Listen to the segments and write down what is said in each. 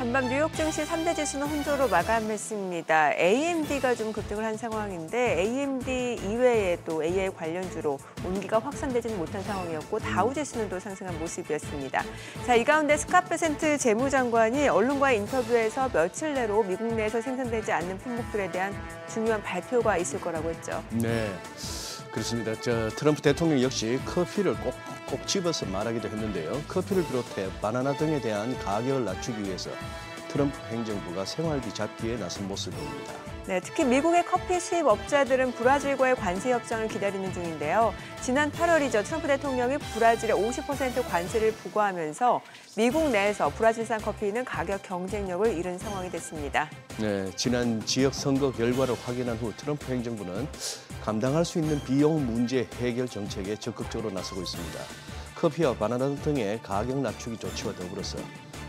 전반 뉴욕 증시 3대 지수는 혼조로 마감했습니다. AMD가 좀 급등을 한 상황인데 AMD 이외에 또 AI 관련주로 온기가 확산되지는 못한 상황이었고 다우 지수는 또 상승한 모습이었습니다. 자, 이 가운데 스캇 베센트 재무장관이 언론과의 인터뷰에서 며칠 내로 미국 내에서 생산되지 않는 품목들에 대한 중요한 발표가 있을 거라고 했죠. 네, 그렇습니다. 트럼프 대통령 역시 커피를 꼭 집어서 말하기도 했는데요. 커피를 비롯해 바나나 등에 대한 가격을 낮추기 위해서 트럼프 행정부가 생활비 잡기에 나선 모습입니다. 네, 특히 미국의 커피 수입업자들은 브라질과의 관세 협정을 기다리는 중인데요. 지난 8월이죠. 트럼프 대통령이 브라질에 50% 관세를 부과하면서 미국 내에서 브라질산 커피는 가격 경쟁력을 잃은 상황이 됐습니다. 네, 지난 지역 선거 결과를 확인한 후 트럼프 행정부는 감당할 수 있는 비용 문제 해결 정책에 적극적으로 나서고 있습니다. 커피와 바나나 등의 가격 낮추기 조치와 더불어서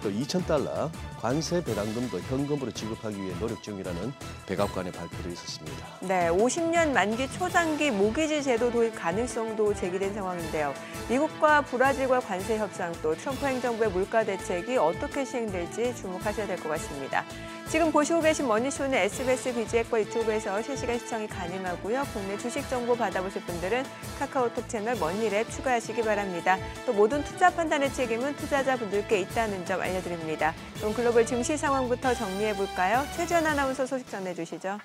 또 $2,000 관세 배당금도 현금으로 지급하기 위해 노력 중이라는 백악관의 발표도 있었습니다. 네, 50년 만기 초장기 모기지 제도 도입 가능성도 제기된 상황인데요. 미국과 브라질과 관세 협상 또 트럼프 행정부의 물가 대책이 어떻게 시행될지 주목하셔야 될 것 같습니다. 지금 보시고 계신 머니쇼는 SBS 비즈앱과 유튜브에서 실시간 시청이 가능하고요. 국내 주식 정보 받아보실 분들은 카카오톡 채널 머니랩 추가하시기 바랍니다. 또 모든 투자 판단의 책임은 투자자분들께 있다는 점 알려드립니다. 그럼 글로벌 증시 상황부터 정리해볼까요? 최지연 아나운서 소식 전해주시죠.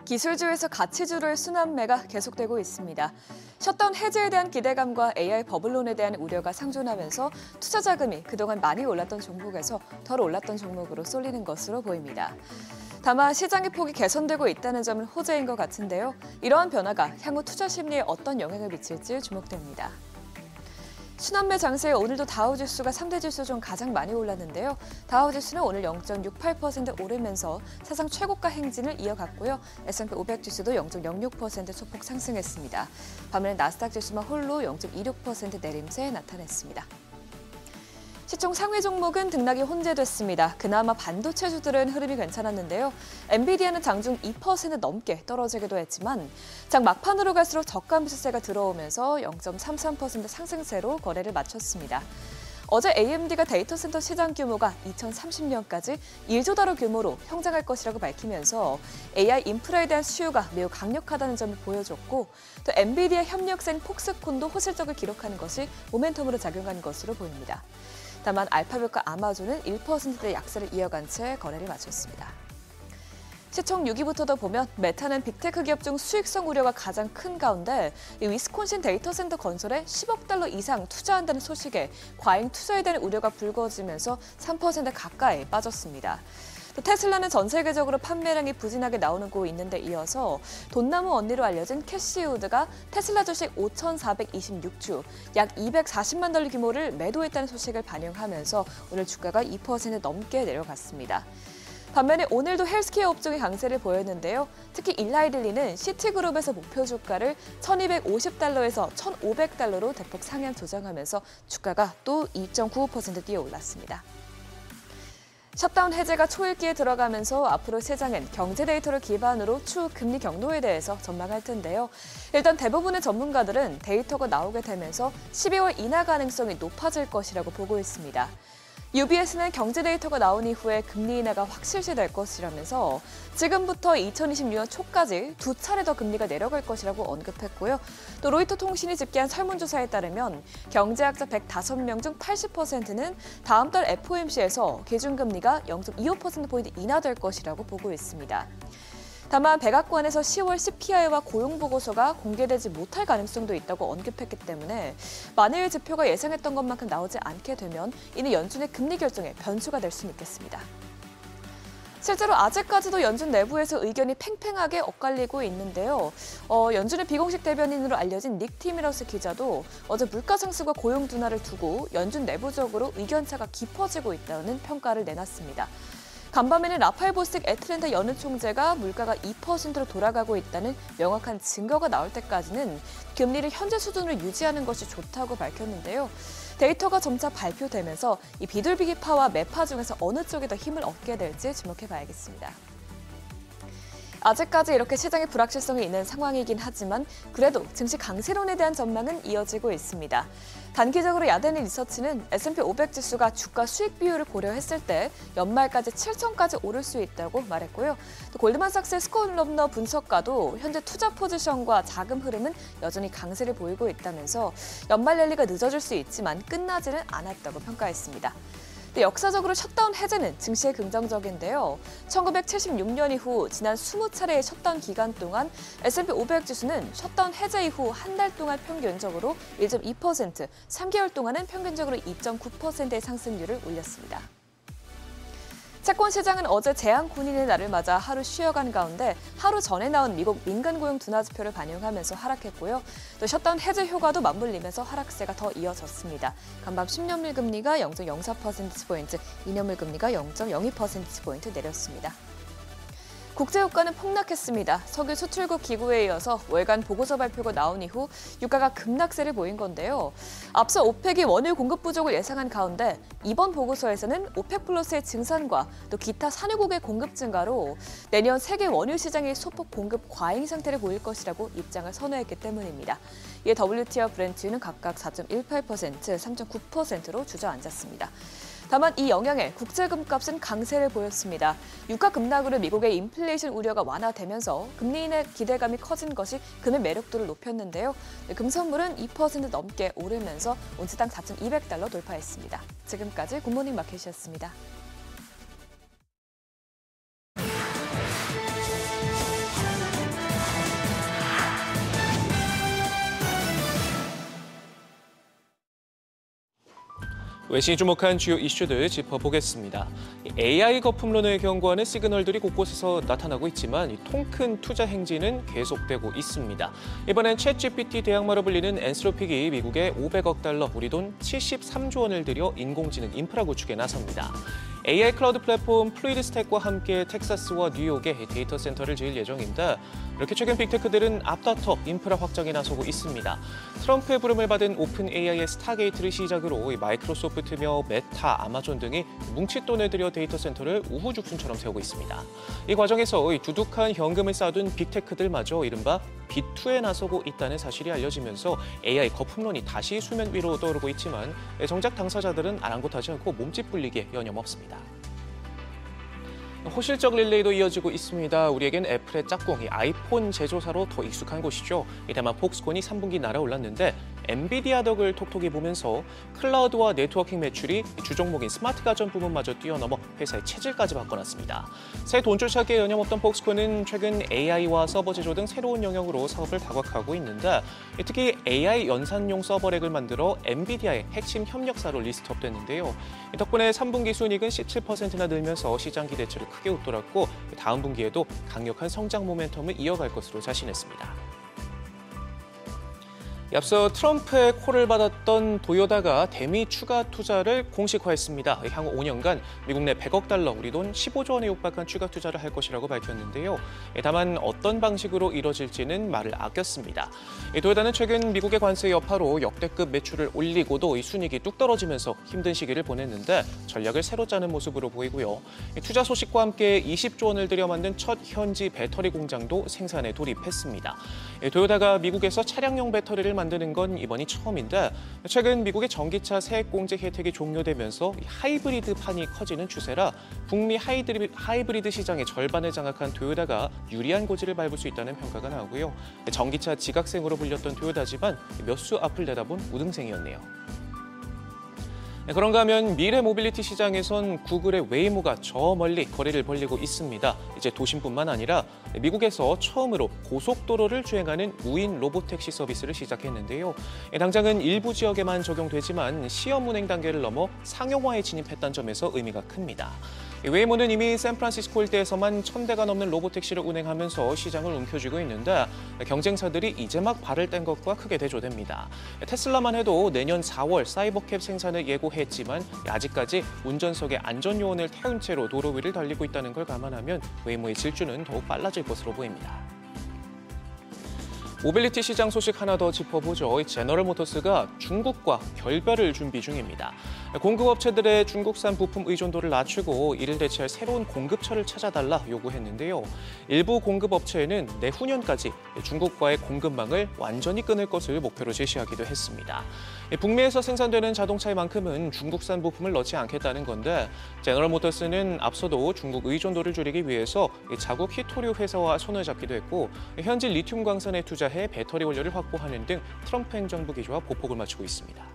기술주에서 가치주로의 순환매가 계속되고 있습니다. 셧다운 해제에 대한 기대감과 AI 버블론에 대한 우려가 상존하면서 투자 자금이 그동안 많이 올랐던 종목에서 덜 올랐던 종목으로 쏠리는 것으로 보입니다. 다만 시장의 폭이 개선되고 있다는 점은 호재인 것 같은데요. 이러한 변화가 향후 투자 심리에 어떤 영향을 미칠지 주목됩니다. 순환매 장세에 오늘도 다우지수가 3대 지수 중 가장 많이 올랐는데요. 다우지수는 오늘 0.68% 오르면서 사상 최고가 행진을 이어갔고요. S&P 500 지수도 0.06% 소폭 상승했습니다. 반면에 나스닥 지수만 홀로 0.26% 내림세 나타냈습니다. 시총 상위 종목은 등락이 혼재됐습니다. 그나마 반도체주들은 흐름이 괜찮았는데요. 엔비디아는 장중 2% 넘게 떨어지기도 했지만 장 막판으로 갈수록 저가 매수세가 들어오면서 0.33% 상승세로 거래를 마쳤습니다. 어제 AMD가 데이터 센터 시장 규모가 2030년까지 1조 달러 규모로 성장할 것이라고 밝히면서 AI 인프라에 대한 수요가 매우 강력하다는 점을 보여줬고 또 엔비디아 협력사인 폭스콘도 호실적을 기록하는 것이 모멘텀으로 작용한 것으로 보입니다. 다만 알파벳과 아마존은 1%대 약세를 이어간 채 거래를 마쳤습니다. 시총 6위부터도 보면 메타는 빅테크 기업 중 수익성 우려가 가장 큰 가운데 위스콘신 데이터 센터 건설에 10억 달러 이상 투자한다는 소식에 과잉 투자에 대한 우려가 불거지면서 3% 가까이 빠졌습니다. 또 테슬라는 전 세계적으로 판매량이 부진하게 나오고 있는데 이어서 돈나무 언니로 알려진 캐시 우드가 테슬라 주식 5,426주, 약 240만 달러 규모를 매도했다는 소식을 반영하면서 오늘 주가가 2% 넘게 내려갔습니다. 반면에 오늘도 헬스케어 업종이 강세를 보였는데요. 특히 일라이릴리는 시티그룹에서 목표 주가를 1,250달러에서 1,500달러로 대폭 상향 조정하면서 주가가 또 2.95% 뛰어 올랐습니다. 셧다운 해제가 초읽기에 들어가면서 앞으로 시장은 경제 데이터를 기반으로 추후 금리 경로에 대해서 전망할 텐데요. 일단 대부분의 전문가들은 데이터가 나오게 되면서 12월 인하 가능성이 높아질 것이라고 보고 있습니다. UBS는 경제 데이터가 나온 이후에 금리 인하가 확실시될 것이라면서 지금부터 2026년 초까지 2차례 더 금리가 내려갈 것이라고 언급했고요. 또 로이터 통신이 집계한 설문조사에 따르면 경제학자 105명 중 80%는 다음 달 FOMC에서 기준금리가 0.25%포인트 인하될 것이라고 보고 있습니다. 다만 백악관에서 10월 CPI와 고용보고서가 공개되지 못할 가능성도 있다고 언급했기 때문에 만일 지표가 예상했던 것만큼 나오지 않게 되면 이는 연준의 금리 결정에 변수가 될 수는 있겠습니다. 실제로 아직까지도 연준 내부에서 의견이 팽팽하게 엇갈리고 있는데요. 연준의 비공식 대변인으로 알려진 닉 티미러스 기자도 어제 물가 상승과 고용 둔화를 두고 연준 내부적으로 의견차가 깊어지고 있다는 평가를 내놨습니다. 간밤에는 라파엘 보스틱 애틀랜타 연은 총재가 물가가 2%로 돌아가고 있다는 명확한 증거가 나올 때까지는 금리를 현재 수준으로 유지하는 것이 좋다고 밝혔는데요. 데이터가 점차 발표되면서 이 비둘기파와 매파 중에서 어느 쪽이 더 힘을 얻게 될지 주목해봐야겠습니다. 아직까지 이렇게 시장의 불확실성이 있는 상황이긴 하지만 그래도 증시 강세론에 대한 전망은 이어지고 있습니다. 단기적으로 야데니 리서치는 S&P 500 지수가 주가 수익 비율을 고려했을 때 연말까지 7천까지 오를 수 있다고 말했고요. 또 골드만삭스의 스콧 럼너 분석가도 현재 투자 포지션과 자금 흐름은 여전히 강세를 보이고 있다면서 연말 랠리가 늦어질 수 있지만 끝나지는 않았다고 평가했습니다. 역사적으로 셧다운 해제는 증시에 긍정적인데요. 1976년 이후 지난 20차례의 셧다운 기간 동안 S&P 500 지수는 셧다운 해제 이후 한 달 동안 평균적으로 1.2%, 3개월 동안은 평균적으로 2.9%의 상승률을 올렸습니다. 채권 시장은 어제 재앙군인의 날을 맞아 하루 쉬어간 가운데 하루 전에 나온 미국 민간 고용 둔화 지표를 반영하면서 하락했고요. 또 셧다운 해제 효과도 맞물리면서 하락세가 더 이어졌습니다. 간밤 10년물 금리가 0.04%포인트, 2년물 금리가 0.02%포인트 내렸습니다. 국제유가는 폭락했습니다. 석유 수출국 기구에 이어서 월간 보고서 발표가 나온 이후 유가가 급락세를 보인 건데요. 앞서 오펙이 원유 공급 부족을 예상한 가운데 이번 보고서에서는 오펙 플러스의 증산과 또 기타 산유국의 공급 증가로 내년 세계 원유 시장이 소폭 공급 과잉 상태를 보일 것이라고 입장을 선호했기 때문입니다. 이에 WTI와 브렌트유는 각각 4.18%, 3.9%로 주저앉았습니다. 다만 이 영향에 국제금값은 강세를 보였습니다. 유가 급락으로 미국의 인플레이션 우려가 완화되면서 금리 인하 기대감이 커진 것이 금의 매력도를 높였는데요. 금선물은 2% 넘게 오르면서 온스당 4,200달러 돌파했습니다. 지금까지 굿모닝 마켓이었습니다. 외신이 주목한 주요 이슈들 짚어보겠습니다. AI 거품론을 경고하는 시그널들이 곳곳에서 나타나고 있지만 통큰 투자 행진은 계속되고 있습니다. 이번엔 챗GPT 대항마로 불리는 엔스로픽이 미국에 500억 달러, 우리 돈 73조 원을 들여 인공지능 인프라 구축에 나섭니다. AI 클라우드 플랫폼 플루이드스택과 함께 텍사스와 뉴욕에 데이터 센터를 지을 예정입니다. 이렇게 최근 빅테크들은 앞다퉈 인프라 확장에 나서고 있습니다. 트럼프의 부름을 받은 오픈 AI의 스타게이트를 시작으로 마이크로소프트며 메타, 아마존 등이 뭉칫돈을 들여 데이터 센터를 우후죽순처럼 세우고 있습니다. 이 과정에서 두둑한 현금을 쌓아둔 빅테크들마저 이른바 B2에 나서고 있다는 사실이 알려지면서 AI 거품론이 다시 수면 위로 떠오르고 있지만 정작 당사자들은 아랑곳하지 않고 몸집 불리기에 여념없습니다. 호실적 릴레이도 이어지고 있습니다. 우리에겐 애플의 짝꿍, 아이폰 제조사로 더 익숙한 곳이죠. 다만 폭스콘이 3분기 날아올랐는데 엔비디아 덕을 톡톡히 보면서 클라우드와 네트워킹 매출이 주종목인 스마트 가전 부문마저 뛰어넘어 회사의 체질까지 바꿔놨습니다. 새 돈줄찾기에 여념없던 폭스콘은 최근 AI와 서버 제조 등 새로운 영역으로 사업을 다각화하고 있는데 특히 AI 연산용 서버렉을 만들어 엔비디아의 핵심 협력사로 리스트업됐는데요. 덕분에 3분기 순이익은 17%나 늘면서 시장 기대치를 크게 웃돌았고 다음 분기에도 강력한 성장 모멘텀을 이어갈 것으로 자신했습니다. 앞서 트럼프의 콜을 받았던 도요다가 대미 추가 투자를 공식화했습니다. 향후 5년간 미국 내 100억 달러, 우리 돈 15조 원에 육박한 추가 투자를 할 것이라고 밝혔는데요. 다만 어떤 방식으로 이뤄질지는 말을 아꼈습니다. 도요다는 최근 미국의 관세 여파로 역대급 매출을 올리고도 이 순이익이 뚝 떨어지면서 힘든 시기를 보냈는데 전략을 새로 짜는 모습으로 보이고요. 투자 소식과 함께 20조 원을 들여 만든 첫 현지 배터리 공장도 생산에 돌입했습니다. 도요다가 미국에서 차량용 배터리를 만드는 건 이번이 처음인데 최근 미국의 전기차 세액 공제 혜택이 종료되면서 하이브리드판이 커지는 추세라 북미 하이브리드 시장의 절반을 장악한 도요다가 유리한 고지를 밟을 수 있다는 평가가 나오고요. 전기차 지각생으로 불렸던 도요다지만 몇 수 앞을 내다본 우등생이었네요. 그런가 하면 미래 모빌리티 시장에선 구글의 웨이모가 저 멀리 거리를 벌리고 있습니다. 이제 도심뿐만 아니라 미국에서 처음으로 고속도로를 주행하는 무인 로보택시 서비스를 시작했는데요. 당장은 일부 지역에만 적용되지만 시험 운행 단계를 넘어 상용화에 진입했다는 점에서 의미가 큽니다. 웨이모는 이미 샌프란시스코 일대에서만 1,000대가 넘는 로보택시를 운행하면서 시장을 움켜쥐고 있는데 경쟁사들이 이제 막 발을 뗀 것과 크게 대조됩니다. 테슬라만 해도 내년 4월 사이버캡 생산을 예고했지만 아직까지 운전석에 안전요원을 태운 채로 도로 위를 달리고 있다는 걸 감안하면 웨이모의 질주는 더욱 빨라질 것으로 보입니다. 모빌리티 시장 소식 하나 더 짚어보죠. 제너럴 모터스가 중국과 결별을 준비 중입니다. 공급업체들의 중국산 부품 의존도를 낮추고 이를 대체할 새로운 공급처를 찾아달라 요구했는데요. 일부 공급업체에는 내후년까지 중국과의 공급망을 완전히 끊을 것을 목표로 제시하기도 했습니다. 북미에서 생산되는 자동차의 만큼은 중국산 부품을 넣지 않겠다는 건데 제너럴 모터스는 앞서도 중국 의존도를 줄이기 위해서 자국 히토류 회사와 손을 잡기도 했고 현지 리튬 광산에 투자해 배터리 원료를 확보하는 등 트럼프 행정부 기조와 보폭을 맞추고 있습니다.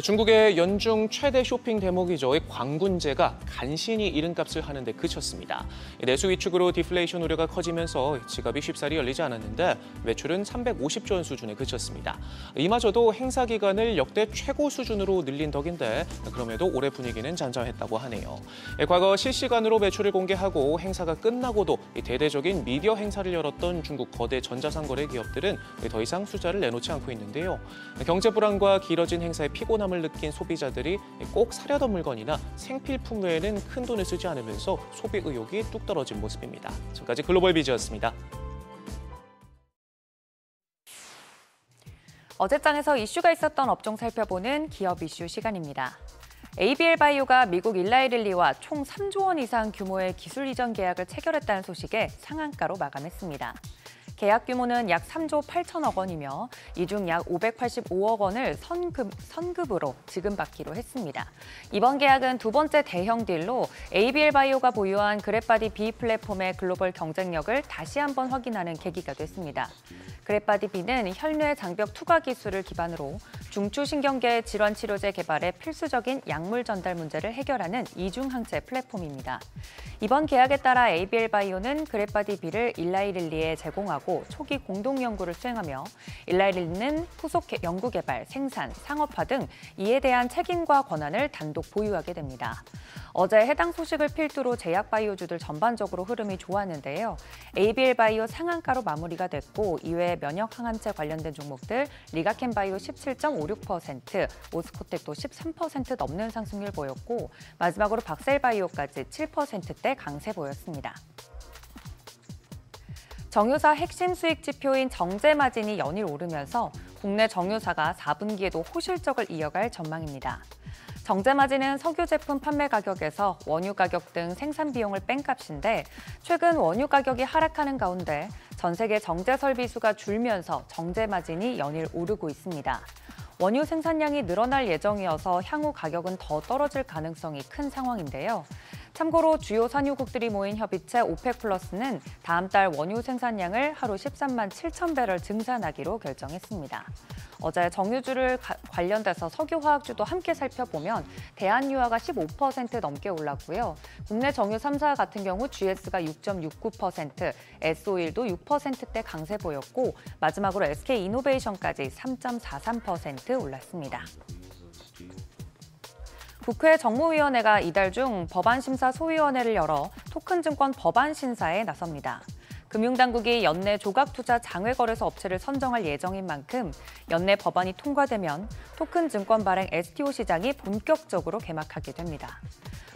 중국의 연중 최대 쇼핑 대목이죠. 관군제가 간신히 이른값을 하는 데 그쳤습니다. 내수 위축으로 디플레이션 우려가 커지면서 지갑이 쉽사리 열리지 않았는데 매출은 350조 원 수준에 그쳤습니다. 이마저도 행사 기간을 역대 최고 수준으로 늘린 덕인데 그럼에도 올해 분위기는 잔잔했다고 하네요. 과거 실시간으로 매출을 공개하고 행사가 끝나고도 대대적인 미디어 행사를 열었던 중국 거대 전자상거래 기업들은 더 이상 숫자를 내놓지 않고 있는데요. 경제 불안과 길어진 행사의 피곤함을 느낀 소비자들이 꼭 사려던 물건이나 생필품 외에는 큰 돈을 쓰지 않으면서 소비 의욕이 뚝 떨어진 모습입니다. 지금까지 글로벌 비즈였습니다. 어제장에서 이슈가 있었던 업종 살펴보는 기업 이슈 시간입니다. ABL 바이오가 미국 일라이릴리와 총 3조 원 이상 규모의 기술 이전 계약을 체결했다는 소식에 상한가로 마감했습니다. 계약 규모는 약 3조 8천억 원이며 이 중 약 585억 원을 선급으로 지급받기로 했습니다. 이번 계약은 두 번째 대형 딜로 ABL 바이오가 보유한 그랩바디 B 플랫폼의 글로벌 경쟁력을 다시 한번 확인하는 계기가 됐습니다. 그랩바디 B는 혈뇌 장벽 투과 기술을 기반으로 중추신경계 질환 치료제 개발에 필수적인 약물 전달 문제를 해결하는 이중항체 플랫폼입니다. 이번 계약에 따라 ABL 바이오는 그랩바디 B를 일라이릴리에 제공하고 초기 공동 연구를 수행하며 일라이릴리는 후속 연구 개발, 생산, 상업화 등 이에 대한 책임과 권한을 단독 보유하게 됩니다. 어제 해당 소식을 필두로 제약바이오주들 전반적으로 흐름이 좋았는데요. ABL 바이오 상한가로 마무리가 됐고 이외에 면역 항암제 관련된 종목들 리가켄 바이오 17.56%, 오스코텍도 13% 넘는 상승률 보였고 마지막으로 박셀 바이오까지 7%대 강세 보였습니다. 정유사 핵심 수익 지표인 정제 마진이 연일 오르면서 국내 정유사가 4분기에도 호실적을 이어갈 전망입니다. 정제 마진은 석유 제품 판매 가격에서 원유 가격 등 생산 비용을 뺀 값인데 최근 원유 가격이 하락하는 가운데 전 세계 정제 설비수가 줄면서 정제 마진이 연일 오르고 있습니다. 원유 생산량이 늘어날 예정이어서 향후 가격은 더 떨어질 가능성이 큰 상황인데요. 참고로 주요 산유국들이 모인 협의체 오펙 플러스는 다음 달 원유 생산량을 하루 13만 7천 배럴 증산하기로 결정했습니다. 어제 정유주를 관련돼서 석유화학주도 함께 살펴보면 대한유화가 15% 넘게 올랐고요. 국내 정유 3사 같은 경우 GS가 6.69%, S-오일도 6%대 강세 보였고 마지막으로 SK이노베이션까지 3.43% 올랐습니다. 국회 정무위원회가 이달 중 법안심사 소위원회를 열어 토큰증권 법안 심사에 나섭니다. 금융당국이 연내 조각투자 장외거래소 업체를 선정할 예정인 만큼 연내 법안이 통과되면 토큰증권 발행 STO 시장이 본격적으로 개막하게 됩니다.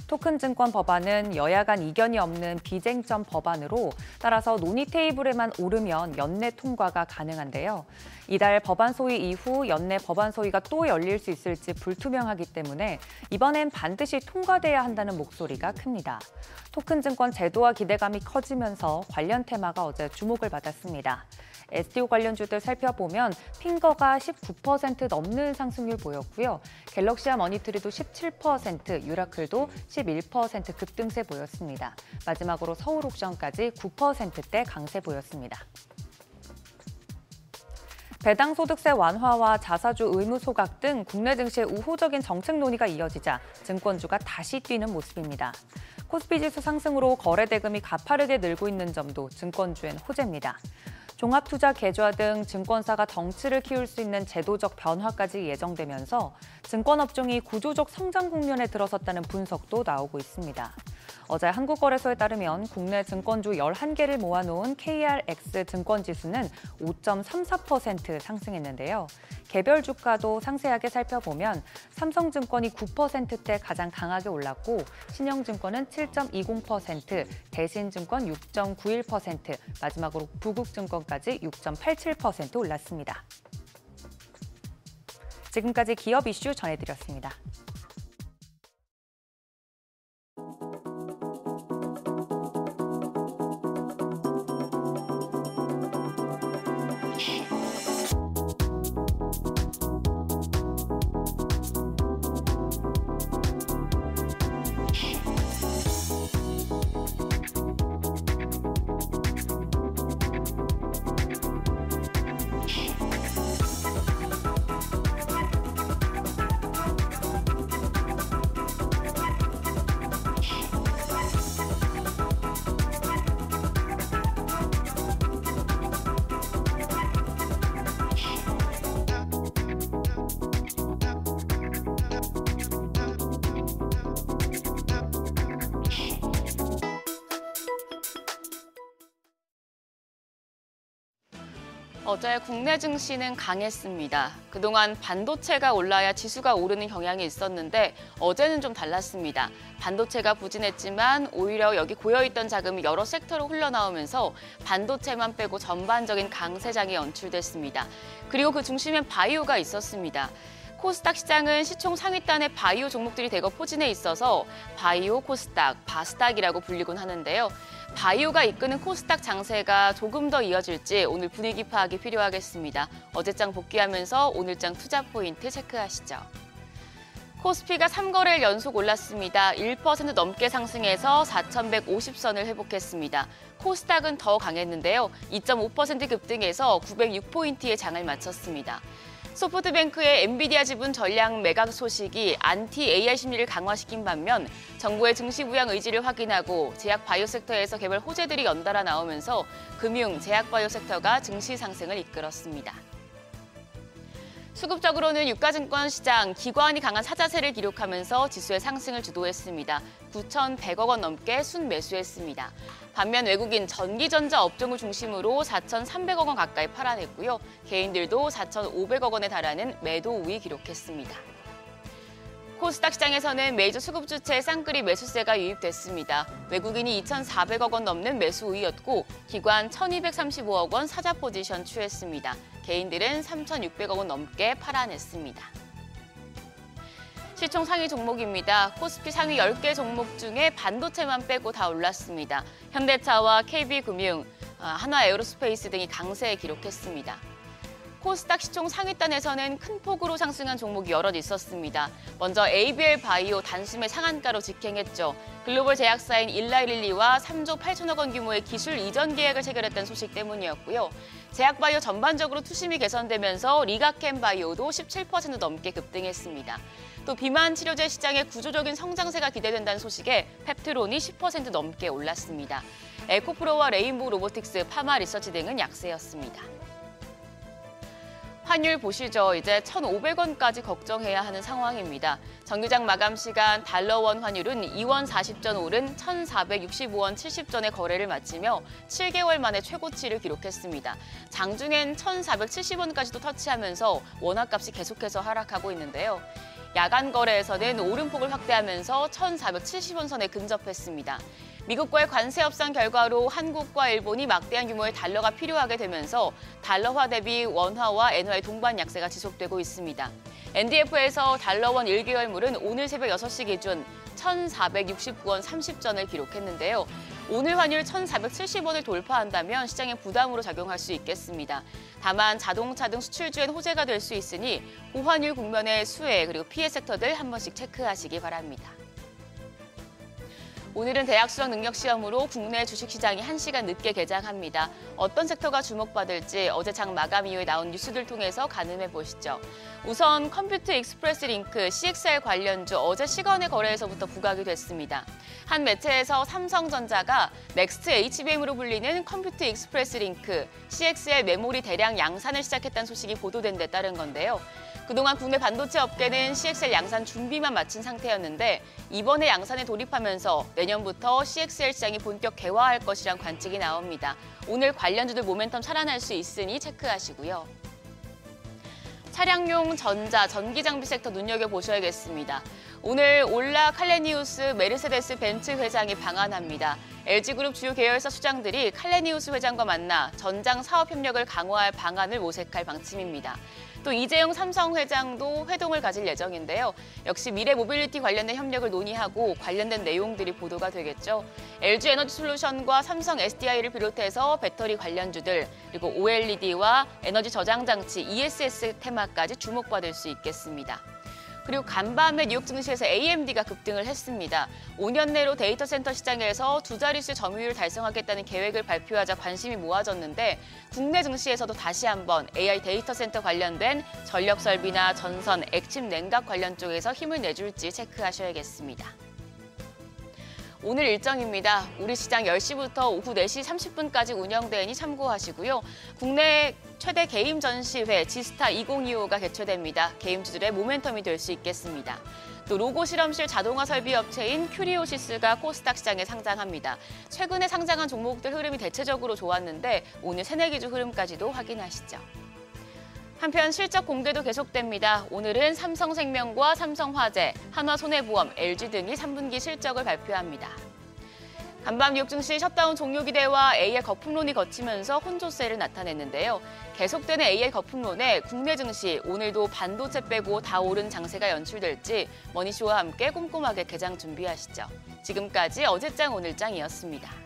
토큰증권 법안은 여야 간 이견이 없는 비쟁점 법안으로 따라서 논의 테이블에만 오르면 연내 통과가 가능한데요. 이달 법안 소위 이후 연내 법안 소위가 또 열릴 수 있을지 불투명하기 때문에 이번엔 반드시 통과돼야 한다는 목소리가 큽니다. 토큰증권 제도화 기대감이 커지면서 관련 테마가 어제 주목을 받았습니다. STO 관련주들 살펴보면 핑거가 19% 넘는 상승률 보였고요. 갤럭시와 머니트리도 17%, 유라클도 11% 급등세 보였습니다. 마지막으로 서울옥션까지 9%대 강세 보였습니다. 배당소득세 완화와 자사주 의무 소각 등 국내 증시의 우호적인 정책 논의가 이어지자 증권주가 다시 뛰는 모습입니다. 코스피지수 상승으로 거래 대금이 가파르게 늘고 있는 점도 증권주엔 호재입니다. 종합투자 계좌 등 증권사가 덩치를 키울 수 있는 제도적 변화까지 예정되면서 증권업종이 구조적 성장 국면에 들어섰다는 분석도 나오고 있습니다. 어제 한국거래소에 따르면 국내 증권주 11개를 모아놓은 KRX 증권지수는 5.34% 상승했는데요. 개별 주가도 상세하게 살펴보면 삼성증권이 9%대 가장 강하게 올랐고 신영증권은 7.20%, 대신증권 6.91%, 마지막으로 부국증권까지 6.87% 올랐습니다. 지금까지 기업 이슈 전해드렸습니다. 어제 국내 증시는 강했습니다. 그동안 반도체가 올라야 지수가 오르는 경향이 있었는데 어제는 좀 달랐습니다. 반도체가 부진했지만 오히려 여기 고여있던 자금이 여러 섹터로 흘러나오면서 반도체만 빼고 전반적인 강세장이 연출됐습니다. 그리고 그 중심엔 바이오가 있었습니다. 코스닥 시장은 시총 상위단의 바이오 종목들이 대거 포진해 있어서 바이오, 코스닥, 바스닥이라고 불리곤 하는데요. 바이오가 이끄는 코스닥 장세가 조금 더 이어질지 오늘 분위기 파악이 필요하겠습니다. 어제장 복귀하면서 오늘장 투자 포인트 체크하시죠. 코스피가 3거래일 연속 올랐습니다. 1% 넘게 상승해서 4,150선을 회복했습니다. 코스닥은 더 강했는데요. 2.5% 급등해서 906포인트의 장을 마쳤습니다. 소프트뱅크의 엔비디아 지분 전량 매각 소식이 안티 AI 심리를 강화시킨 반면 정부의 증시 부양 의지를 확인하고 제약 바이오 섹터에서 개별 호재들이 연달아 나오면서 금융, 제약 바이오 섹터가 증시 상승을 이끌었습니다. 수급적으로는 유가증권 시장, 기관이 강한 사자세를 기록하면서 지수의 상승을 주도했습니다. 9,100억 원 넘게 순매수했습니다. 반면 외국인 전기전자 업종을 중심으로 4,300억 원 가까이 팔아냈고요. 개인들도 4,500억 원에 달하는 매도 우위 기록했습니다. 코스닥 시장에서는 메이저 수급주체의 쌍끌이 매수세가 유입됐습니다. 외국인이 2,400억 원 넘는 매수 우위였고 기관 1,235억 원 사자 포지션 취했습니다. 개인들은 3,600억 원 넘게 팔아냈습니다. 시총 상위 종목입니다. 코스피 상위 10개 종목 중에 반도체만 빼고 다 올랐습니다. 현대차와 KB금융, 한화에어로스페이스 등이 강세 기록했습니다. 코스닥 시총 상위단에서는 큰 폭으로 상승한 종목이 여럿 있었습니다. 먼저 ABL 바이오 단숨에 상한가로 직행했죠. 글로벌 제약사인 일라일리와 3조 8천억 원 규모의 기술 이전 계약을 체결했다는 소식 때문이었고요. 제약바이오 전반적으로 투심이 개선되면서 리가켄 바이오도 17% 넘게 급등했습니다. 또 비만 치료제 시장의 구조적인 성장세가 기대된다는 소식에 펩트론이 10% 넘게 올랐습니다. 에코프로와 레인보우 로보틱스, 파마 리서치 등은 약세였습니다. 환율 보시죠. 이제 1,500원까지 걱정해야 하는 상황입니다. 정규장 마감 시간 달러원 환율은 2원 40전 오른 1,465원 70전의 거래를 마치며 7개월 만에 최고치를 기록했습니다. 장중엔 1,470원까지도 터치하면서 원화값이 계속해서 하락하고 있는데요. 야간 거래에서는 오름폭을 확대하면서 1,470원 선에 근접했습니다. 미국과의 관세 협상 결과로 한국과 일본이 막대한 규모의 달러가 필요하게 되면서 달러화 대비 원화와 엔화의 동반 약세가 지속되고 있습니다. NDF에서 달러원 1개월물은 오늘 새벽 6시 기준 1,469원 30전을 기록했는데요. 오늘 환율 1,470원을 돌파한다면 시장의 부담으로 작용할 수 있겠습니다. 다만 자동차 등 수출주엔 호재가 될 수 있으니 고환율 국면의 수혜 그리고 피해 섹터들 한 번씩 체크하시기 바랍니다. 오늘은 대학 수학 능력 시험으로 국내 주식시장이 1시간 늦게 개장합니다. 어떤 섹터가 주목받을지 어제 장 마감 이후에 나온 뉴스들 통해서 가늠해 보시죠. 우선 컴퓨터 익스프레스 링크 CXL 관련주 어제 시간의 거래에서부터 부각이 됐습니다. 한 매체에서 삼성전자가 넥스트 HBM으로 불리는 컴퓨터 익스프레스 링크 CXL 메모리 대량 양산을 시작했다는 소식이 보도된 데 따른 건데요. 그동안 국내 반도체 업계는 CXL 양산 준비만 마친 상태였는데 이번에 양산에 돌입하면서 내년부터 CXL 시장이 본격 개화할 것이란 관측이 나옵니다. 오늘 관련주들 모멘텀 살아날 수 있으니 체크하시고요. 차량용 전자, 전기장비 섹터 눈여겨보셔야겠습니다. 오늘 올라 칼레니우스 메르세데스 벤츠 회장이 방한합니다. LG그룹 주요 계열사 수장들이 칼레니우스 회장과 만나 전장 사업 협력을 강화할 방안을 모색할 방침입니다. 또 이재용 삼성 회장도 회동을 가질 예정인데요. 역시 미래 모빌리티 관련된 협력을 논의하고 관련된 내용들이 보도가 되겠죠. LG 에너지 솔루션과 삼성 SDI를 비롯해서 배터리 관련주들, 그리고 OLED와 에너지 저장 장치 ESS 테마까지 주목받을 수 있겠습니다. 그리고 간밤에 뉴욕 증시에서 AMD가 급등을 했습니다. 5년 내로 데이터 센터 시장에서 두 자릿수 점유율을 달성하겠다는 계획을 발표하자 관심이 모아졌는데 국내 증시에서도 다시 한번 AI 데이터 센터 관련된 전력 설비나 전선, 액침 냉각 관련 쪽에서 힘을 내줄지 체크하셔야겠습니다. 오늘 일정입니다. 우리 시장 10시부터 오후 4시 30분까지 운영되니 참고하시고요. 국내 최대 게임 전시회 지스타 2025가 개최됩니다. 게임주들의 모멘텀이 될 수 있겠습니다. 또 로고 실험실 자동화 설비 업체인 큐리오시스가 코스닥 시장에 상장합니다. 최근에 상장한 종목들 흐름이 대체적으로 좋았는데 오늘 새내기주 흐름까지도 확인하시죠. 한편 실적 공개도 계속됩니다. 오늘은 삼성생명과 삼성화재, 한화손해보험, LG 등이 3분기 실적을 발표합니다. 간밤 뉴욕 증시 셧다운 종료 기대와 AI 거품론이 거치면서 혼조세를 나타냈는데요. 계속되는 AI 거품론에 국내 증시 오늘도 반도체 빼고 다 오른 장세가 연출될지 머니쇼와 함께 꼼꼼하게 개장 준비하시죠. 지금까지 어제장 오늘장이었습니다.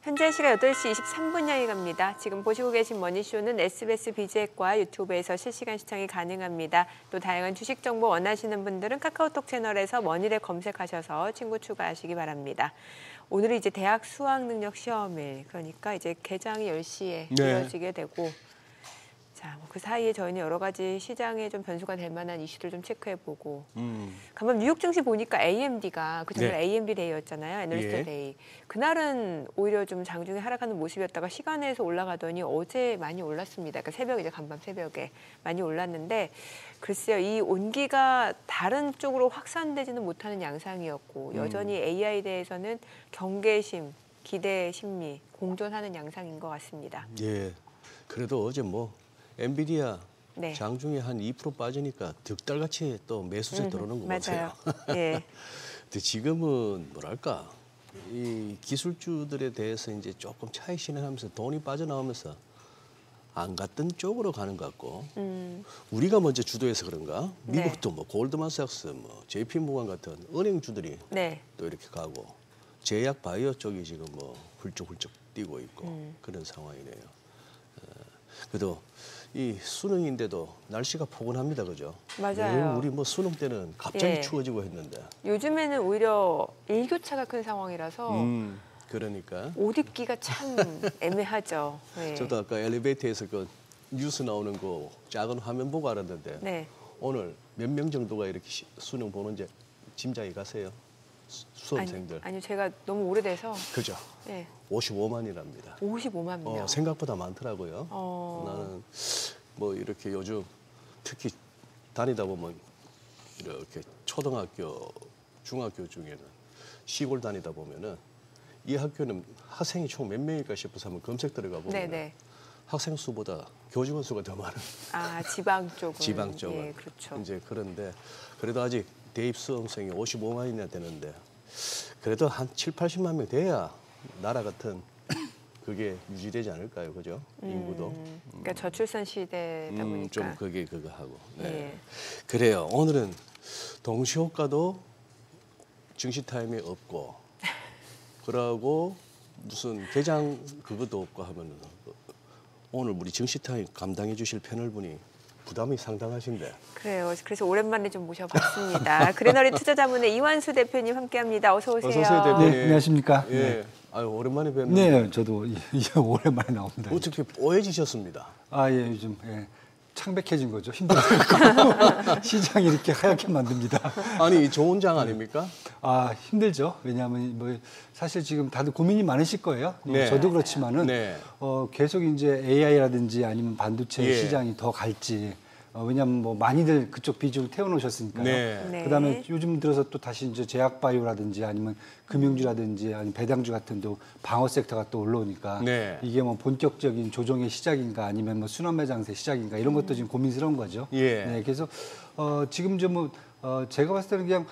현재 시각 8시 23분 향해 갑니다. 지금 보시고 계신 머니쇼는 SBS BG과 유튜브에서 실시간 시청이 가능합니다. 또 다양한 주식 정보 원하시는 분들은 카카오톡 채널에서 머니를 검색하셔서 친구 추가하시기 바랍니다. 오늘은 이제 대학 수학능력 시험일, 그러니까 이제 개장이 10시에 이루어지게 되고 자, 그 사이에 저희는 여러 가지 시장에 좀 변수가 될 만한 이슈들 좀 체크해보고 간밤 뉴욕 증시 보니까 AMD가 그전에 AMD 데이였잖아요. 애널리스트 데이. 그날은 오히려 좀 장중에 하락하는 모습이었다가 시간에서 올라가더니 어제 많이 올랐습니다. 그러니까 새벽 이제 간밤 새벽에 많이 올랐는데 글쎄요. 이 온기가 다른 쪽으로 확산되지는 못하는 양상이었고 여전히 AI에 대해서는 경계심, 기대 심리 공존하는 양상인 것 같습니다. 예. 그래도 어제 엔비디아 장중에 한 2% 빠지니까 득달같이 또 매수세 들어오는 것 같아요. 예. 근데 지금은 뭐랄까 이 기술주들에 대해서 이제 조금 차익 실현하면서 돈이 빠져나오면서 안 갔던 쪽으로 가는 것 같고 우리가 먼저 주도해서 그런가? 미국도 골드만삭스, JP모건 같은 은행주들이 또 이렇게 가고 제약 바이오 쪽이 지금 훌쩍훌쩍 뛰고 있고 그런 상황이네요. 그래도 이 수능인데도 날씨가 포근합니다, 그죠? 맞아요. 우리 수능 때는 갑자기 추워지고 했는데. 요즘에는 오히려 일교차가 큰 상황이라서 그러니까 옷 입기가 참 애매하죠. 네. 저도 아까 엘리베이터에서 그 뉴스 나오는 거 작은 화면 보고 알았는데 오늘 몇 명 정도가 이렇게 수능 보는지 짐작이 가세요? 수험생들. 아니요, 제가 너무 오래돼서. 그죠? 네. 55만이랍니다. 55만 명. 생각보다 많더라고요. 나는 이렇게 요즘 특히 다니다 보면 이렇게 초등학교, 중학교 중에는 시골 다니다 보면은 이 학교는 학생이 총 몇 명일까 싶어서 한번 검색 들어가 보면 학생 수보다 교직원 수가 더 많은. 아, 지방 쪽은. 지방 쪽은. 예, 그렇죠. 이제 그런데 그래도 아직 대입 수험생이 55만이나 되는데 그래도 한 7, 80만 명 돼야 나라 같은 그게 유지되지 않을까요, 그죠? 인구도. 그러니까 저출산 시대다 보니까. 좀 그게 그거 하고. 네. 예. 그래요. 오늘은 동시호가도 증시 타임이 없고, 그러고 무슨 대장 그것도 없고 하면은 오늘 우리 증시 타임 감당해 주실 패널분이 부담이 상당하신데. 그래요. 그래서 오랜만에 좀 모셔봤습니다. 그레너리 투자자문의 이완수 대표님 함께합니다. 어서 오세요. 어서 오세요, 대표님. 네, 안녕하십니까? 예. 네. 아유, 오랜만에 뵙는데. 네, 저도 오랜만에 나옵니다. 어떻게 뽀해지셨습니다. 아, 예, 요즘 창백해진 거죠. 힘들어요. 시장이 이렇게 하얗게 만듭니다. 아니, 좋은 장 아닙니까? 아, 힘들죠. 왜냐하면 뭐 사실 지금 다들 고민이 많으실 거예요. 네. 저도 그렇지만은 네. 계속 이제 AI라든지 아니면 반도체 예. 시장이 더 갈지. 왜냐하면 뭐 많이들 그쪽 비중을 태워놓으셨으니까요. 네. 네. 그다음에 요즘 들어서 또 다시 이제 제약바이오라든지 아니면 금융주라든지 아니면 배당주 같은 또 방어 섹터가 또 올라오니까 네. 이게 뭐 본격적인 조정의 시작인가 아니면 뭐 순환매 장세 시작인가 이런 것도 지금 고민스러운 거죠. 예. 네, 그래서 지금 좀 제가 봤을 때는 그냥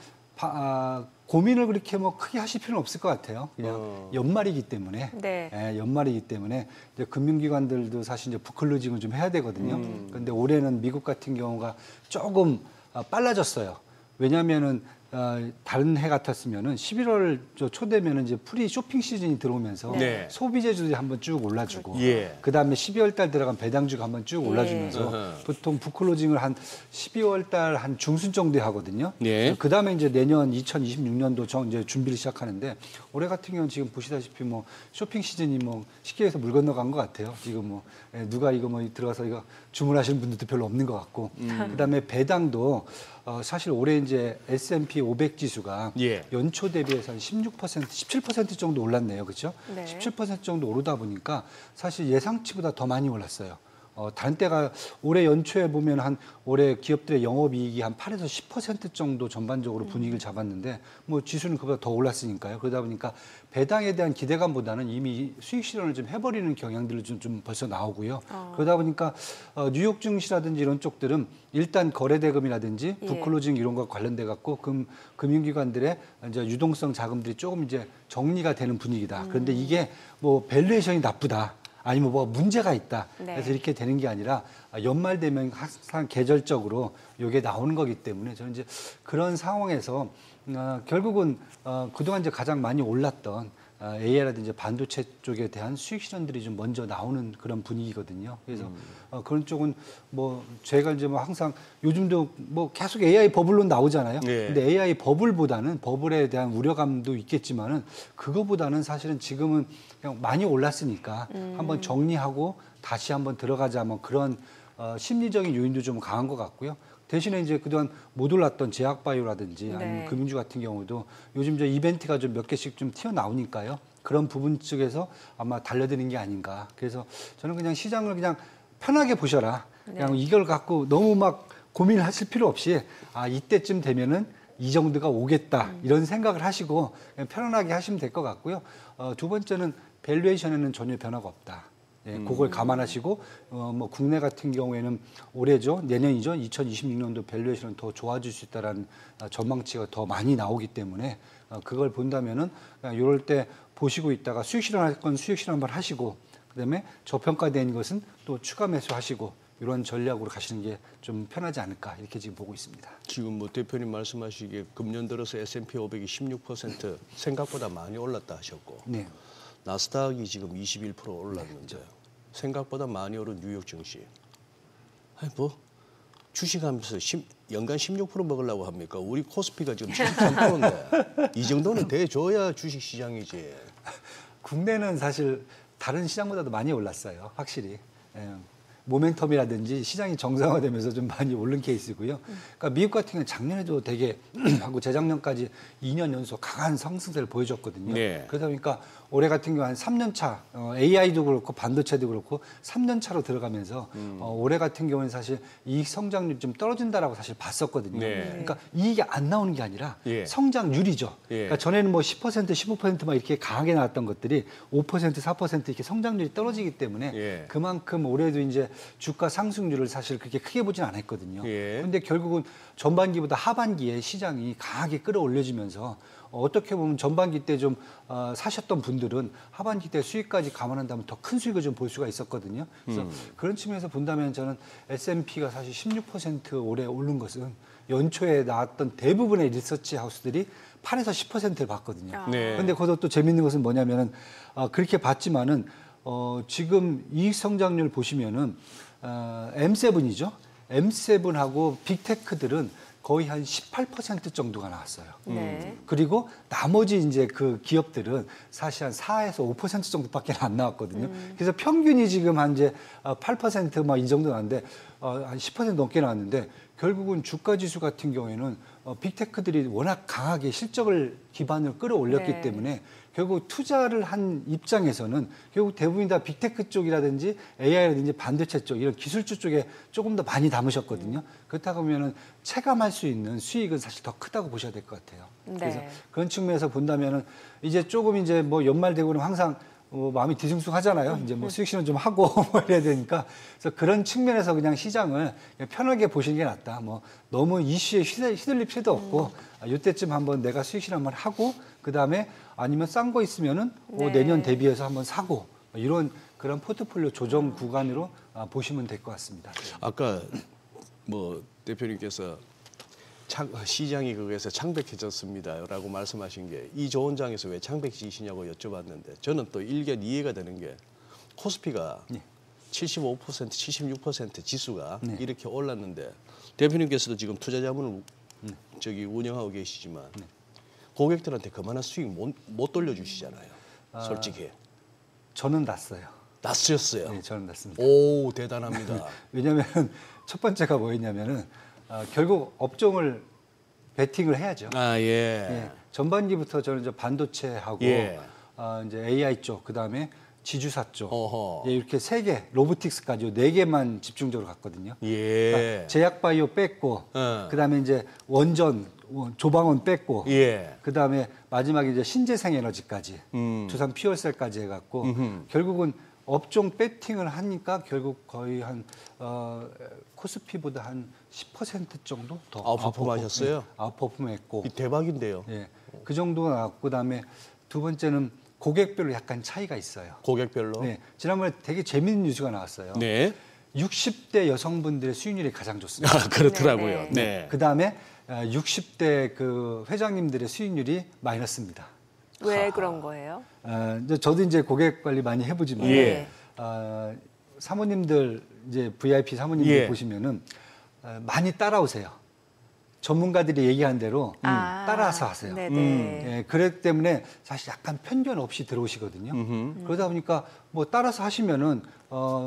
고민을 그렇게 뭐 크게 하실 필요는 없을 것 같아요. 그냥 연말이기 때문에. 네. 예, 연말이기 때문에 이제 금융기관들도 사실 이제 부클로징을 좀 해야 되거든요. 그런데 올해는 미국 같은 경우가 조금 빨라졌어요. 왜냐하면은 다른 해 같았으면은 11월 초되면은 이제 프리 쇼핑 시즌이 들어오면서 네. 소비재주들이 한번 쭉 올라주고, 예. 그 다음에 12월 달 들어간 배당주가 한번 쭉 올라주면서 어허. 보통 부클로징을 한 12월 달 한 중순 정도에 하거든요. 예. 그 다음에 이제 내년 2026년도 이제 준비를 시작하는데 올해 같은 경우는 지금 보시다시피 뭐 쇼핑 시즌이 뭐 쉽게 해서 물 건너간 것 같아요. 지금 뭐 누가 이거 뭐 들어가서 이거 주문하시는 분들도 별로 없는 것 같고, 그 다음에 배당도 사실 올해 이제 S&P 500 지수가 예. 연초 대비해서 한 16%, 17% 정도 올랐네요. 그렇죠? 네. 17% 정도 오르다 보니까 사실 예상치보다 더 많이 올랐어요. 다른 때가 올해 연초에 보면 한 올해 기업들의 영업이익이 한 8에서 10% 정도 전반적으로 분위기를 잡았는데 뭐 지수는 그보다 더 올랐으니까요. 그러다 보니까 배당에 대한 기대감보다는 이미 수익 실현을 좀 해버리는 경향들이 좀 벌써 나오고요. 그러다 보니까 뉴욕 증시라든지 이런 쪽들은 일단 거래대금이라든지 예. 부클로징 이런 거 관련돼 갖고 금융기관들의 이제 유동성 자금들이 조금 이제 정리가 되는 분위기다. 그런데 이게 뭐 밸류에이션이 나쁘다. 아니면 뭐 문제가 있다. 네. 그래서 이렇게 되는 게 아니라 연말 되면 항상 계절적으로 이게 나오는 거기 때문에 저는 이제 그런 상황에서 결국은 그동안 이제 가장 많이 올랐던 AI라든지 반도체 쪽에 대한 수익 실현들이 좀 먼저 나오는 그런 분위기거든요. 그래서 그런 쪽은 뭐 제가 이제 뭐 항상 요즘도 뭐 계속 AI 버블론 나오잖아요. 네. 근데 AI 버블보다는 버블에 대한 우려감도 있겠지만은 그거보다는 사실은 지금은 그냥 많이 올랐으니까 한번 정리하고 다시 한번 들어가자 뭐 그런 심리적인 요인도 좀 강한 것 같고요. 대신에 이제 그동안 못 올랐던 제약바이오라든지 아니면 네. 금융주 같은 경우도 요즘 이제 이벤트가 좀 몇 개씩 좀 튀어나오니까요. 그런 부분 쪽에서 아마 달려드는 게 아닌가. 그래서 저는 그냥 시장을 그냥 편하게 보셔라. 그냥 이걸 갖고 너무 막 고민을 하실 필요 없이 이때쯤 되면은 이 정도가 오겠다. 이런 생각을 하시고 그냥 편안하게 하시면 될 것 같고요. 두 번째는 밸류에이션에는 전혀 변화가 없다. 예, 그걸 감안하시고 뭐 국내 같은 경우에는 올해죠, 내년이죠, 2026년도 밸류에이션은 더 좋아질 수 있다라는 전망치가 더 많이 나오기 때문에 그걸 본다면은 그냥 이럴 때 보시고 있다가 수익 실현할 건 수익 실현 한번 하시고 그다음에 저평가된 것은 또 추가 매수하시고 이런 전략으로 가시는 게 좀 편하지 않을까 이렇게 지금 보고 있습니다. 지금 뭐 대표님 말씀하시기에 금년 들어서 S&P 500이 16% 생각보다 많이 올랐다 하셨고 네. 나스닥이 지금 21% 올랐는데 생각보다 많이 오른 뉴욕 증시. 아니 뭐 주식하면서 연간 16% 먹으려고 합니까? 우리 코스피가 지금 73%인데 이 정도는 돼줘야 주식 시장이지. 국내는 사실 다른 시장보다도 많이 올랐어요, 확실히. 예. 모멘텀이라든지 시장이 정상화되면서 좀 많이 오른 케이스고요. 그러니까 미국 같은 경우는 작년에도 되게 하고 재작년까지 2년 연속 강한 상승세를 보여줬거든요. 네. 그러다 보니까 올해 같은 경우 한 3년 차, AI도 그렇고 반도체도 그렇고 3년 차로 들어가면서 올해 같은 경우는 사실 이익 성장률이 좀 떨어진다라고 사실 봤었거든요. 네. 그러니까 이익이 안 나오는 게 아니라 예. 성장률이죠. 예. 그러니까 전에는 뭐 10%, 15%막 이렇게 강하게 나왔던 것들이 5%, 4% 이렇게 성장률이 떨어지기 때문에 예. 그만큼 올해도 이제 주가 상승률을 사실 그렇게 크게 보진 않았거든요. 예. 그런데 결국은 전반기보다 하반기에 시장이 강하게 끌어올려지면서 어떻게 보면 전반기 때 좀 사셨던 분들은 하반기 때 수익까지 감안한다면 더 큰 수익을 좀 볼 수가 있었거든요. 그래서 그런 측면에서 본다면 저는 S&P가 사실 16% 올해 오른 것은 연초에 나왔던 대부분의 리서치 하우스들이 8에서 10%를 봤거든요. 네. 그런데 거기서 또 재밌는 것은 뭐냐면은 그렇게 봤지만은 지금 이익 성장률 보시면은 M7이죠. M7하고 빅테크들은 거의 한 18% 정도가 나왔어요. 네. 그리고 나머지 이제 그 기업들은 사실 한 4에서 5% 정도밖에 안 나왔거든요. 그래서 평균이 지금 한 이제 8% 막 이 정도 나왔는데 한 10% 넘게 나왔는데 결국은 주가 지수 같은 경우에는 빅테크들이 워낙 강하게 실적을 기반으로 끌어올렸기 네. 때문에 결국 투자를 한 입장에서는 결국 대부분 다 빅테크 쪽이라든지 AI라든지 반도체 쪽 이런 기술주 쪽에 조금 더 많이 담으셨거든요. 그렇다고 하면은 체감할 수 있는 수익은 사실 더 크다고 보셔야 될 것 같아요. 네. 그래서 그런 측면에서 본다면은 이제 조금 이제 뭐 연말 되고는 항상 마음이 뒤숭숭하잖아요. 이제 뭐 수익 실현 좀 하고 뭐 이래야 되니까. 그래서 그런 측면에서 그냥 시장을 그냥 편하게 보시는 게 낫다. 뭐 너무 이슈에 휘둘릴 필요도 없고 이때쯤 한번 내가 수익 실현 한번 하고 그다음에 아니면 싼 거 있으면은 네. 내년 대비해서 한번 사고 이런 그런 포트폴리오 조정 구간으로 보시면 될 것 같습니다. 아까 뭐 대표님께서 시장이 거기에서 창백해졌습니다라고 말씀하신 게 이 좋은 장에서 왜 창백지시냐고 여쭤봤는데 저는 또 일견 이해가 되는 게 코스피가 네. 75%, 76% 지수가 네. 이렇게 올랐는데 대표님께서도 지금 투자 자문을 운영하고 계시지만 고객들한테 그만한 수익 못 돌려주시잖아요. 솔직히. 저는 났어요. 낯섰어요. 네, 저는 났습니다. 오, 대단합니다. 왜냐하면 첫 번째가 뭐였냐면은 결국 업종을 베팅을 해야죠. 아, 예. 예, 전반기부터 저는 이제 반도체하고 예. 이제 AI 쪽, 그 다음에 지주사 쪽, 어허. 예, 이렇게 3개, 로보틱스까지 4개만 집중적으로 갔거든요. 예. 그러니까 제약바이오 뺐고, 어. 그 다음에 이제 원전, 조방원 뺐고, 예. 그 다음에 마지막에 이제 신재생에너지까지, 두산 퓨얼셀까지 해갖고, 결국은 업종 배팅을 하니까 결국 거의 한 코스피보다 한 10% 정도 더 아웃퍼폼 하셨어요? 아웃퍼폼했고, 이 대박인데요. 예, 그 정도가 나왔고 그다음에 두 번째는 고객별로 약간 차이가 있어요. 고객별로. 네, 지난번에 되게 재밌는 뉴스가 나왔어요. 네. 60대 여성분들의 수익률이 가장 좋습니다. 아, 그렇더라고요. 네, 네. 그다음에 60대 그 회장님들의 수익률이 마이너스입니다. 왜 그런 거예요? 이제 저도 이제 고객 관리 많이 해보지만 예. 사모님들 이제 VIP 사모님들 예. 보시면은 많이 따라오세요. 전문가들이 얘기한 대로 따라서 하세요. 네네. 예, 그렇기 때문에 사실 약간 편견 없이 들어오시거든요. 그러다 보니까 뭐 따라서 하시면은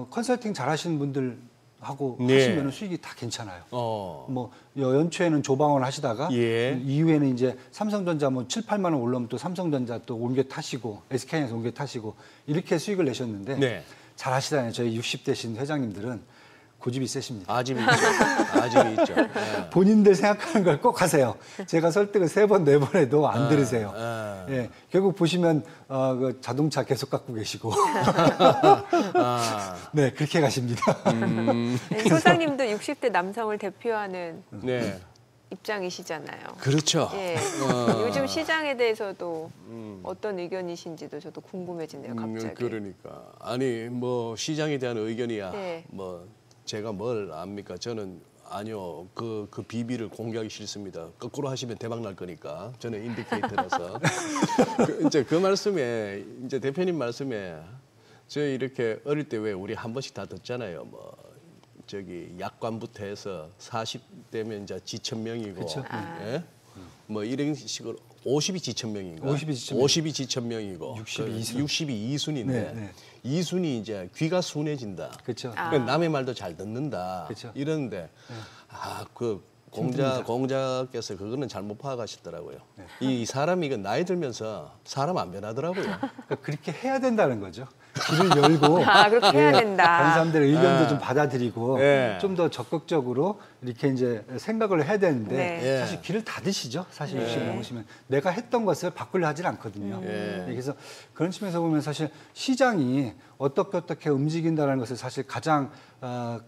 컨설팅 잘하시는 분들하고 네. 하시면은 수익이 다 괜찮아요. 뭐 연초에는 조방원 하시다가 예. 이후에는 이제 삼성전자 뭐 7, 8만 원 올라오면 또 삼성전자 또 옮겨 타시고 SK에서 옮겨 타시고 이렇게 수익을 내셨는데 네. 잘 하시잖아요. 저희 60대신 회장님들은 고집이 세십니다. 아집이 있죠. 아집이 있죠. 네. 본인들 생각하는 걸 꼭 하세요. 제가 설득을 3번, 4번 해도 안 들으세요. 예, 결국 보시면 그 자동차 계속 갖고 계시고 네, 그렇게 가십니다. 소장님도 60대 남성을 대표하는 네. 입장이시잖아요. 그렇죠. 예. 요즘 시장에 대해서도 어떤 의견이신지도 저도 궁금해지네요, 갑자기. 그러니까 아니 뭐 시장에 대한 의견이야. 네. 뭐 제가 뭘 압니까? 저는 아니요. 그 비비를 공개하기 싫습니다. 거꾸로 하시면 대박 날 거니까. 저는 인디케이터라서. 이제 그 말씀에 이제 대표님 말씀에 저희 이렇게 어릴 때 왜 우리 한 번씩 다 듣잖아요. 뭐 저기 약관부터 해서 40대면 이제 지천명이고, 예? 뭐 이런 식으로 50이 지천명인가? 50이 지천명이고 60이 62순인데 네. 2순이 이제 귀가 순해진다. 그렇죠. 그러니까 남의 말도 잘 듣는다. 그렇죠. 이러는데 그 공자께서 그거는 잘못 파악하셨더라고요. 네. 이 사람이 이거 나이 들면서 사람 안 변하더라고요. 그러니까 그렇게 해야 된다는 거죠. 길을 열고 그렇게 해야 된다. 다른 사람들의 의견도 좀 받아들이고 예. 좀 더 적극적으로 이렇게 이제 생각을 해야 되는데 네. 사실 길을 닫으시죠. 사실 60 넘으시면 내가 했던 것을 바꾸려 하진 않거든요. 그래서 그런 측면에서 보면 사실 시장이 어떻게 움직인다는 것을 사실 가장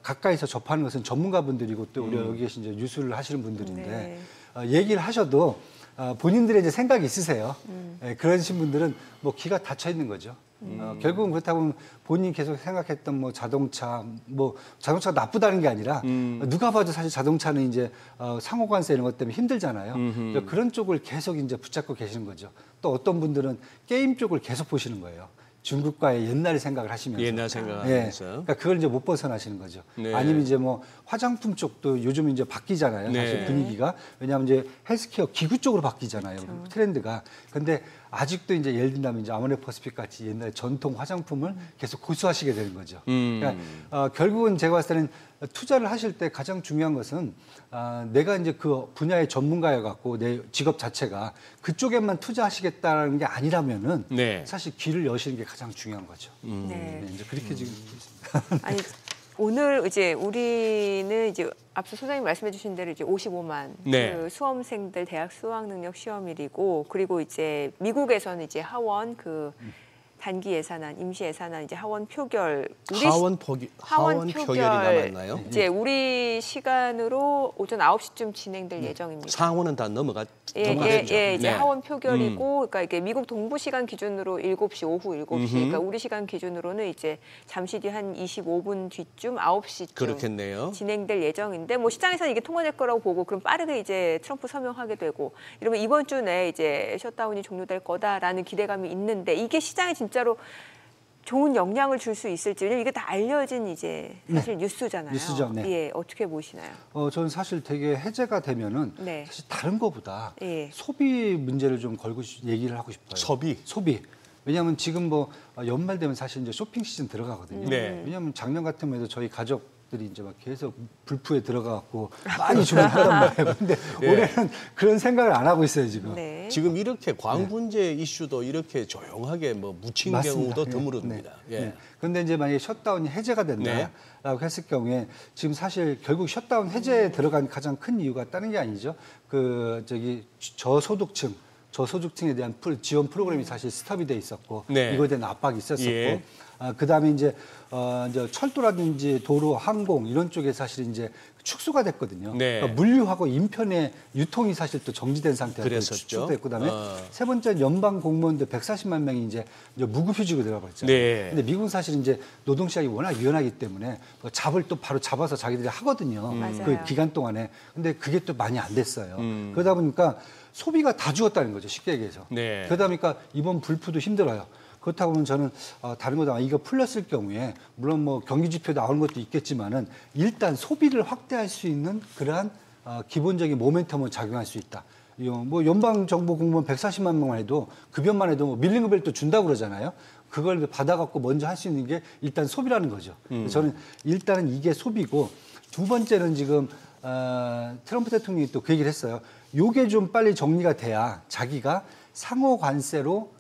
가까이서 접하는 것은 전문가분들이고 또 우리 여기 계신 이제 뉴스를 하시는 분들인데 얘기를 하셔도 본인들의 이제 생각이 있으세요. 그러신 분들은 뭐 귀가 닫혀 있는 거죠. 결국은 그렇다 보면 본인이 계속 생각했던 뭐 자동차가 나쁘다는 게 아니라 누가 봐도 사실 자동차는 이제 상호관세 이런 것 때문에 힘들잖아요. 그러니까 그런 쪽을 계속 이제 붙잡고 계시는 거죠. 또 어떤 분들은 게임 쪽을 계속 보시는 거예요. 중국과의 옛날 생각을 하시면서. 옛날 생각하면서. 그러니까 그걸 이제 못 벗어나시는 거죠. 네. 아니면 이제 뭐 화장품 쪽도 요즘 이제 바뀌잖아요. 사실 네. 분위기가. 왜냐하면 이제 헬스케어 기구 쪽으로 바뀌잖아요. 트렌드가. 근데 아직도 이제 예를 들면 이제 아모레퍼시픽 같이 옛날 전통 화장품을 계속 고수하시게 되는 거죠. 그러니까 결국은 제가 봤을 때는 투자를 하실 때 가장 중요한 것은 내가 이제 그 분야의 전문가여 갖고 내 직업 자체가 그쪽에만 투자하시겠다는 게 아니라면은 네. 사실 귀를 여시는 게 가장 중요한 거죠. 네. 네, 이제 그렇게 지금 아니 오늘 이제 우리는 이제 앞서 소장님 말씀해 주신 대로 이제 55만 네. 그 수험생들 대학 수학 능력 시험일이고 그리고 이제 미국에서는 이제 하원 그 단기 예산안, 임시 예산안 이제 하원 표결 하원 표결인가 맞나요? 이제 우리 시간으로 오전 9시쯤 진행될 예정입니다. 상원은 다 넘어갔죠. 이제 네. 하원 표결이고, 그러니까 이게 미국 동부 시간 기준으로 7시, 오후 7시, 그러니까 우리 시간 기준으로는 이제 잠시 뒤 한 25분 뒤쯤 9시쯤 그렇겠네요. 진행될 예정인데, 뭐 시장에서는 이게 통과될 거라고 보고, 그럼 빠르게 이제 트럼프 서명하게 되고, 이러면 이번 주 내에 이제 셧다운이 종료될 거다라는 기대감이 있는데, 이게 시장에 진짜로 좋은 영향을 줄 수 있을지, 왜냐면 이게 다 알려진 이제 사실 뉴스잖아요. 뉴스죠. 네. 예, 어떻게 보시나요? 저는 사실 되게 해제가 되면은 네. 사실 다른 거보다 예. 소비 문제를 좀 걸고 얘기를 하고 싶어요. 소비. 왜냐하면 지금 뭐 연말 되면 사실 이제 쇼핑 시즌 들어가거든요. 네. 왜냐하면 작년 같은 해도 저희 가족들이 이제 막 계속 불프에 들어가갖고 많이 주문하단 말이에요. 근데 예. 올해는 그런 생각을 안 하고 있어요, 지금. 네. 지금 이렇게 광분제 이슈도 이렇게 조용하게 뭐 묻힌 맞습니다. 경우도 예. 드물습니다. 네. 예. 네. 그런데 이제 만약에 셧다운이 해제가 된다라고 했을 경우에 지금 사실 결국 셧다운 해제에 들어간 가장 큰 이유가 다른 게 아니죠. 저소득층에 대한 지원 프로그램이 사실 스탑이 돼 있었고 네. 이거에 대한 압박이 있었었고 예. 그다음에 이제 철도라든지 도로, 항공 이런 쪽에 사실 이제 축소가 됐거든요. 네. 그러니까 물류하고 인편의 유통이 사실 또 정지된 상태로 그랬었죠. 축소됐고 그다음에 세 번째 연방 공무원들 140만 명이 이제 무급휴직으로 들어가버렸잖아요. 네. 근데 미국은 사실 이제 노동시장이 워낙 유연하기 때문에 잡을 또 바로 잡아서 자기들이 하거든요. 맞아요. 그 기간 동안에. 근데 그게 또 많이 안 됐어요. 그러다 보니까 소비가 다 죽었다는 거죠. 쉽게 얘기해서. 네. 그러다 보니까 이번 불프도 힘들어요. 그렇다고 보면 저는 다른 거다 이거 풀렸을 경우에 물론 뭐 경기 지표 나오는 것도 있겠지만은 일단 소비를 확대할 수 있는 그러한 기본적인 모멘텀을 작용할 수 있다. 뭐 연방 정부 공무원 140만 명만 해도 급여만 해도 뭐 밀린 급여를 또 준다고 그러잖아요. 그걸 받아갖고 먼저 할 수 있는 게 일단 소비라는 거죠. 저는 일단은 이게 소비고 두 번째는 지금 트럼프 대통령이 또 그 얘기를 했어요. 요게 좀 빨리 정리가 돼야 자기가 상호 관세로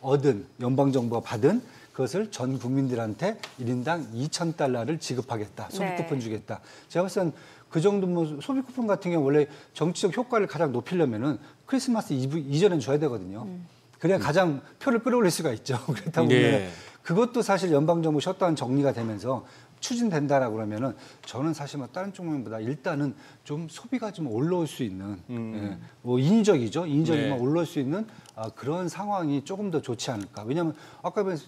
얻은 연방정부가 받은 그것을 전 국민들한테 1인당 2,000달러를 지급하겠다. 소비 네. 쿠폰 주겠다. 제가 봤을 땐 그 정도 뭐 소비 쿠폰 같은 경우 원래 정치적 효과를 가장 높이려면은 크리스마스 이전에 줘야 되거든요. 그래야 가장 표를 끌어올릴 수가 있죠. 그렇다 보면 네. 그것도 사실 연방정부 셧다운 정리가 되면서 추진된다라고 그러면은 저는 사실 뭐 다른 쪽면보다 일단은 좀 소비가 좀 올라올 수 있는 예, 뭐 인위적이지만 네. 올라올 수 있는 그런 상황이 조금 더 좋지 않을까. 왜냐하면 아까 보면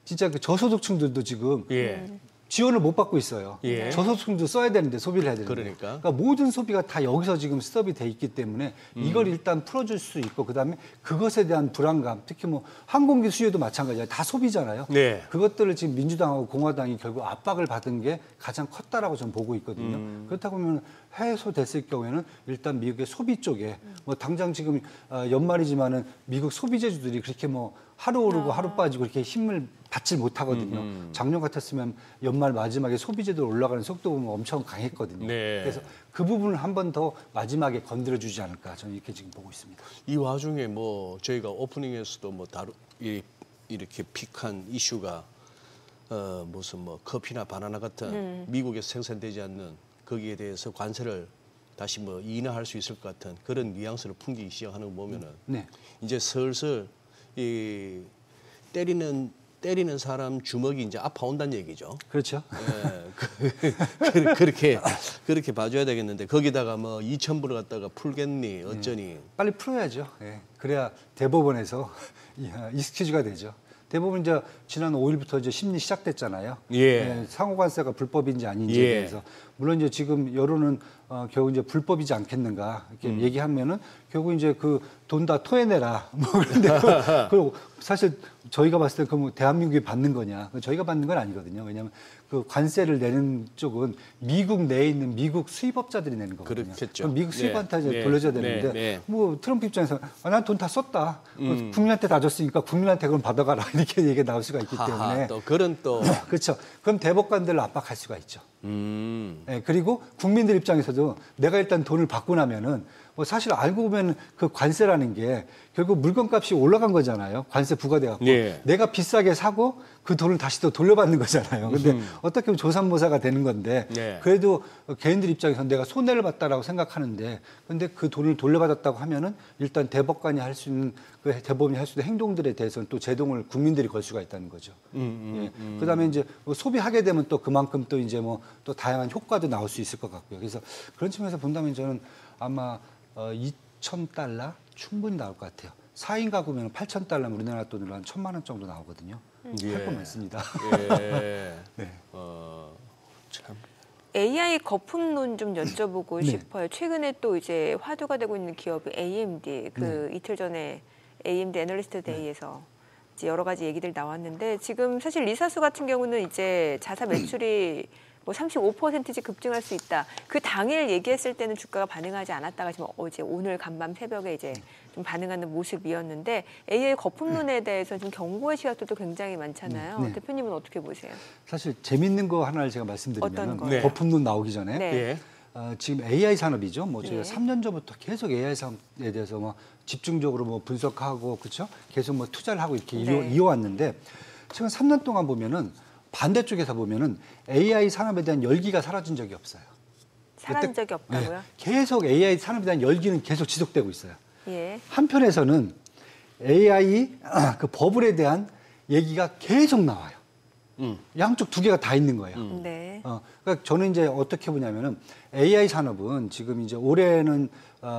진짜 그 저소득층들도 지금 예. 지원을 못 받고 있어요. 예. 저소득층도 써야 되는데 소비를 해야 되는데. 그러니까. 모든 소비가 다 여기서 지금 스톱이 돼 있기 때문에 이걸 일단 풀어줄 수 있고 그다음에 그것에 대한 불안감, 특히 뭐 항공기 수요도 마찬가지예요. 다 소비잖아요. 네. 그것들을 지금 민주당하고 공화당이 결국 압박을 받은 게 가장 컸다라고 저는 보고 있거든요. 그렇다고 하면 해소됐을 경우에는 일단 미국의 소비 쪽에 뭐 당장 지금 연말이지만은 미국 소비재주들이 그렇게 뭐 하루 오르고 하루 빠지고 이렇게 힘을 받질 못하거든요. 작년 같았으면 연말 마지막에 소비재들 올라가는 속도 보면 엄청 강했거든요. 네. 그래서 그 부분을 한 번 더 마지막에 건드려주지 않을까 저는 이렇게 지금 보고 있습니다. 이 와중에 뭐 저희가 오프닝에서도 뭐 이렇게 픽한 이슈가 무슨 뭐 커피나 바나나 같은 미국에서 생산되지 않는 거기에 대해서 관세를 다시 뭐 인하할 수 있을 것 같은 그런 뉘앙스를 풍기기 시작하는 거 보면은 네. 이제 슬슬 이 때리는 사람 주먹이 이제 아파온다는 얘기죠. 그렇죠. 예, 그렇게 봐줘야 되겠는데 거기다가 뭐 2,000불을 갖다가 풀겠니 어쩌니. 빨리 풀어야죠. 예. 그래야 대법원에서 익스큐즈가 되죠. 대법원 이제 지난 5일부터 이제 심리 시작됐잖아요. 예. 상호관세가 불법인지 아닌지에 예. 대해서 물론 이제 지금 여론은 결국 이제 불법이지 않겠는가 이렇게 얘기하면은 결국 이제 그 돈 다 토해내라 뭐 그런데 그리고 사실 저희가 봤을 때 그 뭐 대한민국이 받는 거냐 저희가 받는 건 아니거든요. 왜냐하면 그 관세를 내는 쪽은 미국 내에 있는 미국 수입업자들이 내는 거거든요. 그렇겠죠. 그럼 미국 수입한테 이제 네. 돌려줘야 네. 되는데 네. 뭐 트럼프 입장에서 난 돈 다 썼다. 국민한테 다 줬으니까 국민한테 그럼 받아가라 이렇게 얘기가 나올 수가 있기 때문에 하하, 또 그런 또 그렇죠. 그럼 대법관들을 압박할 수가 있죠. 예, 그리고 국민들 입장에서도 내가 일단 돈을 받고 나면은 뭐 사실 알고 보면 그 관세라는 게 결국 물건값이 올라간 거잖아요. 관세 부과돼갖고 예. 내가 비싸게 사고 그 돈을 다시 또 돌려받는 거잖아요. 근데 어떻게 보면 조삼모사가 되는 건데 예. 그래도 개인들 입장에서는 내가 손해를 봤다라고 생각하는데 근데 그 돈을 돌려받았다고 하면은 일단 대법관이 할 수 있는 그 대법원이 할 수 있는 행동들에 대해서는 또 제동을 국민들이 걸 수가 있다는 거죠. 그다음에 이제 뭐 소비하게 되면 또 그만큼 또 이제 뭐 또 다양한 효과도 나올 수 있을 것 같고요. 그래서 그런 측면에서 본다면 저는 아마 2,000달러 충분히 나올 것 같아요. 4인 가구면 8,000달러면 우리나라 돈으로 한 1,000만 원 정도 나오거든요. 할 건 많습니다. 예. 네. 참. AI 거품론 좀 여쭤보고 싶어요. 최근에 또 이제 화두가 되고 있는 기업이 AMD 이틀 전에 AMD 애널리스트 데이에서 이제 여러 가지 얘기들 나왔는데 지금 사실 리사수 같은 경우는 이제 자사 매출이 뭐 35%씩 급증할 수 있다. 그 당일 얘기했을 때는 주가가 반응하지 않았다가 지금 어제 오늘 간밤 새벽에 이제 좀 반응하는 모습이었는데 AI 거품론에 대해서 좀 경고의 시각도 굉장히 많잖아요. 네. 대표님은 어떻게 보세요? 사실 재밌는 거 하나를 제가 어떤 말씀드리면 거요? 네. 거품론 나오기 전에 네. 예. 지금 AI 산업이죠. 뭐 저희가 네. 3년 전부터 계속 AI 산업에 대해서 뭐 집중적으로 뭐 분석하고 그렇죠. 계속 뭐 투자를 하고 이렇게 네. 이어왔는데 최근 3년 동안 보면은 반대쪽에서 보면은 AI 산업에 대한 열기가 사라진 적이 없어요. 사라진 적이 없다고요? 네. 계속 AI 산업에 대한 열기는 계속 지속되고 있어요. 예. 한편에서는 AI 그 버블에 대한 얘기가 계속 나와요. 양쪽 두 개가 다 있는 거예요. 네. 그러니까 저는 이제 어떻게 보냐면은 AI 산업은 지금 이제 올해는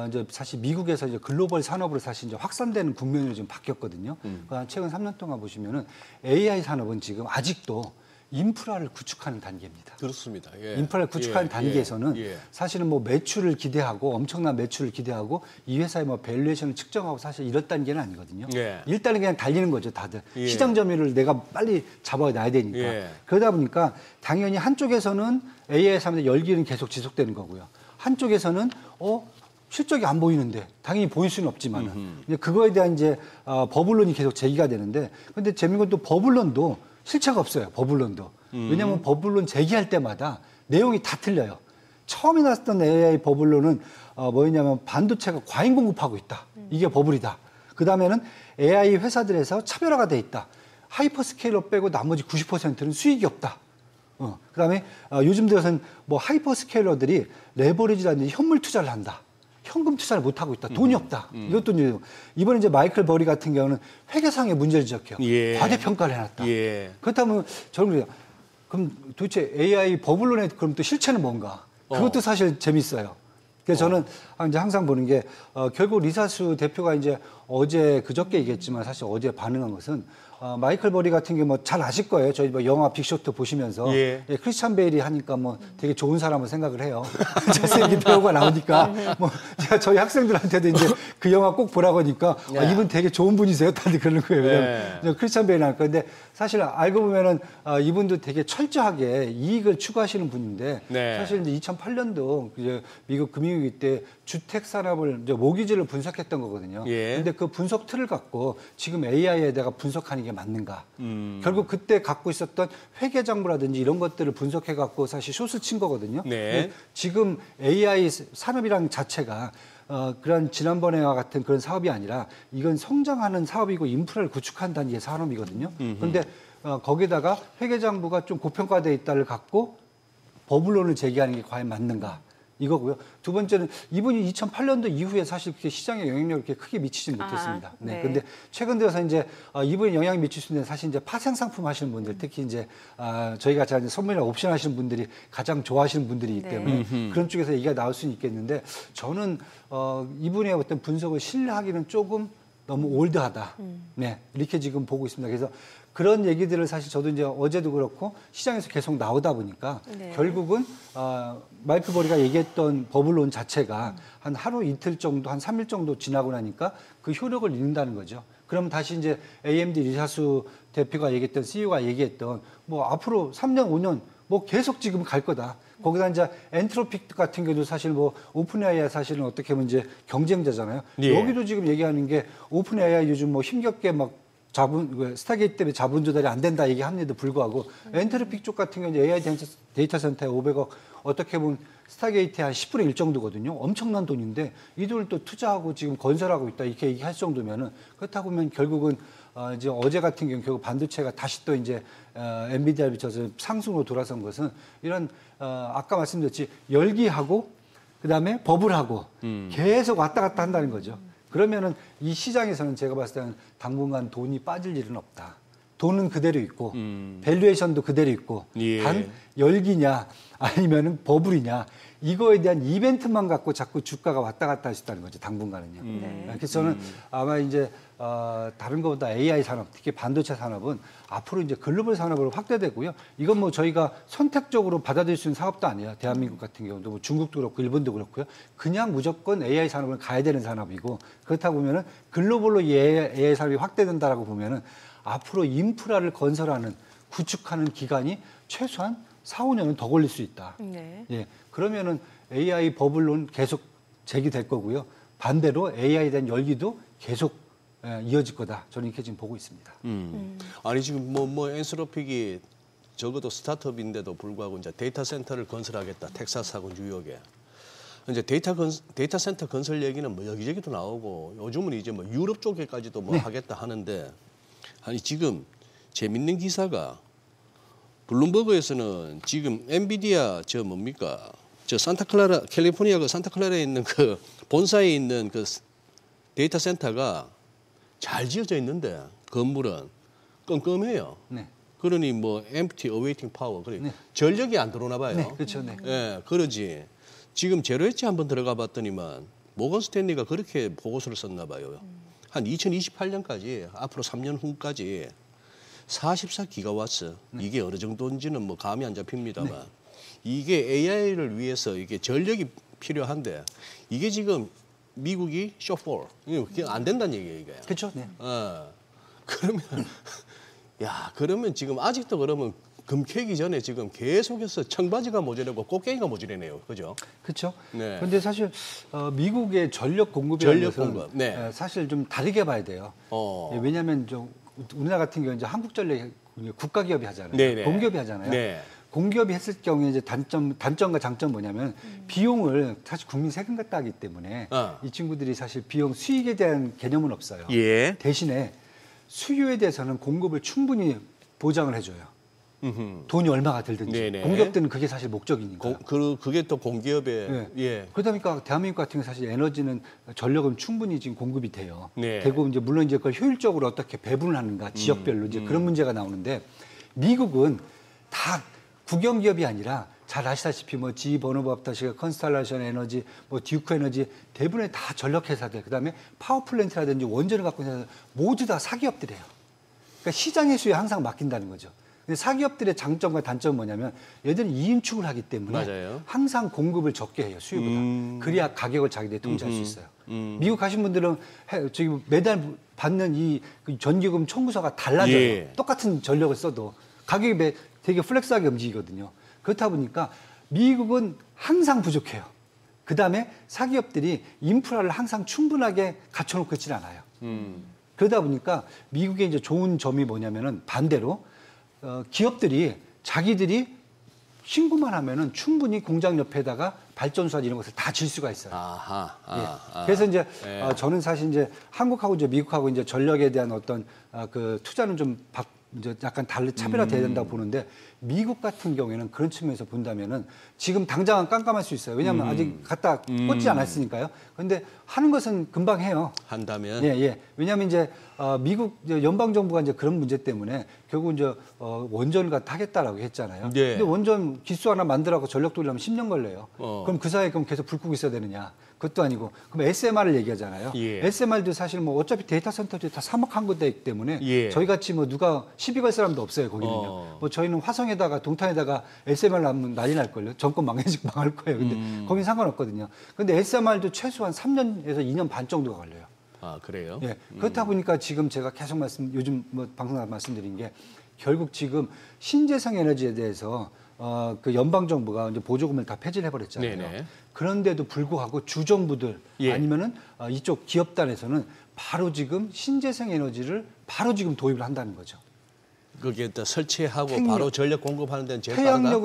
이제 사실 미국에서 이제 글로벌 산업으로 사실 이제 확산되는 국면으로 지금 바뀌었거든요. 그러니까 최근 3년 동안 보시면은 AI 산업은 지금 아직도 인프라를 구축하는 단계입니다. 그렇습니다. 예. 인프라를 구축하는 예. 단계에서는 예. 사실은 뭐 매출을 기대하고 엄청난 매출을 기대하고 이 회사의 뭐 밸류에이션을 측정하고 사실 이런 단계는 아니거든요. 예. 일단은 그냥 달리는 거죠, 다들. 예. 시장 점유율을 내가 빨리 잡아놔야 되니까. 예. 그러다 보니까 당연히 한쪽에서는 AI 산업의 열기는 계속 지속되는 거고요. 한쪽에서는 실적이 안 보이는데 당연히 보일 수는 없지만 그거에 대한 이제 버블론이 계속 제기가 되는데 근데 재미있는 건 또 버블론도 실체가 없어요. 버블론도. 왜냐하면 버블론 제기할 때마다 내용이 다 틀려요. 처음에 나왔던 AI 버블론은 뭐였냐면 반도체가 과잉 공급하고 있다. 이게 버블이다. 그다음에는 AI 회사들에서 차별화가 돼 있다. 하이퍼스케일러 빼고 나머지 90%는 수익이 없다. 그다음에 요즘 들어서는 뭐 하이퍼스케일러들이 레버리지라든지 현물 투자를 한다. 현금 투자를 못 하고 있다. 돈이 없다. 이것도 이제 이번에 이제 마이클 버리 같은 경우는 회계상의 문제를 지적해요. 예. 과대평가를 해놨다. 예. 그렇다면 저는 그래요. 그럼 도대체 AI 버블론의 그럼 또 실체는 뭔가? 그것도 사실 재밌어요. 그래서 저는 이제 항상 보는 게 결국 리사수 대표가 이제 어제 그저께 얘기했지만 사실 어제 반응한 것은 마이클 버리 같은 게 뭐 잘 아실 거예요. 저희 뭐 영화 빅쇼트 보시면서 예. 크리스찬 베일이 하니까 뭐 되게 좋은 사람을 생각을 해요. 잘생긴 배우가 나오니까 뭐 제가 저희 학생들한테도 이제 그 영화 꼭 보라고 하니까 이분 되게 좋은 분이세요. 다들 그러는 거예요. 왜냐면 크리스찬 베일 나니까. 근데 사실 알고 보면은 이분도 되게 철저하게 이익을 추구하시는 분인데 네. 사실 이제 2008년도 이제 미국 금융위기 때 주택 산업을 이제 모기지를 분석했던 거거든요. 예. 근데 그 분석 틀을 갖고 지금 AI에다가 분석하는 게 맞는가? 결국 그때 갖고 있었던 회계 장부라든지 이런 것들을 분석해 갖고 사실 숏을 친 거거든요. 네. 지금 AI 산업이란 자체가 그런 지난번에와 같은 그런 사업이 아니라 이건 성장하는 사업이고 인프라를 구축한다는 게 산업이거든요. 그런데 거기다가 회계장부가 좀 고평가돼 있다를 갖고 버블론을 제기하는 게 과연 맞는가? 이거고요. 두 번째는 이분이 2008년도 이후에 사실 그렇게 시장에 영향력을 그렇게 크게 미치지 못했습니다. 네. 근데 최근 들어서 이제 이분이 영향을 미칠 수 있는 사실 이제 파생 상품 하시는 분들, 특히 이제 저희가 잘 선물이나 옵션 하시는 분들이 가장 좋아하시는 분들이기 때문에 그런 쪽에서 얘기가 나올 수는 있겠는데 저는 이분의 어떤 분석을 신뢰하기는 조금 너무 올드하다. 네, 이렇게 지금 보고 있습니다. 그래서 그런 얘기들을 사실 저도 이제 어제도 그렇고 시장에서 계속 나오다 보니까 결국은 마이클 버리가 얘기했던 버블론 자체가 한 하루 이틀 정도, 한 3일 정도 지나고 나니까 그 효력을 잃는다는 거죠. 그럼 다시 이제 AMD 리사수 대표가 얘기했던 CEO가 얘기했던 뭐 앞으로 3년, 5년 뭐 계속 지금 갈 거다. 거기다 이제 엔트로픽 같은 경우도 사실 뭐 오픈 AI 사실은 어떻게 보면 이제 경쟁자잖아요. 예. 여기도 지금 얘기하는 게 오픈 AI 요즘 뭐 힘겹게 막 스타게이트 때문에 자본 조달이 안 된다 얘기합니다도 불구하고 엔트로픽 쪽 같은 경우는 AI 데이터 센터에 500억 어떻게 보면 스타게이트의 한 10분의 1 정도거든요. 엄청난 돈인데 이 돈을 또 투자하고 지금 건설하고 있다 이렇게 얘기할 정도면은 그렇다고 보면 결국은 이제 어제 같은 경우 결국 반도체가 다시 또 이제 엔비디아를 비춰서 상승으로 돌아선 것은 이런 아까 말씀드렸지 열기하고 그다음에 버블하고 계속 왔다 갔다 한다는 거죠. 그러면은 이 시장에서는 제가 봤을 때는 당분간 돈이 빠질 일은 없다. 돈은 그대로 있고 밸류에이션도 그대로 있고 예. 단 열기냐 아니면은 버블이냐 이거에 대한 이벤트만 갖고 자꾸 주가가 왔다 갔다 할 수 있다는 거죠. 당분간은요. 그래서 저는 아마 이제 다른 것보다 AI 산업, 특히 반도체 산업은 앞으로 이제 글로벌 산업으로 확대되고요. 이건 뭐 저희가 선택적으로 받아들일 수 있는 사업도 아니에요. 대한민국 같은 경우도 뭐 중국도 그렇고 일본도 그렇고요. 그냥 무조건 AI 산업을 가야 되는 산업이고 그렇다 보면은 글로벌로 이 AI 산업이 확대된다라고 보면은 앞으로 인프라를 건설하는 구축하는 기간이 최소한 4, 5년은 더 걸릴 수 있다. 네. 예. 그러면은 AI 버블론 계속 제기될 거고요. 반대로 AI에 대한 열기도 계속 이어질 거다. 저는 이렇게 지금 보고 있습니다. 아니 지금 뭐 엔트로픽이 적어도 스타트업인데도 불구하고 이제 데이터 센터를 건설하겠다. 텍사스하고 뉴욕에. 이제 데이터 센터 건설 얘기는 뭐 여기저기도 나오고 요즘은 이제 뭐 유럽 쪽에까지도 뭐 하겠다 하는데 아니 지금 재밌는 기사가 블룸버그에서는 지금 엔비디아 저 산타클라라 캘리포니아 그 산타클라라에 있는 그 본사에 있는 그 데이터 센터가 잘 지어져 있는데 건물은 껌껌해요. 네. 그러니 뭐 empty awaiting power 그래 네. 전력이 안 들어오나 봐요. 네, 그렇죠. 네. 예, 그러지. 지금 제로엣지 한번 들어가 봤더니만 모건 스탠리가 그렇게 보고서를 썼나 봐요. 한 2028년까지 앞으로 3년 후까지 44기가와트 이게 어느 정도인지는 뭐 감이 안 잡힙니다만 이게 AI를 위해서 이게 전력이 필요한데 이게 지금 미국이 숏폴 이게 안 된다는 얘기예요 이게. 그렇죠. 네. 그러면 지금 아직도 그러면 금 캐기 전에 지금 계속해서 청바지가 모자라고 꽃게기가 모자라네요. 그죠? 그렇죠. 네. 그런데 사실 미국의 전력 공급이라는 전력 것은 공급, 네. 사실 좀 다르게 봐야 돼요. 예, 왜냐하면 우리나라 같은 경우 이제 한국전력이 국가기업이 하잖아요. 네네. 공기업이 하잖아요. 네. 공기업이 했을 경우에 이제 단점과 장점 뭐냐면 비용을 사실 국민 세금 갖다 하기 때문에 이 친구들이 사실 비용 수익에 대한 개념은 없어요. 예. 대신에 수요에 대해서는 공급을 충분히 보장을 해줘요. 돈이 얼마가 들든지. 네네. 공기업들은 그게 사실 목적이니까. 그게 또 공기업의 네. 예. 그러다 보니까 대한민국 같은 경우 사실 에너지는 전력은 충분히 지금 공급이 돼요. 네. 되고 이제 물론 이제 그걸 효율적으로 어떻게 배분을 하는가 지역별로 이제 그런 문제가 나오는데 미국은 다 국영기업이 아니라 잘 아시다시피 뭐 GE 버너버업다시가 컨스탈레이션 에너지, 뭐 듀크 에너지 대부분의 다 전력 회사들, 그다음에 파워 플랜트라든지 원전을 갖고 있는 회사들 모두 다 사기업들이에요. 그러니까 시장의 수에 항상 맡긴다는 거죠. 근데 사기업들의 장점과 단점은 뭐냐면 얘들은 이인축을 하기 때문에 맞아요. 항상 공급을 적게 해요, 수요보다. 그래야 가격을 자기들이 통제할 수 있어요. 미국 가신 분들은 저기 매달 받는 이 전기요금 청구서가 달라져요. 예. 똑같은 전력을 써도 가격이 되게 플렉스하게 움직이거든요. 그렇다 보니까 미국은 항상 부족해요. 그다음에 사기업들이 인프라를 항상 충분하게 갖춰놓고 있지는 않아요. 그러다 보니까 미국의 이제 좋은 점이 뭐냐면은 반대로 기업들이 자기들이 신고만 하면은 충분히 공장 옆에다가 발전소나 이런 것을 다 질 수가 있어요. 예. 그래서 이제 저는 사실 이제 한국하고 이제 미국하고 이제 전력에 대한 어떤 그 투자는 좀 이제 약간 차별화돼야 된다고 보는데 미국 같은 경우에는 그런 측면에서 본다면은 지금 당장은 깜깜할 수 있어요. 왜냐하면 아직 갖다 꽂지 않았으니까요. 그런데 하는 것은 금방 해요. 한다면. 예. 왜냐하면 이제 미국 연방 정부가 이제 그런 문제 때문에 결국 이제 원전을 갖다 하겠다라고 했잖아요. 예. 근데 원전 기수 하나 만들라고 전력 돌리려면 10년 걸려요. 그럼 그 사이에 그럼 계속 불 끄고 있어야 되느냐? 그것도 아니고 그럼 SMR을 얘기하잖아요. 예. SMR도 사실 뭐 어차피 데이터 센터들이 다 사막한 거기 때문에 예. 저희 같이 뭐 누가 시비 걸 사람도 없어요. 거기는요. 뭐 저희는 화성에다가 동탄에다가 SMR 나면 난리 날 걸요. 정권 망할 거예요. 근데 거긴 상관없거든요. 근데 SMR도 최소한 3년에서 2년 반 정도가 걸려요. 아, 그래요? 예. 그렇다 보니까 지금 제가 계속 요즘 뭐 방송에 말씀드린 게 결국 지금 신재생 에너지에 대해서 그 연방 정부가 이제 보조금을 다 폐지를 해버렸잖아요. 네네. 그런데도 불구하고 주정부들 예. 아니면은 이쪽 기업단에서는 바로 지금 신재생 에너지를 바로 지금 도입을 한다는 거죠. 그게 또 설치하고 태양력. 바로 전력 공급하는 데는 제일 빠르다.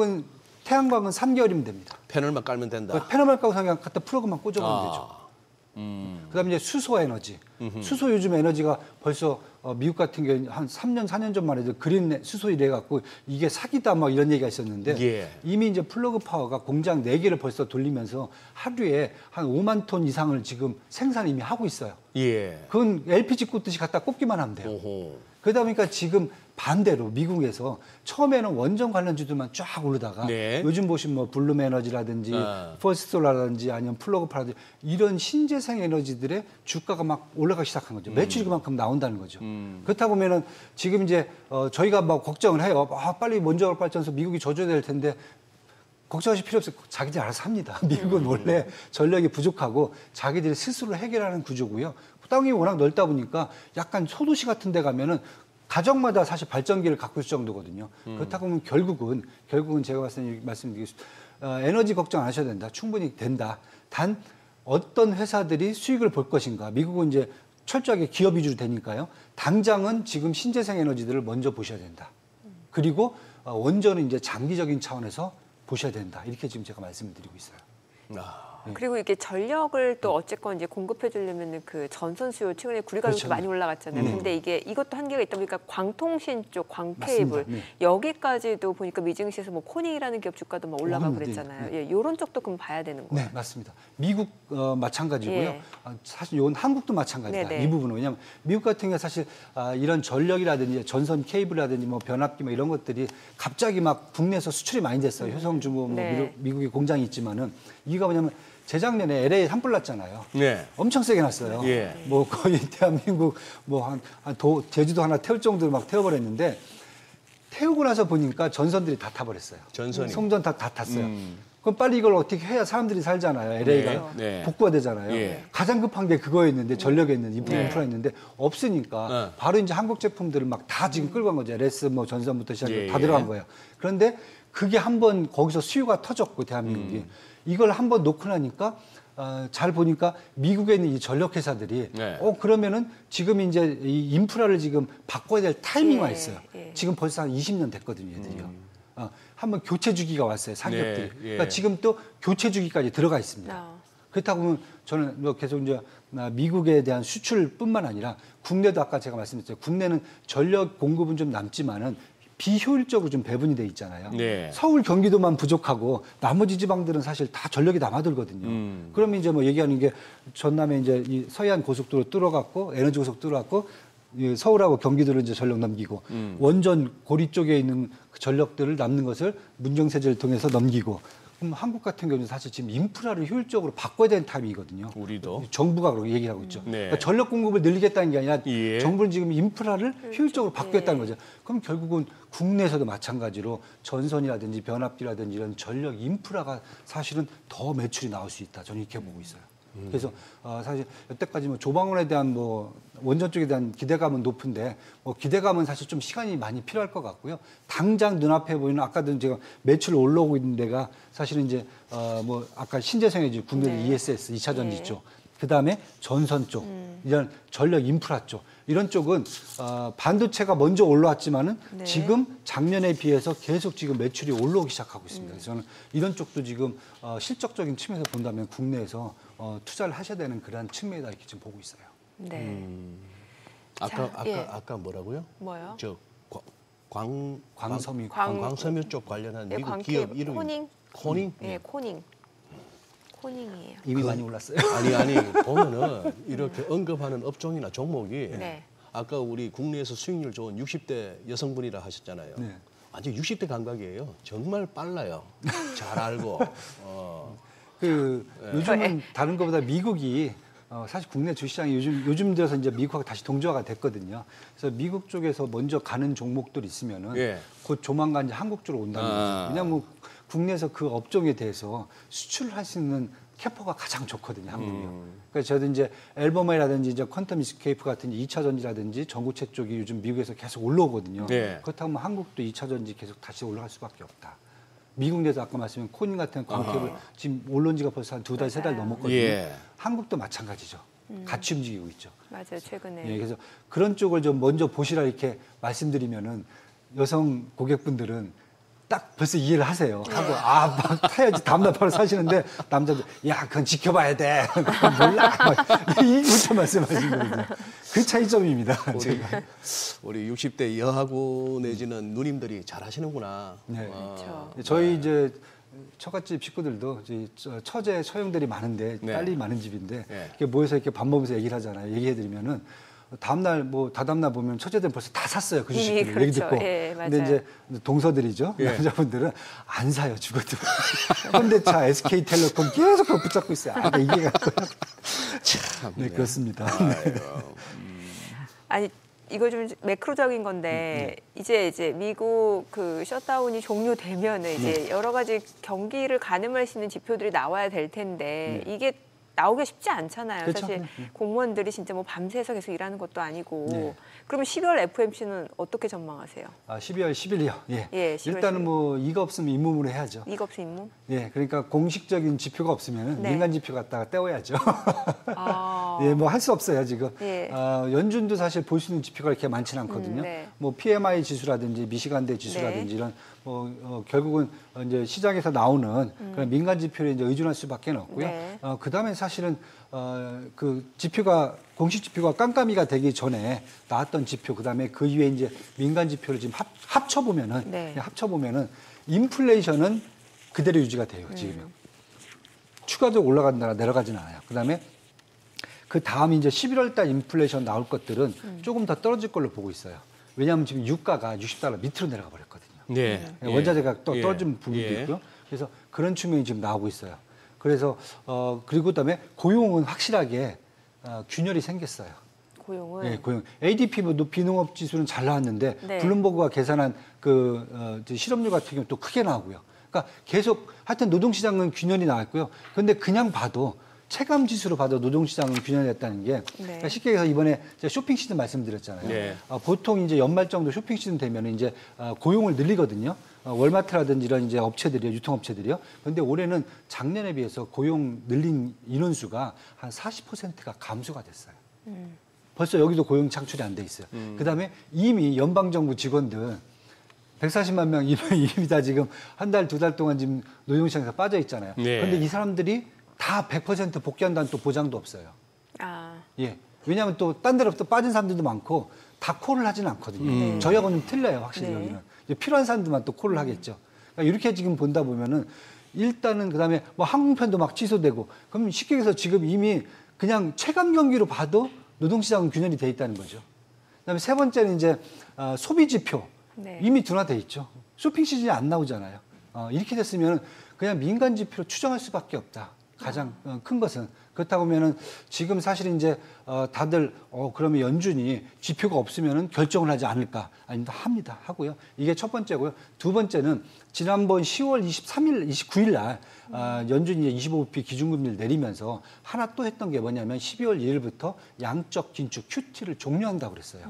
태양광은 3개월이면 됩니다. 패널만 깔면 된다. 패널만 깔고 그냥 갖다 플러그만 꽂아보면 되죠. 그다음에 이제 수소 에너지. 수소 요즘 에너지가 벌써 미국 같은 경우에 한 3년, 4년 전만 해도 그린 수소 이래 갖고 이게 사기다 막 이런 얘기가 있었는데 예. 이미 이제 플러그 파워가 공장 4개를 벌써 돌리면서 하루에 한 5만 톤 이상을 지금 생산을 이미 하고 있어요. 예. 그건 LPG 꽂듯이 갖다 꽂기만 하면 돼요. 오호. 그러다 보니까 지금 반대로 미국에서 처음에는 원전 관련주들만 쫙 오르다가 네. 요즘 보시면 뭐 블룸 에너지라든지 퍼스트솔라든지 아니면 플러그파라든지 이런 신재생 에너지들의 주가가 막 올라가기 시작한 거죠. 매출이 그만큼 나온다는 거죠. 그렇다 보면은 지금 이제 저희가 막 걱정을 해요. 빨리 원자력 발전소 미국이 져줘야 될 텐데 걱정하실 필요 없어요. 자기들이 알아서 합니다. 미국은 원래 전력이 부족하고 자기들이 스스로 해결하는 구조고요. 땅이 워낙 넓다 보니까 약간 소도시 같은 데 가면은 가정마다 사실 발전기를 갖고 있을 정도거든요. 그렇다고 하면 결국은 제가 말씀드리겠습니다. 에너지 걱정 안 하셔도 된다. 충분히 된다. 단 어떤 회사들이 수익을 볼 것인가. 미국은 이제 철저하게 기업 위주로 되니까요. 당장은 지금 신재생 에너지들을 먼저 보셔야 된다. 그리고 원전은 이제 장기적인 차원에서 보셔야 된다. 이렇게 지금 제가 말씀을 드리고 있어요. 그리고 이게 전력을 또 어쨌건 이제 공급해 주려면 그 전선 수요 최근에 구리 가격이 그렇죠. 많이 올라갔잖아요. 근데 이것도 한계가 있다 보니까 광통신 쪽 광케이블 맞습니다. 네. 여기까지도 보니까 미증시에서 뭐 코닝이라는 기업 주가도 막 올라가고 그랬잖아요. 예, 이런 쪽도 그럼 봐야 되는 거예요. 네, 맞습니다. 미국 마찬가지고요. 예. 사실 이건 한국도 마찬가지다. 네네. 이 부분은 왜냐하면 미국 같은 경우 사실 이런 전력이라든지 전선 케이블이라든지 뭐 변압기 뭐 이런 것들이 갑자기 막 국내에서 수출이 많이 됐어요. 효성중공 뭐 네. 미국에 공장이 있지만은 이유가 뭐냐면 재작년에 LA 산불 났잖아요. 네. 엄청 세게 났어요. 예. 뭐 거의 대한민국 뭐 제주도 하나 태울 정도로 막 태워버렸는데 태우고 나서 보니까 전선들이 다 타버렸어요. 전선이. 송전 다 탔어요. 그럼 빨리 이걸 어떻게 해야 사람들이 살잖아요. LA가 네. 복구가 되잖아요. 예. 가장 급한 게 그거였는데 전력이었는데 인프라 있는데 없으니까 바로 이제 한국 제품들을 막 다 지금 끌고 간 거죠. LS 뭐 전선부터 시작해서 다 들어간 거예요. 그런데 그게 한번 거기서 수요가 터졌고 대한민국이 이걸 한번 놓고 나니까 잘 보니까 미국에 있는 이 전력 회사들이 네. 그러면은 지금 이제 이 인프라를 지금 바꿔야 될 타이밍이 와 있어요. 예. 지금 벌써 한 20년 됐거든요, 얘들이요. 한번 교체 주기가 왔어요, 사기업들이. 네, 예. 그러니까 지금 또 교체 주기까지 들어가 있습니다. 아. 그렇다고 보면 저는 뭐 계속 이제 미국에 대한 수출뿐만 아니라 국내도 아까 제가 말씀드렸죠. 국내는 전력 공급은 좀 남지만은 비효율적으로 좀 배분이 돼 있잖아요. 네. 서울, 경기도만 부족하고 나머지 지방들은 사실 다 전력이 남아들거든요. 그러면 이제 뭐 얘기하는 게 전남에 이제 이 서해안 고속도로 뚫어갖고 에너지 고속 뚫어갖고 서울하고 경기도를 이제 전력 넘기고 원전 고리 쪽에 있는 그 전력들을 남는 것을 문정세제를 통해서 넘기고 그럼 한국 같은 경우는 사실 지금 인프라를 효율적으로 바꿔야 되는 타임이거든요. 우리도 정부가 그렇게 얘기를 하고 있죠. 네. 그러니까 전력 공급을 늘리겠다는 게 아니라 예. 정부는 지금 인프라를 효율적으로 바꾸겠다는 거죠. 그럼 결국은 국내에서도 마찬가지로 전선이라든지 변압기라든지 이런 전력 인프라가 사실은 더 매출이 나올 수 있다. 저는 이렇게 보고 있어요. 그래서 사실 여태까지 뭐 조방원에 대한 뭐 원전 쪽에 대한 기대감은 높은데 뭐 기대감은 사실 좀 시간이 많이 필요할 것 같고요. 당장 눈앞에 보이는 아까도 제가 매출 올라오고 있는 데가 사실은 이제 뭐 아까 신재생에너지 국내 네. ESS 2차 전지 네. 쪽, 그다음에 전선 쪽, 이런 전력 인프라 쪽 이런 쪽은 반도체가 먼저 올라왔지만은 네. 지금 작년에 비해서 계속 지금 매출이 올라오기 시작하고 있습니다. 그래서 저는 이런 쪽도 지금 실적적인 측면에서 본다면 국내에서 투자를 하셔야 되는 그런 측면이다 이렇게 지금 보고 있어요. 네. 아까 자, 예. 아까 뭐라고요? 뭐요? 저 광섬유. 광섬유 쪽 관련한 네, 미국 광 기업 이름이 코닝. 코닝? 네, 코닝. 코닝이에요. 이미 많이 올랐어요. 아니 보면은 이렇게 언급하는 업종이나 종목이 네. 아까 우리 국내에서 수익률 좋은 60대 여성분이라 하셨잖아요. 네. 완전 60대 감각이에요. 정말 빨라요. 잘 알고. 요즘은 다른 것보다 미국이 사실 국내 주시장이 요즘 들어서 이제 미국하고 다시 동조화가 됐거든요. 그래서 미국 쪽에서 먼저 가는 종목들이 있으면은 예. 곧 조만간 이제 한국 쪽으로 온다는 거죠. 왜냐하면 뭐 국내에서 그 업종에 대해서 수출을 할 수 있는 캐퍼가 가장 좋거든요, 한국이요. 그래서 저도 이제 앨범이라든지 이제 퀀텀 이스케이프 같은 2차 전지라든지 전구체 쪽이 요즘 미국에서 계속 올라오거든요. 네. 그렇다면 한국도 2차 전지 계속 다시 올라갈 수밖에 없다. 미국 내에서 아까 말씀드린 코닝 같은 광캡을 지금 올라온 지가 벌써 한 2달, 3달 넘었거든요. 예. 한국도 마찬가지죠. 같이 움직이고 있죠. 맞아요, 최근에. 예, 그래서 그런 쪽을 좀 먼저 보시라 이렇게 말씀드리면은 여성 고객분들은 딱 벌써 이해를 하세요. 하고 막 타야지 다음날 바로 사시는데 남자들 야 그건 지켜봐야 돼. 몰라. 이부터 말씀하시는 거거든요. 그 차이점입니다. 제가. 우리 60대 여하고 내지는 누님들이 잘 하시는구나. 네. 그렇죠. 저희 이제 처갓집 식구들도 이제 처제 처형들이 많은데 네. 딸이 많은 집인데 네. 이렇게 모여서 이렇게 밥 먹으면서 얘기를 하잖아요. 얘기해드리면은 다음날 뭐 다다음날 보면 처제들은 벌써 다 샀어요. 그 주식들을 그렇죠. 얘기 듣고. 예, 근데 맞아요. 이제 동서들이죠. 예. 남자분들은 안 사요. 죽어도. 현대차, SK텔레콤 계속 그거 붙잡고 있어요. 이게 갖고. 참. 네, 그렇습니다. 아니 이거 좀 매크로적인 건데 이제 미국 그 셧다운이 종료되면은 이제 여러 가지 경기를 가늠할 수 있는 지표들이 나와야 될 텐데 이게 나오기가 쉽지 않잖아요. 그렇죠. 사실 공무원들이 진짜 뭐 밤새서 계속 일하는 것도 아니고. 네. 그러면 12월 FOMC는 어떻게 전망하세요? 12월 10일이요. 예. 예, 10월 일단은 10일. 뭐 이거 없으면 잇몸으로 해야죠. 이거 없이 임무? 예, 그러니까 공식적인 지표가 없으면 네. 민간 지표 갖다가 떼어야죠. 아. 예, 뭐 할 수 없어요 지금. 예. 연준도 사실 볼 수 있는 지표가 이렇게 많지는 않거든요. 네. 뭐 PMI 지수라든지 미시간대 지수라든지 네. 이런 결국은 이제 시장에서 나오는 그런 민간 지표에 이제 의존할 수밖에 없고요. 네. 그다음에 사실은 그 지표가 공식 지표가 깜깜이가 되기 전에 나왔던 지표 그다음에 그 이후에 이제 민간 지표를 지금 합쳐 보면은 네. 합쳐 보면은 인플레이션은 그대로 유지가 돼요 지금. 추가적으로 올라간다나 내려가지는 않아요. 그다음에 그 다음 이제 11월 달 인플레이션 나올 것들은 조금 더 떨어질 걸로 보고 있어요. 왜냐하면 지금 유가가 60달러 밑으로 내려가 버렸거든요. 네. 원자재가 또 예. 떨어진 부분도 예. 있고요. 그래서 그런 측면이 지금 나오고 있어요. 그래서 그리고 그다음에 고용은 확실하게 균열이 생겼어요. 고용은? 네, 고용. ADP 뭐 비농업 지수는 잘 나왔는데 네. 블룸버그가 계산한 그 실업률 같은 경우 또 크게 나오고요. 그러니까 계속 하여튼 노동시장은 균열이 나왔고요. 그런데 그냥 봐도 체감 지수로 봐도 노동시장은 균열이 됐다는 게 그러니까 쉽게 해서 이번에 제가 쇼핑 시즌 말씀드렸잖아요. 네. 보통 이제 연말 정도 쇼핑 시즌 되면 이제 고용을 늘리거든요. 월마트라든지 이런 이제 업체들이요, 유통업체들이요. 그런데 올해는 작년에 비해서 고용 늘린 인원수가 한 40%가 감소가 됐어요. 벌써 여기도 고용 창출이 안 돼 있어요. 그다음에 이미 연방정부 직원들 140만 명 이미 다 지금 한 달, 두 달 동안 지금 노동시장에서 빠져 있잖아요. 네. 그런데 이 사람들이 다 100% 복귀한다는 또 보장도 없어요. 아. 예. 왜냐하면 또 딴 데로 또 빠진 사람들도 많고 다 콜을 하지는 않거든요. 저희하고는 좀 틀려요, 확실히 네. 여기는. 이제 필요한 사람들만 또 콜을 하겠죠. 그러니까 이렇게 지금 본다 보면은 일단은 그다음에 뭐 항공편도 막 취소되고 그럼 쉽게 해서 지금 이미 그냥 체감 경기로 봐도 노동시장은 균열이 돼 있다는 거죠. 그다음에 세 번째는 이제 소비 지표. 네. 이미 둔화돼 있죠. 쇼핑 시즌이 안 나오잖아요. 이렇게 됐으면 그냥 민간 지표로 추정할 수밖에 없다. 가장 큰 것은. 그렇다고 하면은 지금 사실 이제 다들 그러면 연준이 지표가 없으면은 결정을 하지 않을까? 아닙니다. 합니다. 하고요. 이게 첫 번째고요. 두 번째는 지난번 10월 29일 날 연준이 이제 25bp 기준금리를 내리면서 하나 또 했던 게 뭐냐면 12월 1일부터 양적 긴축 QT를 종료한다고 그랬어요.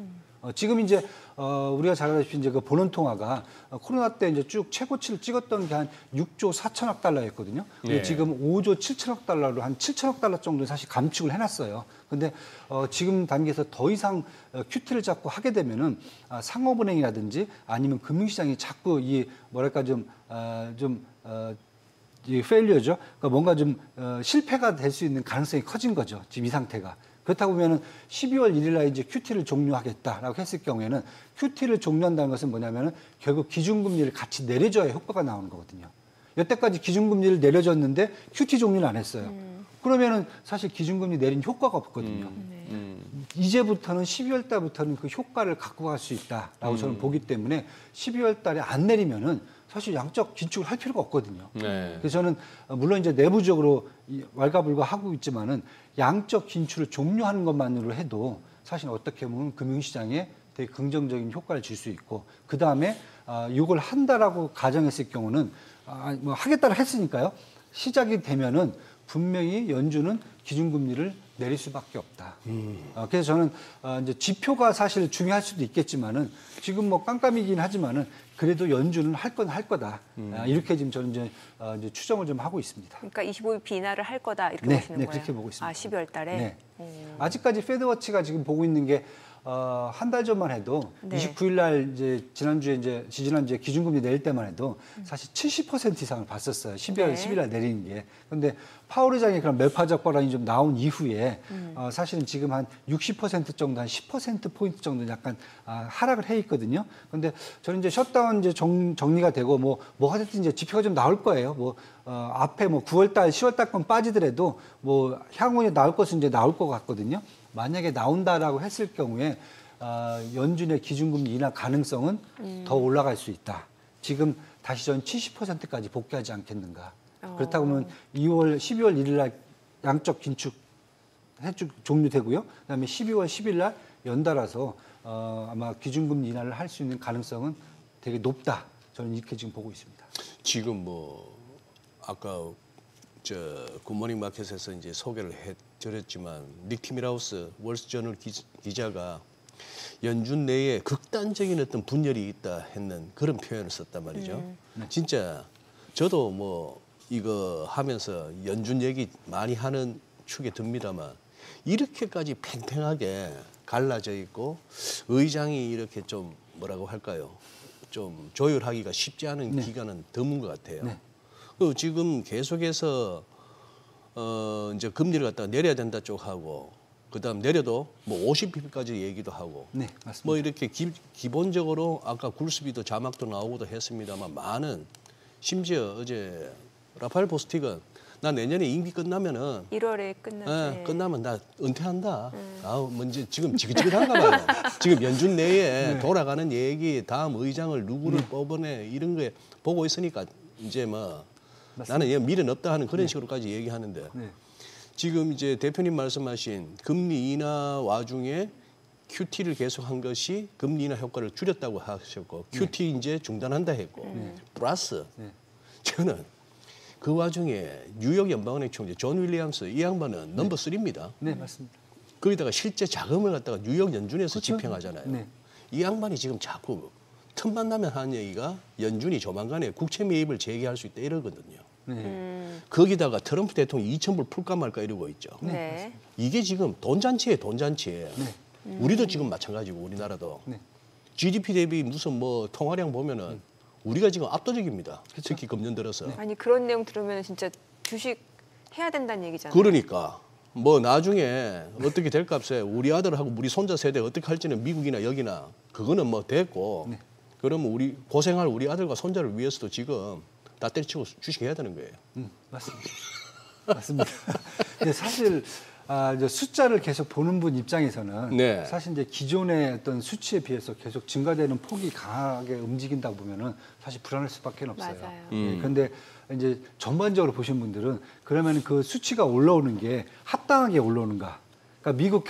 지금 이제 우리가 잘 알다시피 이제 그 본원 통화가 코로나 때 이제 쭉 최고치를 찍었던 게 한 6조 4천억 달러였거든요. 네. 지금 5조 7천억 달러로 한 7천억 달러 정도 사실 감축을 해놨어요. 근데 지금 단계에서 더 이상 QT를 자꾸 하게 되면은 상업은행이라든지 아니면 금융시장이 자꾸 이 뭐랄까 이 페일리어죠. 그러니까 뭔가 좀 실패가 될 수 있는 가능성이 커진 거죠. 지금 이 상태가. 그렇다고 보면은 12월 1일 날 이제 QT를 종료하겠다라고 했을 경우에는 QT를 종료한다는 것은 뭐냐면은 결국 기준금리를 같이 내려줘야 효과가 나오는 거거든요. 여태까지 기준금리를 내려줬는데 QT 종료를 안 했어요. 그러면은 사실 기준금리 내린 효과가 없거든요. 이제부터는 12월 달부터는 그 효과를 갖고 갈 수 있다라고 저는 보기 때문에 12월 달에 안 내리면은 사실 양적 긴축을 할 필요가 없거든요. 네. 그래서 저는 물론 이제 내부적으로 왈가불가 하고 있지만은 양적 긴축을 종료하는 것만으로 해도 사실 어떻게 보면 금융시장에 되게 긍정적인 효과를 줄 수 있고 그 다음에 이걸 한다라고 가정했을 경우는 뭐 하겠다고 했으니까요. 시작이 되면은 분명히 연준은 기준금리를 내릴 수밖에 없다. 그래서 저는 이제 지표가 사실 중요할 수도 있겠지만은 지금 뭐 깜깜이긴 하지만은 그래도 연준은 할 건 할 거다. 이렇게 지금 저는 이제 추정을 좀 하고 있습니다. 그러니까 25bp 인하를 할 거다 이렇게 네, 보시는 네, 거예요? 그렇게 보고 있습니다. 12월 달에? 네. 아직까지 페드워치가 지금 보고 있는 게 한 달 전만 해도 네. 29일 날 이제 지난주에 기준금리 내릴 때만 해도 사실 70% 이상을 봤었어요. 12월 네. 10일 날 내리는 게. 근데 파월 의장이 그런 매파적 발언이 좀 나온 이후에 사실은 지금 한 60% 정도, 한 10% 포인트 정도 약간 하락을 해 있거든요. 근데 저는 이제 셧다운 이제 정리가 되고 뭐 하든 이제 지표가 좀 나올 거예요. 앞에 9월 달, 10월 달 건 빠지더라도 향후에 나올 것은 이제 나올 것 같거든요. 만약에 나온다라고 했을 경우에 연준의 기준금리 인하 가능성은 더 올라갈 수 있다. 지금 다시 전 70%까지 복귀하지 않겠는가. 그렇다고 하면 12월 1일 날 양적 긴축 종료되고요. 그다음에 12월 10일 날 연달아서 아마 기준금리 인하를 할 수 있는 가능성은 되게 높다. 저는 이렇게 지금 보고 있습니다. 지금 아까 굿모닝 마켓에서 이제 소개를 해드렸지만 닉 티밀하우스 월스트저널 기자가 연준 내에 극단적인 어떤 분열이 있다 했는 그런 표현을 썼단 말이죠. 진짜 저도 이거 하면서 연준 얘기 많이 하는 축에 듭니다만 이렇게까지 팽팽하게 갈라져 있고 의장이 이렇게 좀 뭐라고 할까요? 좀 조율하기가 쉽지 않은 네. 기간은 드문 것 같아요. 네. 그리고 지금 계속해서 이제 금리를 갖다가 내려야 된다 쪽하고 그다음 내려도 50bp까지 얘기도 하고 네, 맞습니다. 이렇게 기본적으로 아까 굴스비도 자막도 나오고도 했습니다만 많은 심지어 어제 라파엘 보스틱은 나 내년에 임기 끝나면은 1월에 끝나지. 끝나면 나 은퇴한다. 뭔지 지금 지긋지긋한가 봐요. 지금 연준 내에 돌아가는 얘기, 다음 의장을 누구를 뽑으네 이런 거에 보고 있으니까 이제 나는 얘 미련 없다 하는 그런 식으로까지 얘기하는데 지금 이제 대표님 말씀하신 금리 인하 와중에 QT를 계속한 것이 금리 인하 효과를 줄였다고 하셨고 QT 이제 중단한다 했고 플러스 저는 그 와중에 뉴욕 연방은행 총재 존 윌리엄스 이 양반은 넘버 3입니다. 네, 맞습니다. 거기다가 실제 자금을 갖다가 뉴욕 연준에서 집행하잖아요. 네. 이 양반이 지금 자꾸 틈만 나면 하는 얘기가 연준이 조만간에 국채 매입을 재개할 수 있다 이러거든요. 거기다가 트럼프 대통령이 2,000불 풀까 말까 이러고 있죠. 네. 이게 지금 돈잔치예요, 돈잔치에. 우리도 지금 마찬가지고 우리나라도. 네. GDP 대비 무슨 통화량 보면은 우리가 지금 압도적입니다. 특히 금년 들어서. 아니 그런 내용 들으면 진짜 주식 해야 된다는 얘기잖아요. 그러니까 나중에 어떻게 될 값에 우리 아들하고 우리 손자 세대 어떻게 할지는 미국이나 여기나 그거는 됐고 그러면 우리 고생할 우리 아들과 손자를 위해서도 지금 다 때려치고 주식해야 되는 거예요. 맞습니다. 맞습니다. 근데 사실 이제 숫자를 계속 보는 분 입장에서는 네. 사실 이제 기존의 어떤 수치에 비해서 계속 증가되는 폭이 강하게 움직인다 보면은 사실 불안할 수밖에 없어요. 맞아요. 그런데 이제 전반적으로 보신 분들은 그러면 그 수치가 올라오는 게 합당하게 올라오는가? 그러니까 미국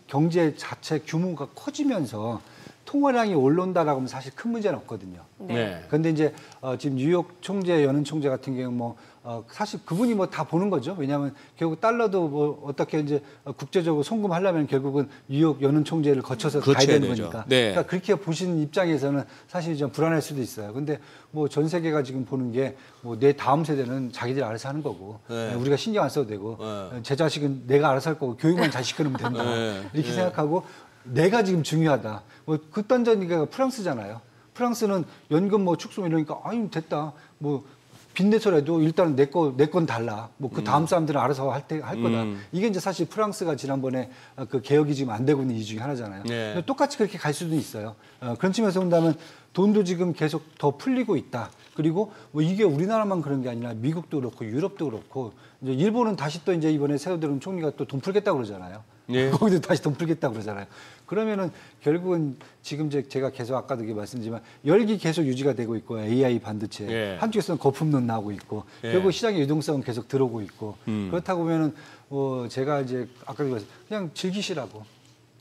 경제 자체 규모가 커지면서 통화량이 올라온다라고 하면 사실 큰 문제는 없거든요. 네. 그런데 이제 지금 뉴욕 총재, 연은 총재 같은 경우 뭐 사실 그분이 뭐 다 보는 거죠. 왜냐하면 결국 달러도 뭐 어떻게 이제 국제적으로 송금하려면 결국은 뉴욕 연은 총재를 거쳐서 가야 되는 되죠. 거니까. 네. 그러니까 그렇게 보시는 입장에서는 사실 좀 불안할 수도 있어요. 근데 뭐 전 세계가 지금 보는 게 뭐 내 다음 세대는 자기들이 알아서 하는 거고 네. 우리가 신경 안 써도 되고 네. 제 자식은 내가 알아서 할 거고 교육만 잘 시키면 된다. 네. 이렇게 네. 생각하고 내가 지금 중요하다. 뭐 극단적인 프랑스잖아요. 프랑스는 연금 뭐 축소 이러니까 아유 됐다. 뭐 빚내서라도 일단은 내 건 달라. 뭐 그 다음 사람들은 알아서 할 거다. 이게 이제 사실 프랑스가 지난번에 그 개혁이 지금 안 되고 있는 이유 중에 하나잖아요. 네. 똑같이 그렇게 갈 수도 있어요. 그런 측면에서 본다면 돈도 지금 계속 더 풀리고 있다. 그리고 뭐 이게 우리나라만 그런 게 아니라 미국도 그렇고 유럽도 그렇고 이제 일본은 다시 또 이제 이번에 새로 들은 총리가 또 돈 풀겠다고 그러잖아요. 네. 거기도 다시 돈 풀겠다고 그러잖아요. 그러면은 결국은 지금 제가 계속 아까도 말씀드리지만 열기 계속 유지가 되고 있고 AI 반도체 예. 한쪽에서는 거품론 나오고 있고 예. 결국 시장의 유동성은 계속 들어오고 있고 그렇다 보면은 제가 이제 아까도 말씀 그냥 즐기시라고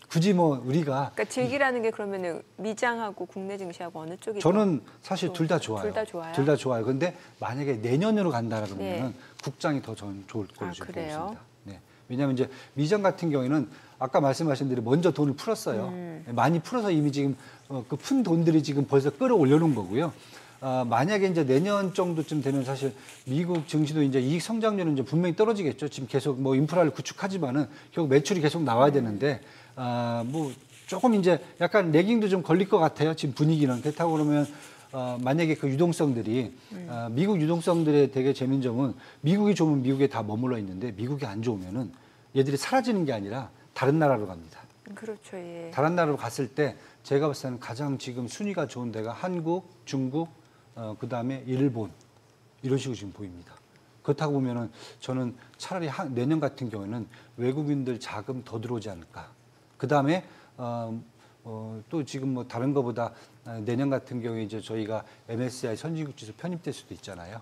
굳이 뭐 우리가 그러니까 즐기라는 게 그러면은 미장하고 국내 증시하고 어느 쪽이 저는 사실 둘 다 좋아요. 둘 다 좋아요? 둘 다 좋아요. 근데 만약에 내년으로 간다 그러면 네. 국장이 더 저는 좋을 걸로 지금 보고 그래요? 있습니다. 네. 왜냐하면 이제 미장 같은 경우에는 아까 말씀하신 대로 먼저 돈을 풀었어요. 많이 풀어서 이미 지금 그 푼 돈들이 지금 벌써 끌어올려 놓은 거고요. 만약에 이제 내년 정도쯤 되면 사실 미국 증시도 이제 이익 성장률은 이제 분명히 떨어지겠죠. 지금 계속 뭐 인프라를 구축하지만은 결국 매출이 계속 나와야 되는데 뭐 조금 이제 약간 레깅도 좀 걸릴 것 같아요. 지금 분위기는. 그렇다고 그러면 만약에 그 유동성들이 미국 유동성들의 되게 재밌는 점은 미국이 좋으면 미국에 다 머물러 있는데 미국이 안 좋으면은 얘들이 사라지는 게 아니라 다른 나라로 갑니다. 그렇죠. 예. 다른 나라로 갔을 때 제가 봤을 때는 가장 지금 순위가 좋은 데가 한국, 중국, 그다음에 일본 이런 식으로 지금 보입니다. 그렇다고 보면은 저는 차라리 내년 같은 경우에는 외국인들 자금 더 들어오지 않을까. 그다음에 또 지금 뭐 다른 거보다 내년 같은 경우에 이제 저희가 MSCI 선진국 지수 편입될 수도 있잖아요.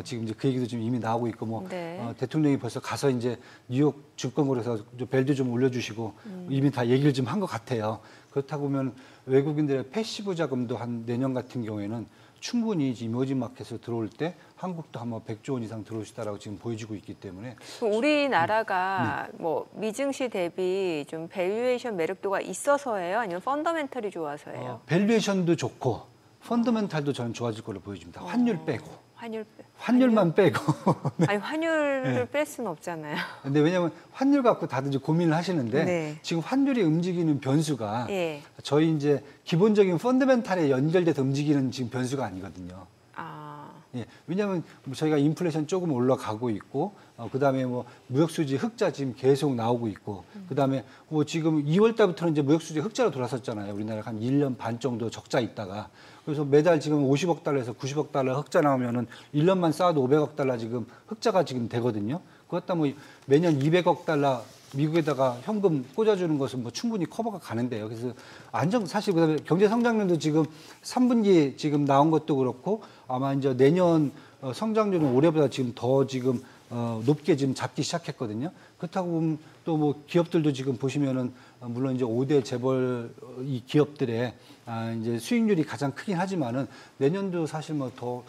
지금 이제 그 얘기도 지금 이미 나오고 있고 뭐 네. 대통령이 벌써 가서 이제 뉴욕 증권거래소 벨도 좀 올려주시고 이미 다 얘기를 좀 한 것 같아요. 그렇다고 보면 외국인들의 패시브 자금도 한 내년 같은 경우에는 충분히 이머징 마켓으로 들어올 때 한국도 한 100조 원 이상 들어올 수 있다라고 지금 보여지고 있기 때문에 그럼 우리나라가 뭐 미증시 대비 좀 밸류에이션 매력도가 있어서예요? 아니면 펀더멘털이 좋아서예요? 밸류에이션도 좋고 펀더멘탈도 저는 좋아질 걸로 보여집니다. 환율 빼고. 환율만 빼고. 네. 아니 환율을 뺄 수는 없잖아요. 근데 왜냐하면 환율 갖고 다들 이제 고민을 하시는데 네. 지금 환율이 움직이는 변수가 예. 저희 이제 기본적인 펀더멘탈에 연결돼서 움직이는 지금 변수가 아니거든요. 예, 왜냐하면 저희가 인플레이션 조금 올라가고 있고, 그다음에 뭐 무역수지 흑자 지금 계속 나오고 있고, 그다음에 뭐 지금 2월 달부터는 이제 무역수지 흑자로 돌아섰잖아요. 우리나라가 한 1년 반 정도 적자 있다가. 그래서 매달 지금 50억 달러에서 90억 달러 흑자 나오면은 1년만 쌓아도 500억 달러 지금 흑자가 지금 되거든요. 그렇다 뭐 매년 200억 달러 미국에다가 현금 꽂아주는 것은 뭐 충분히 커버가 가는데요. 그래서 사실 그다음에 경제 성장률도 지금 3분기에 지금 나온 것도 그렇고 아마 이제 내년 성장률은 올해보다 지금 더 지금 높게 지금 잡기 시작했거든요. 그렇다고 보면 또 뭐 기업들도 지금 보시면은 물론 이제 5대 재벌 이 기업들의 이제 수익률이 가장 크긴 하지만은 내년도 사실 뭐 더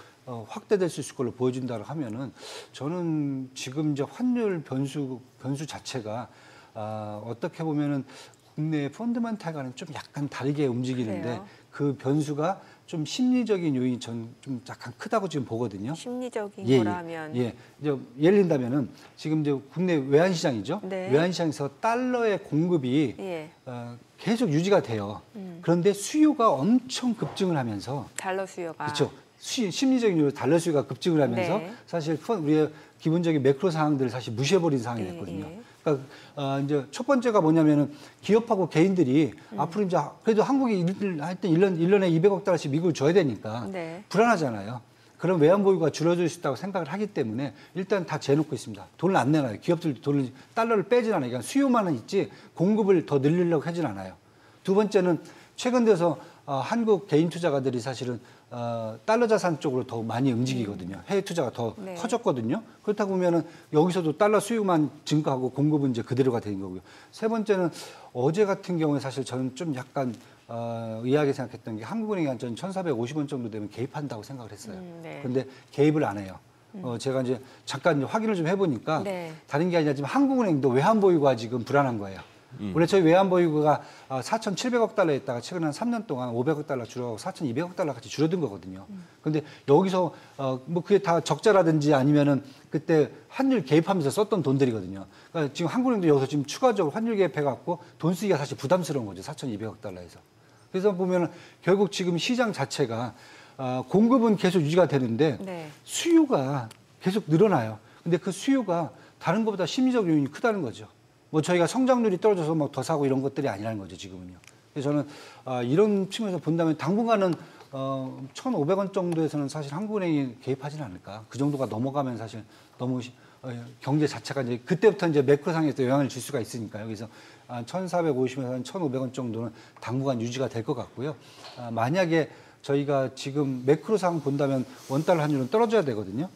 확대될 수 있을 걸로 보여준다고 하면은 저는 지금 이제 환율 변수 자체가 어떻게 보면은 국내 펀드멘탈과는 좀 약간 다르게 움직이는데 그래요? 그 변수가 좀 심리적인 요인이 전 좀 약간 크다고 지금 보거든요. 심리적인 예, 거라면 이제 예를 든다면은 지금 이제 국내 외환 시장이죠. 네. 외환 시장에서 달러의 공급이 예. 계속 유지가 돼요. 그런데 수요가 엄청 급증을 하면서 달러 수요가 그렇죠. 심리적인 이유로 달러 수요가 급증을 하면서 네. 사실 우리의 기본적인 매크로 상황들을 사실 무시해버린 상황이 됐거든요. 예. 그러니까 이제 첫 번째가 뭐냐면은 기업하고 개인들이 앞으로 이제 그래도 한국이 할 때 1년에 200억 달러씩 미국을 줘야 되니까 네. 불안하잖아요. 그런 외환 보유가 줄어들 수 있다고 생각을 하기 때문에 일단 다 재놓고 있습니다. 돈을 안 내놔요. 기업들도 달러를 빼진 않아요. 그러니까 수요만은 있지 공급을 더 늘리려고 하진 않아요. 두 번째는 최근 들어서 한국 개인 투자가들이 사실은 달러 자산 쪽으로 더 많이 움직이거든요. 해외 투자가 더 네. 커졌거든요. 그렇다 보면은 여기서도 달러 수요만 증가하고 공급은 이제 그대로가 되는 거고요. 세 번째는 어제 같은 경우에 사실 저는 좀 약간 의아하게 생각했던 게 한국은행이 한 1,450원 정도 되면 개입한다고 생각을 했어요. 네. 그런데 개입을 안 해요. 제가 이제 잠깐 이제 확인을 좀 해보니까 네. 다른 게 아니라 지금 한국은행도 외환 보유가 지금 불안한 거예요. 원래 저희 외환 보유고가 4,700억 달러였다가 최근 한 3년 동안 500억 달러 줄어가고 4,200억 달러까지 줄어든 거거든요. 그런데 여기서 뭐 그게 다 적자라든지 아니면은 그때 환율 개입하면서 썼던 돈들이거든요. 그러니까 지금 한국은행도 여기서 지금 추가적으로 환율 개입해갖고 돈 쓰기가 사실 부담스러운 거죠. 4,200억 달러에서. 그래서 보면은 결국 지금 시장 자체가 공급은 계속 유지가 되는데 네. 수요가 계속 늘어나요. 근데 그 수요가 다른 것보다 심리적 요인이 크다는 거죠. 뭐 저희가 성장률이 떨어져서 막 더 사고 이런 것들이 아니라는 거죠, 지금은요. 그래서 저는 이런 측면에서 본다면 당분간은 1,500원 정도에서는 사실 한국은행이 개입하지는 않을까. 그 정도가 넘어가면 사실 너무 경제 자체가 이제 그때부터 이제 매크로상에서 영향을 줄 수가 있으니까요. 그래서 1,450에서 1,500원 정도는 당분간 유지가 될 것 같고요. 만약에 저희가 지금 매크로상 본다면 원달러 환율은 떨어져야 되거든요.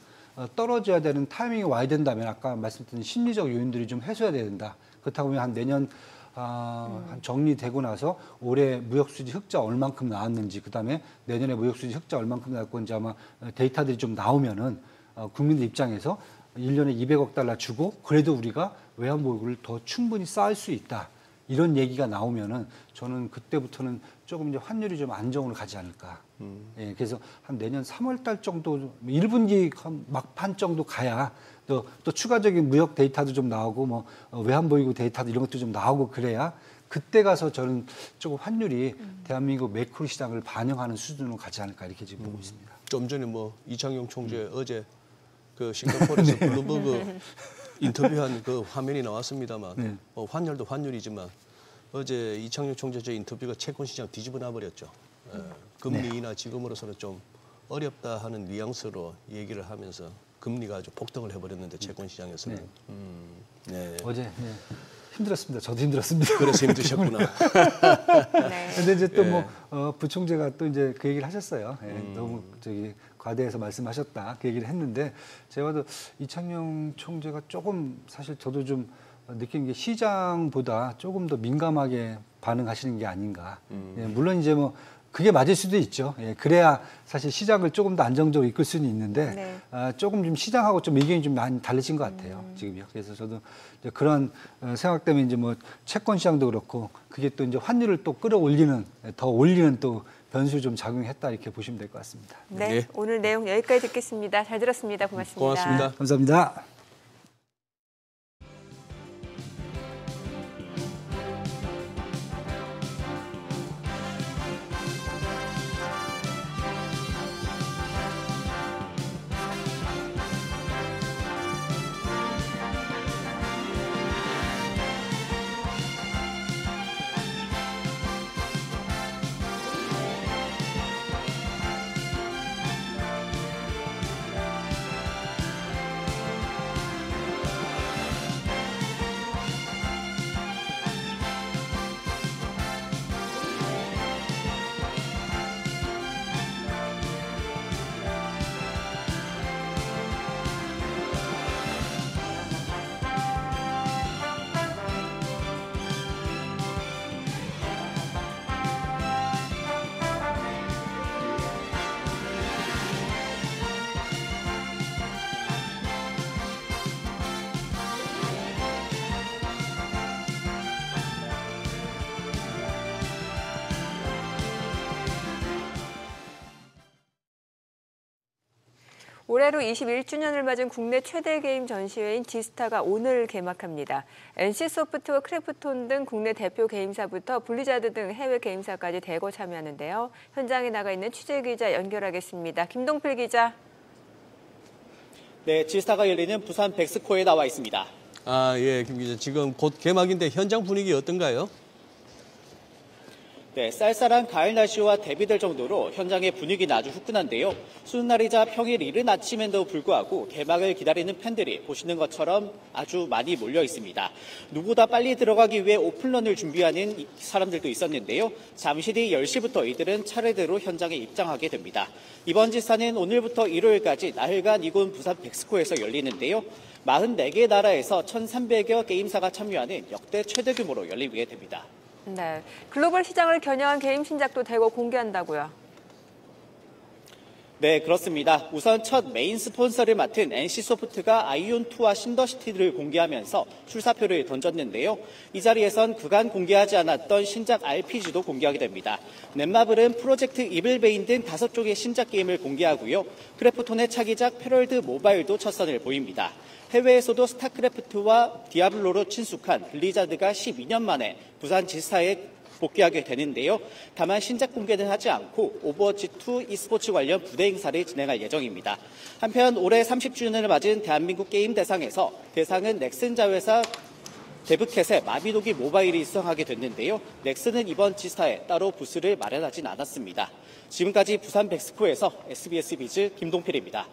떨어져야 되는 타이밍이 와야 된다면 아까 말씀드린 심리적 요인들이 좀 해소해야 된다. 그렇다고 하면 한 내년 한 정리되고 나서 올해 무역수지 흑자 얼만큼 나왔는지 그다음에 내년에 무역수지 흑자 얼만큼 나올 건지 아마 데이터들이 좀 나오면은 국민들 입장에서 1년에 200억 달러 주고 그래도 우리가 외환보유고를 더 충분히 쌓을 수 있다. 이런 얘기가 나오면은 저는 그때부터는 조금 이제 환율이 좀 안정으로 가지 않을까. 예, 그래서 한 내년 3월 달 정도, 1분기 막판 정도 가야 또 추가적인 무역 데이터도 좀 나오고 뭐 외환보유고 데이터도 이런 것도 좀 나오고 그래야 그때 가서 저는 조금 환율이 대한민국 매크로 시장을 반영하는 수준으로 가지 않을까 이렇게 지금 보고 있습니다. 좀 전에 뭐 이창용 총재 어제 그 싱가포르에서 블룸버그 인터뷰한 그 화면이 나왔습니다만 네. 환율도 환율이지만 어제 이창용 총재 저 인터뷰가 채권 시장 뒤집어 놔버렸죠. 금리 인하 지금으로서는 좀 어렵다 하는 뉘앙스로 얘기를 하면서 금리가 아주 폭등을 해버렸는데 채권 시장에서는. 네. 어제 힘들었습니다. 저도 힘들었습니다. 그래서 힘드셨구나. 네. 근데 이제 또 뭐 부총재가 또 이제 그 얘기를 하셨어요. 너무 과대해서 말씀하셨다 그 얘기를 했는데 제가 봐도 이창용 총재가 조금 사실 저도 좀 느낀 게 시장보다 조금 더 민감하게 반응하시는 게 아닌가. 예, 물론 이제 뭐 그게 맞을 수도 있죠. 예, 그래야 사실 시장을 조금 더 안정적으로 이끌 수는 있는데 조금 좀 시장하고 좀 의견이 좀 많이 다르신 것 같아요. 지금요. 그래서 저도 이제 그런 생각 때문에 이제 뭐 채권 시장도 그렇고 그게 또 이제 환율을 또 끌어올리는 더 올리는 또 변수 좀 작용했다 이렇게 보시면 될 것 같습니다. 네. 네. 오늘 내용 여기까지 듣겠습니다. 잘 들었습니다. 고맙습니다. 고맙습니다. 감사합니다. 올해로 21주년을 맞은 국내 최대 게임 전시회인 지스타가 오늘 개막합니다. NC소프트와 크래프톤 등 국내 대표 게임사부터 블리자드 등 해외 게임사까지 대거 참여하는데요. 현장에 나가 있는 취재기자 연결하겠습니다. 김동필 기자. 네, 지스타가 열리는 부산 백스코에 나와 있습니다. 아, 예, 김 기자. 지금 곧 개막인데 현장 분위기 어떤가요? 네, 쌀쌀한 가을 날씨와 대비될 정도로 현장의 분위기는 아주 후끈한데요. 쉬는 날이자 평일 이른 아침에도 불구하고 개막을 기다리는 팬들이 보시는 것처럼 아주 많이 몰려 있습니다. 누구보다 빨리 들어가기 위해 오픈런을 준비하는 사람들도 있었는데요. 잠시 뒤 10시부터 이들은 차례대로 현장에 입장하게 됩니다. 이번 지사는 오늘부터 일요일까지 나흘간 이곳 부산 백스코에서 열리는데요. 44개 나라에서 1,300여 게임사가 참여하는 역대 최대 규모로 열리게 됩니다. 네, 글로벌 시장을 겨냥한 게임 신작도 대거 공개한다고요. 네, 그렇습니다. 우선 첫 메인 스폰서를 맡은 NC소프트가 아이온2와 신더시티를 공개하면서 출사표를 던졌는데요. 이 자리에선 그간 공개하지 않았던 신작 RPG도 공개하게 됩니다. 넷마블은 프로젝트 이블베인 등 5쪽의 신작 게임을 공개하고요. 크래프톤의 차기작 패럴드 모바일도 첫 선을 보입니다. 해외에서도 스타크래프트와 디아블로로 친숙한 블리자드가 12년 만에 부산 지사에 복귀하게 되는데요. 다만 신작 공개는 하지 않고 오버워치2 e스포츠 관련 부대 행사를 진행할 예정입니다. 한편 올해 30주년을 맞은 대한민국 게임 대상에서 대상은 넥슨 자회사 데브캣의 마비노기 모바일이 수상하게 됐는데요. 넥슨은 이번 지사에 따로 부스를 마련하진 않았습니다. 지금까지 부산 백스코에서 SBS 비즈 김동필입니다.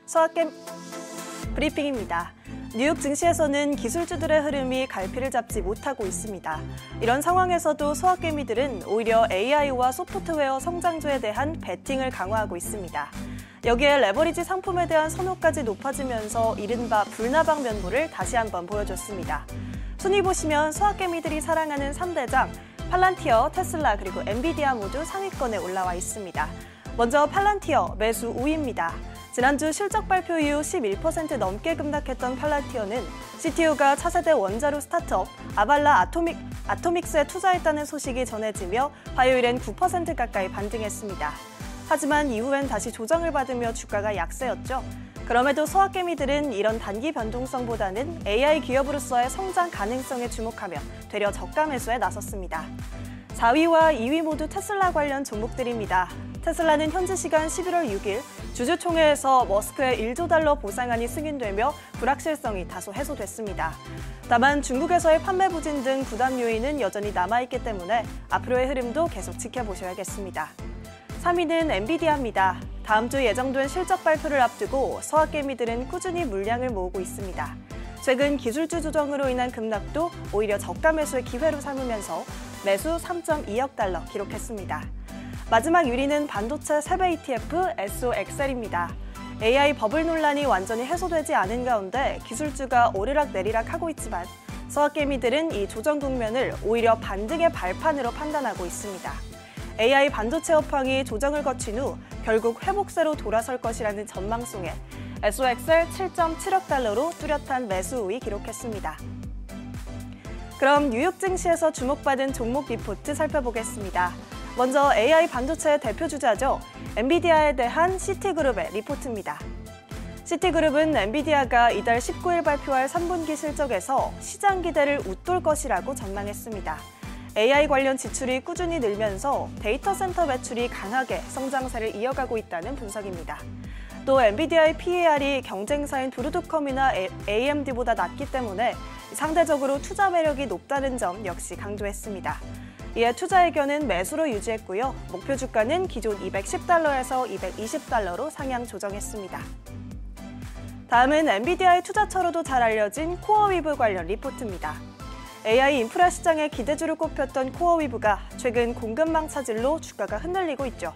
서학겜 브리핑입니다. 뉴욕 증시에서는 기술주들의 흐름이 갈피를 잡지 못하고 있습니다. 이런 상황에서도 소확개미들은 오히려 AI와 소프트웨어 성장주에 대한 베팅을 강화하고 있습니다. 여기에 레버리지 상품에 대한 선호까지 높아지면서 이른바 불나방 면모를 다시 한번 보여줬습니다. 순위 보시면 소확개미들이 사랑하는 3대장 팔란티어, 테슬라 그리고 엔비디아 모두 상위권에 올라와 있습니다. 먼저 팔란티어 매수 우위입니다. 지난주 실적 발표 이후 11% 넘게 급락했던 팔란티어는 CTU가 차세대 원자로 스타트업 아발라 아토믹스에 투자했다는 소식이 전해지며 화요일엔 9% 가까이 반등했습니다. 하지만 이후엔 다시 조정을 받으며 주가가 약세였죠. 그럼에도 소확개미들은 이런 단기 변동성보다는 AI 기업으로서의 성장 가능성에 주목하며 되려 저가 매수에 나섰습니다. 4위와 2위 모두 테슬라 관련 종목들입니다. 테슬라는 현지 시간 11월 6일 주주총회에서 머스크의 1조 달러 보상안이 승인되며 불확실성이 다소 해소됐습니다. 다만 중국에서의 판매 부진 등 부담 요인은 여전히 남아있기 때문에 앞으로의 흐름도 계속 지켜보셔야겠습니다. 3위는 엔비디아입니다. 다음 주 예정된 실적 발표를 앞두고 서학개미들은 꾸준히 물량을 모으고 있습니다. 최근 기술주 조정으로 인한 급락도 오히려 저가 매수의 기회로 삼으면서 매수 3.2억 달러 기록했습니다. 마지막 1위는 반도체 세배 ETF SOXL입니다. AI 버블 논란이 완전히 해소되지 않은 가운데 기술주가 오르락내리락 하고 있지만 서학개미들은 이 조정 국면을 오히려 반등의 발판으로 판단하고 있습니다. AI 반도체 업황이 조정을 거친 후 결국 회복세로 돌아설 것이라는 전망 속에 SOXL 7.7억 달러로 뚜렷한 매수 우위 기록했습니다. 그럼 뉴욕 증시에서 주목받은 종목 리포트 살펴보겠습니다. 먼저 AI 반도체의 대표 주자죠. 엔비디아에 대한 시티그룹의 리포트입니다. 시티그룹은 엔비디아가 이달 19일 발표할 3분기 실적에서 시장 기대를 웃돌 것이라고 전망했습니다. AI 관련 지출이 꾸준히 늘면서 데이터 센터 매출이 강하게 성장세를 이어가고 있다는 분석입니다. 또 엔비디아의 PER이 경쟁사인 브루드컴이나 AMD보다 낮기 때문에 상대적으로 투자 매력이 높다는 점 역시 강조했습니다. 이에 투자 의견은 매수로 유지했고요. 목표 주가는 기존 210달러에서 220달러로 상향 조정했습니다. 다음은 엔비디아의 투자처로도 잘 알려진 코어위브 관련 리포트입니다. AI 인프라 시장의 기대주로 꼽혔던 코어위브가 최근 공급망 차질로 주가가 흔들리고 있죠.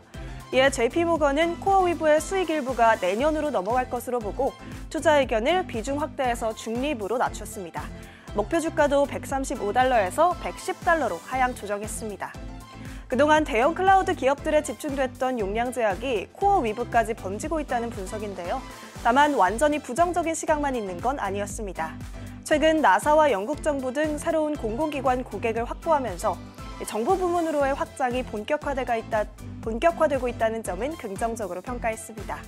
이에 JP모건은 코어위브의 수익 일부가 내년으로 넘어갈 것으로 보고 투자 의견을 비중 확대해서 중립으로 낮췄습니다. 목표 주가도 135달러에서 110달러로 하향 조정했습니다. 그동안 대형 클라우드 기업들에 집중됐던 용량 제약이 코어 위브까지 번지고 있다는 분석인데요. 다만 완전히 부정적인 시각만 있는 건 아니었습니다. 최근 나사와 영국 정부 등 새로운 공공기관 고객을 확보하면서 정부 부문으로의 확장이 본격화되고 있다는 점은 긍정적으로 평가했습니다.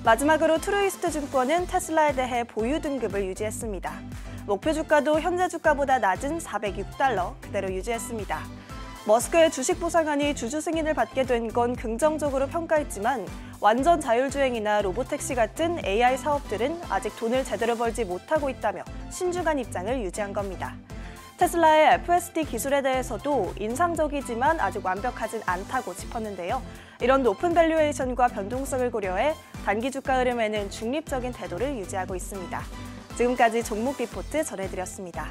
마지막으로 트루이스트 증권은 테슬라에 대해 보유 등급을 유지했습니다. 목표 주가도 현재 주가보다 낮은 406달러 그대로 유지했습니다. 머스크의 주식 보상안이 주주 승인을 받게 된 건 긍정적으로 평가했지만 완전 자율주행이나 로보택시 같은 AI 사업들은 아직 돈을 제대로 벌지 못하고 있다며 신중한 입장을 유지한 겁니다. 테슬라의 FSD 기술에 대해서도 인상적이지만 아직 완벽하진 않다고 짚었는데요. 이런 높은 밸류에이션과 변동성을 고려해 단기 주가 흐름에는 중립적인 태도를 유지하고 있습니다. 지금까지 종목 리포트 전해드렸습니다.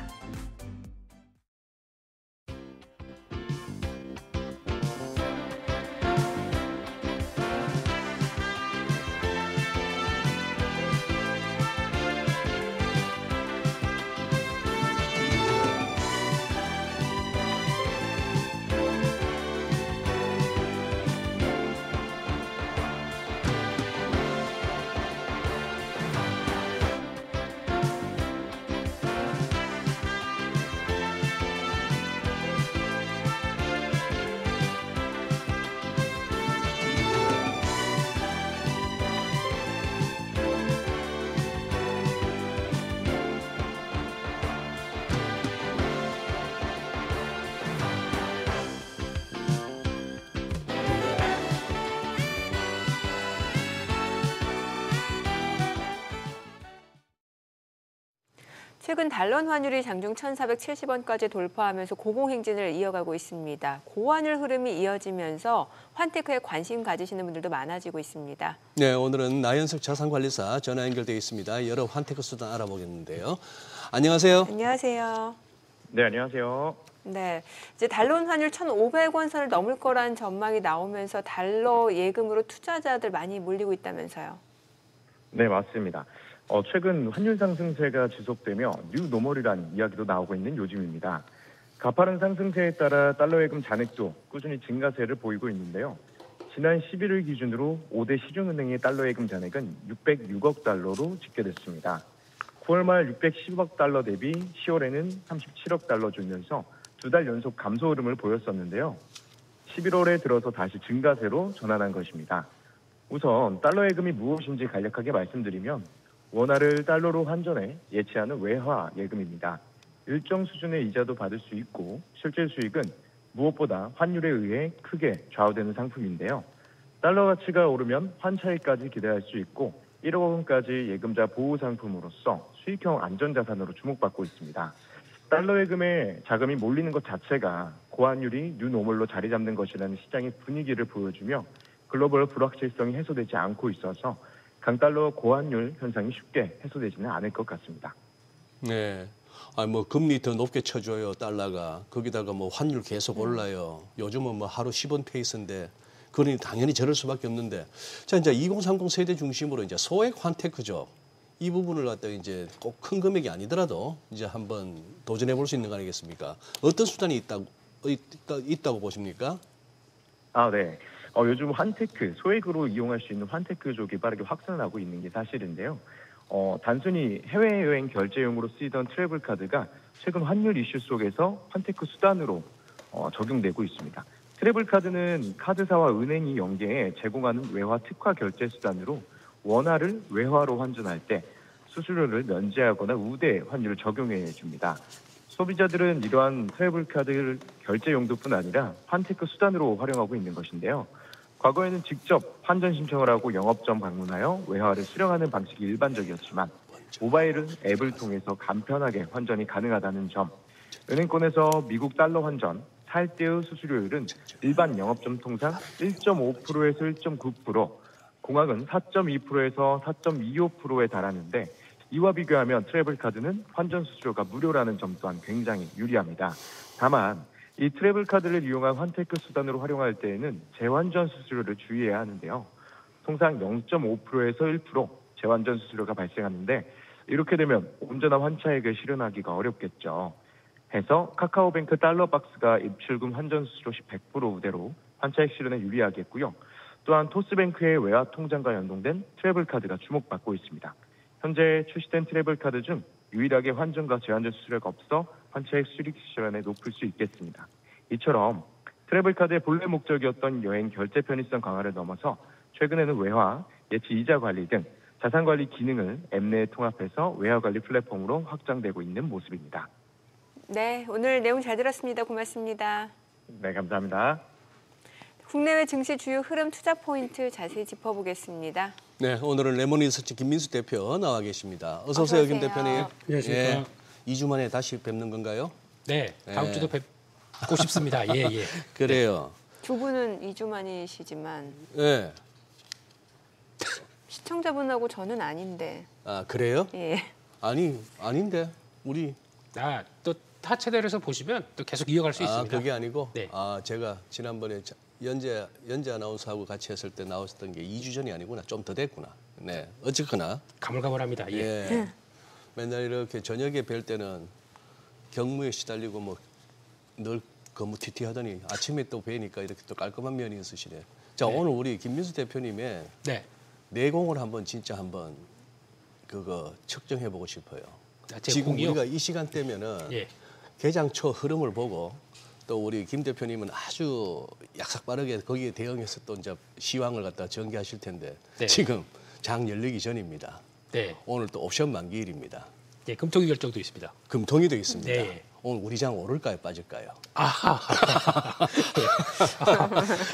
최근 달러 환율이 장중 1,470원까지 돌파하면서 고공행진을 이어가고 있습니다. 고환율 흐름이 이어지면서 환테크에 관심 가지시는 분들도 많아지고 있습니다. 네, 오늘은 나연석 자산관리사 전화 연결되어 있습니다. 여러 환테크 수단 알아보겠는데요. 안녕하세요. 안녕하세요. 네, 안녕하세요. 네, 이제 달러 환율 1,500원 선을 넘을 거란 전망이 나오면서 달러 예금으로 투자자들 많이 몰리고 있다면서요. 네, 맞습니다. 최근 환율 상승세가 지속되며 뉴 노멀이라는 이야기도 나오고 있는 요즘입니다. 가파른 상승세에 따라 달러 예금 잔액도 꾸준히 증가세를 보이고 있는데요. 지난 11일 기준으로 5대 시중은행의 달러 예금 잔액은 606억 달러로 집계됐습니다. 9월 말 610억 달러 대비 10월에는 37억 달러 줄면서 2달 연속 감소 흐름을 보였었는데요. 11월에 들어서 다시 증가세로 전환한 것입니다. 우선 달러 예금이 무엇인지 간략하게 말씀드리면 원화를 달러로 환전해 예치하는 외화 예금입니다. 일정 수준의 이자도 받을 수 있고 실질 수익은 무엇보다 환율에 의해 크게 좌우되는 상품인데요. 달러 가치가 오르면 환차익까지 기대할 수 있고 1억 원까지 예금자 보호 상품으로서 수익형 안전자산으로 주목받고 있습니다. 달러 예금에 자금이 몰리는 것 자체가 고환율이 뉴노멀로 자리 잡는 것이라는 시장의 분위기를 보여주며 글로벌 불확실성이 해소되지 않고 있어서 강달러 고환율 현상이 쉽게 해소되지는 않을 것 같습니다. 네. 금리 더 높게 쳐줘요, 달러가. 거기다가 환율 계속 올라요. 요즘은 하루 10원 페이스인데, 그러니 당연히 저럴 수밖에 없는데. 자, 이제 2030 세대 중심으로 이제 소액 환테크죠. 이 부분을 갖다가 이제 꼭 큰 금액이 아니더라도 이제 한번 도전해 볼 수 있는 거 아니겠습니까? 어떤 수단이 있다고 보십니까? 네. 요즘 환테크, 소액으로 이용할 수 있는 환테크족이 빠르게 확산하고 있는 게 사실인데요. 단순히 해외여행 결제용으로 쓰이던 트래블 카드가 최근 환율 이슈 속에서 환테크 수단으로 적용되고 있습니다. 트래블 카드는 카드사와 은행이 연계해 제공하는 외화 특화 결제 수단으로 원화를 외화로 환전할 때 수수료를 면제하거나 우대 환율을 적용해 줍니다. 소비자들은 이러한 트래블 카드 결제 용도뿐 아니라 환테크 수단으로 활용하고 있는 것인데요. 과거에는 직접 환전 신청을 하고 영업점 방문하여 외화를 수령하는 방식이 일반적이었지만 모바일 앱을 통해서 간편하게 환전이 가능하다는 점, 은행권에서 미국 달러 환전, 살 때의 수수료율은 일반 영업점 통상 1.5%에서 1.9%, 공항은 4.2%에서 4.25%에 달하는데 이와 비교하면 트래블 카드는 환전 수수료가 무료라는 점 또한 굉장히 유리합니다. 다만 이 트래블 카드를 이용한 환테크 수단으로 활용할 때에는 재환전 수수료를 주의해야 하는데요. 통상 0.5%에서 1% 재환전 수수료가 발생하는데 이렇게 되면 온전한 환차액을 실현하기가 어렵겠죠. 해서 카카오뱅크 달러박스가 입출금 환전 수수료 100% 우대로 환차액 실현에 유리하겠고요. 또한 토스뱅크의 외화 통장과 연동된 트래블카드가 주목받고 있습니다. 현재 출시된 트래블카드 중 유일하게 환전과 재환전 수수료가 없어 환차액 수익 실현에 높을 수 있겠습니다. 이처럼 트래블카드의 본래 목적이었던 여행 결제 편의성 강화를 넘어서 최근에는 외화, 예치 이자 관리 등 자산 관리 기능을 앱 내에 통합해서 외화 관리 플랫폼으로 확장되고 있는 모습입니다. 네, 오늘 내용 잘 들었습니다. 고맙습니다. 네, 감사합니다. 국내외 증시 주요 흐름 투자 포인트 자세히 짚어보겠습니다. 네, 오늘은 레몬리서치 김민수 대표 나와 계십니다. 어서 오세요, 김 대표님. 안녕하십니까. 2주 만에 다시 뵙는 건가요? 네, 다음 주도 뵙고 싶습니다. 예, 예. 그래요. 두 분은 2주 만이시지만 네. 시청자분하고 저는 아닌데. 아, 그래요? 예. 아닌데. 우리 또 타 채널에서 보시면 또 계속 이어갈 수 있습니다. 그게 아니고 네. 제가 지난번에 연재 아나운서하고 같이 했을 때 나왔었던 게 2주 전이 아니구나. 좀 더 됐구나. 네. 어쨌거나 가물가물합니다. 예. 예. 맨날 이렇게 저녁에 뵐 때는 경무에 시달리고 뭐 늘 거무튀튀하더니 아침에 또 뵈니까 이렇게 또 깔끔한 면이 있으시네. 자, 오늘 우리 김민수 대표님의 내공을 진짜 한번 그거 측정해 보고 싶어요. 지금 공이요? 우리가 이 시간대면은 개장 초 흐름을 보고 또 우리 김 대표님은 아주 약삭 빠르게 거기에 대응해서 또 이제 시황을 갖다 전개하실 텐데 지금 장 열리기 전입니다. 오늘 또 옵션 만기일입니다. 네, 금통위 결정도 있습니다. 금통위도 있습니다. 네. 오늘 우리 장 오를까요, 빠질까요?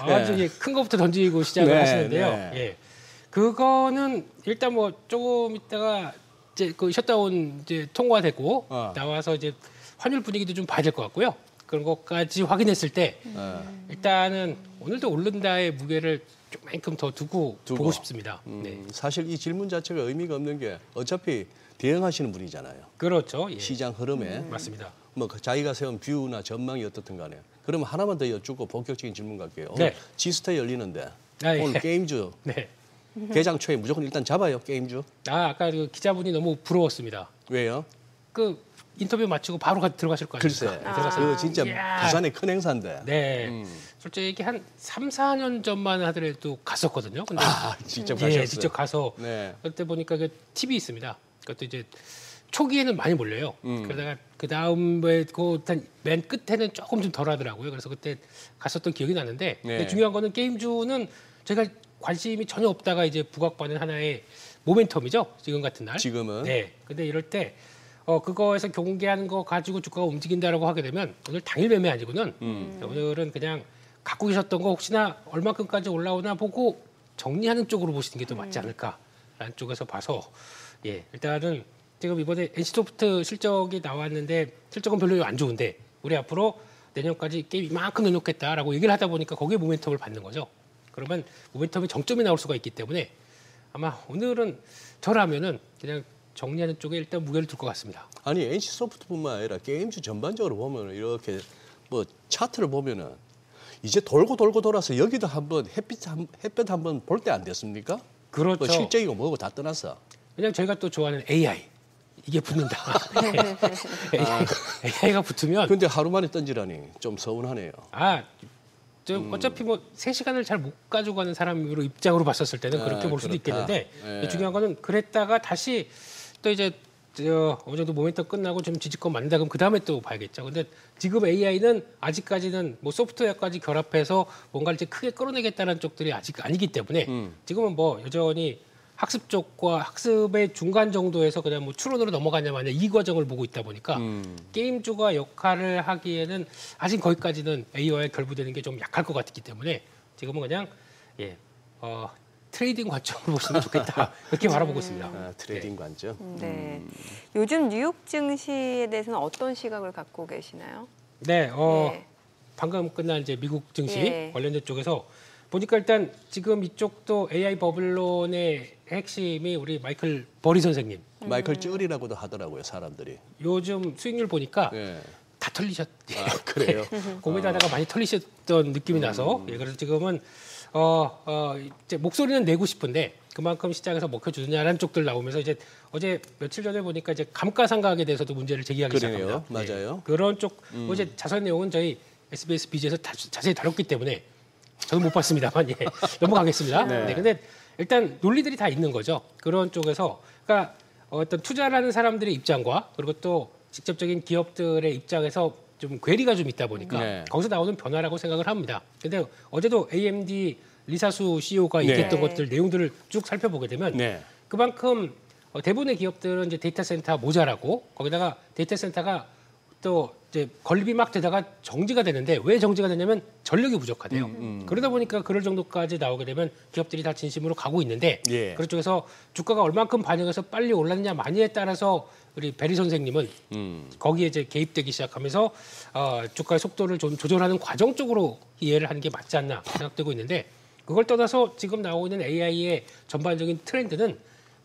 아주 큰 것부터 던지고 시작을 하시는데요. 예. 그거는 일단 뭐 조금 있다가 이제 그 셧다운 이제 통과되고 나와서 이제 환율 분위기도 좀 봐야 될 것 같고요. 그런 것까지 확인했을 때 일단은 오늘도 오른다의 무게를 조금만큼 더 두고 보고 싶습니다. 사실 이 질문 자체가 의미가 없는 게 어차피 대응하시는 분이잖아요. 그렇죠. 예. 시장 흐름에. 맞습니다. 뭐 자기가 세운 뷰나 전망이 어떻든 간에. 그러면 하나만 더 여쭙고 본격적인 질문 갈게요. 네. 오늘 지스타 열리는데 오늘 게임주 개장 초에 무조건 일단 잡아요, 게임주. 아까 그 기자분이 너무 부러웠습니다. 왜요? 그 인터뷰 마치고 바로 들어가실 거 아닙니까? 글쎄. 그거 진짜 부산의 큰 행사인데. 네. 솔직히 한 3, 4년 전만 하더라도 갔었거든요. 근데 직접 가셨어요? 직접 가서 그때 보니까 그 팁이 있습니다. 그것도 이제 초기에는 많이 몰려요. 그러다가 그 다음에 맨 끝에는 조금 좀 덜 하더라고요. 그래서 그때 갔었던 기억이 나는데 근데 중요한 거는 게임주는 제가 관심이 전혀 없다가 이제 부각받는 하나의 모멘텀이죠. 지금 같은 날. 지금은. 네. 근데 이럴 때 그거에서 경계하는 거 가지고 주가가 움직인다라고 하게 되면 오늘 당일 매매 아니고는 오늘은 그냥 갖고 계셨던 거 혹시나 얼마큼까지 올라오나 보고 정리하는 쪽으로 보시는 게 더 맞지 않을까라는 쪽에서 봐서 일단은 지금 이번에 NC소프트 실적이 나왔는데 실적은 별로 안 좋은데 우리 앞으로 내년까지 게임 이만큼 내놓겠다라고 얘기를 하다 보니까 거기에 모멘텀을 받는 거죠. 그러면 모멘텀이 정점이 나올 수가 있기 때문에 아마 오늘은 저라면은 그냥 정리하는 쪽에 일단 무게를 둘 것 같습니다. 아니 NC소프트뿐만 아니라 게임주 전반적으로 보면 이렇게 뭐 차트를 보면은 이제 돌고 돌아서 여기도 한번 햇볕 한번 볼 때 안 됐습니까? 그렇죠. 뭐 실적이고 뭐고 다 떠났어. 그냥 저희가 또 좋아하는 AI 이게 붙는다. AI가 붙으면. 근데 하루 만에 던지라니 좀 서운하네요. 어차피 뭐 3시간을 잘 못 가지고 가는 사람으로 입장으로 봤었을 때는 그렇게 볼 수도 있겠는데 중요한 거는 그랬다가 다시 또 이제 어느 정도 모멘텀 끝나고 좀 지지권 맞는다 그럼 그 다음에 또 봐야겠죠. 근데 지금 AI는 아직까지는 뭐 소프트웨어까지 결합해서 뭔가를 이제 크게 끌어내겠다는 쪽들이 아직 아니기 때문에 지금은 뭐 여전히 학습 쪽과 학습의 중간 정도에서 그냥 뭐 추론으로 넘어가냐 마냐 이 과정을 보고 있다 보니까 게임주가 역할을 하기에는 아직 거기까지는 AI와 결부되는 게 좀 약할 것 같기 때문에 지금은 그냥 트레이딩 관점으로 보시면 좋겠다 이렇게 바라보고 있습니다. 트레이딩 관점. 네. 요즘 뉴욕 증시에 대해서는 어떤 시각을 갖고 계시나요? 방금 끝난 이제 미국 증시 관련된 쪽에서 보니까 일단 지금 이쪽도 AI 버블론의 핵심이 우리 마이클 버리 선생님. 마이클 쯔리라고도 하더라고요, 사람들이. 요즘 수익률 보니까 다 그래요? 고민하다가 많이 털리셨던 느낌이 나서 그래서 지금은 이제 목소리는 내고 싶은데 그만큼 시장에서 먹혀주느냐라는 쪽들 나오면서 이제 어제 며칠 전에 보니까 이제 감가상각에 대해서도 문제를 제기하기 그러네요. 시작합니다. 맞아요. 그런 쪽 어제 자세한 내용은 저희 SBS BG에서 자세히 다뤘기 때문에 저는 못 봤습니다만 넘어가겠습니다. 네. 근데 일단 논리들이 다 있는 거죠. 그런 쪽에서 그러니까 어떤 투자를 하는 사람들의 입장과 그리고 또 직접적인 기업들의 입장에서 좀 괴리가 좀 있다 보니까 거기서 나오는 변화라고 생각을 합니다. 근데 어제도 AMD 리사수 CEO가 얘기했던 것들 내용들을 쭉 살펴보게 되면 그만큼 대부분의 기업들은 이제 데이터 센터 모자라고 거기다가 데이터 센터가 또 이제 건립이 막 되다가 정지가 되는데 왜 정지가 되냐면 전력이 부족하대요. 그러다 보니까 그럴 정도까지 나오게 되면 기업들이 다 진심으로 가고 있는데 그런 쪽에서 주가가 얼만큼 반영해서 빨리 올랐느냐 마냐에 따라서 우리 베리 선생님은 거기에 이제 개입되기 시작하면서 주가의 속도를 좀 조절하는 과정 쪽으로 이해를 하는 게 맞지 않나 생각되고 있는데 그걸 떠나서 지금 나오고 있는 AI의 전반적인 트렌드는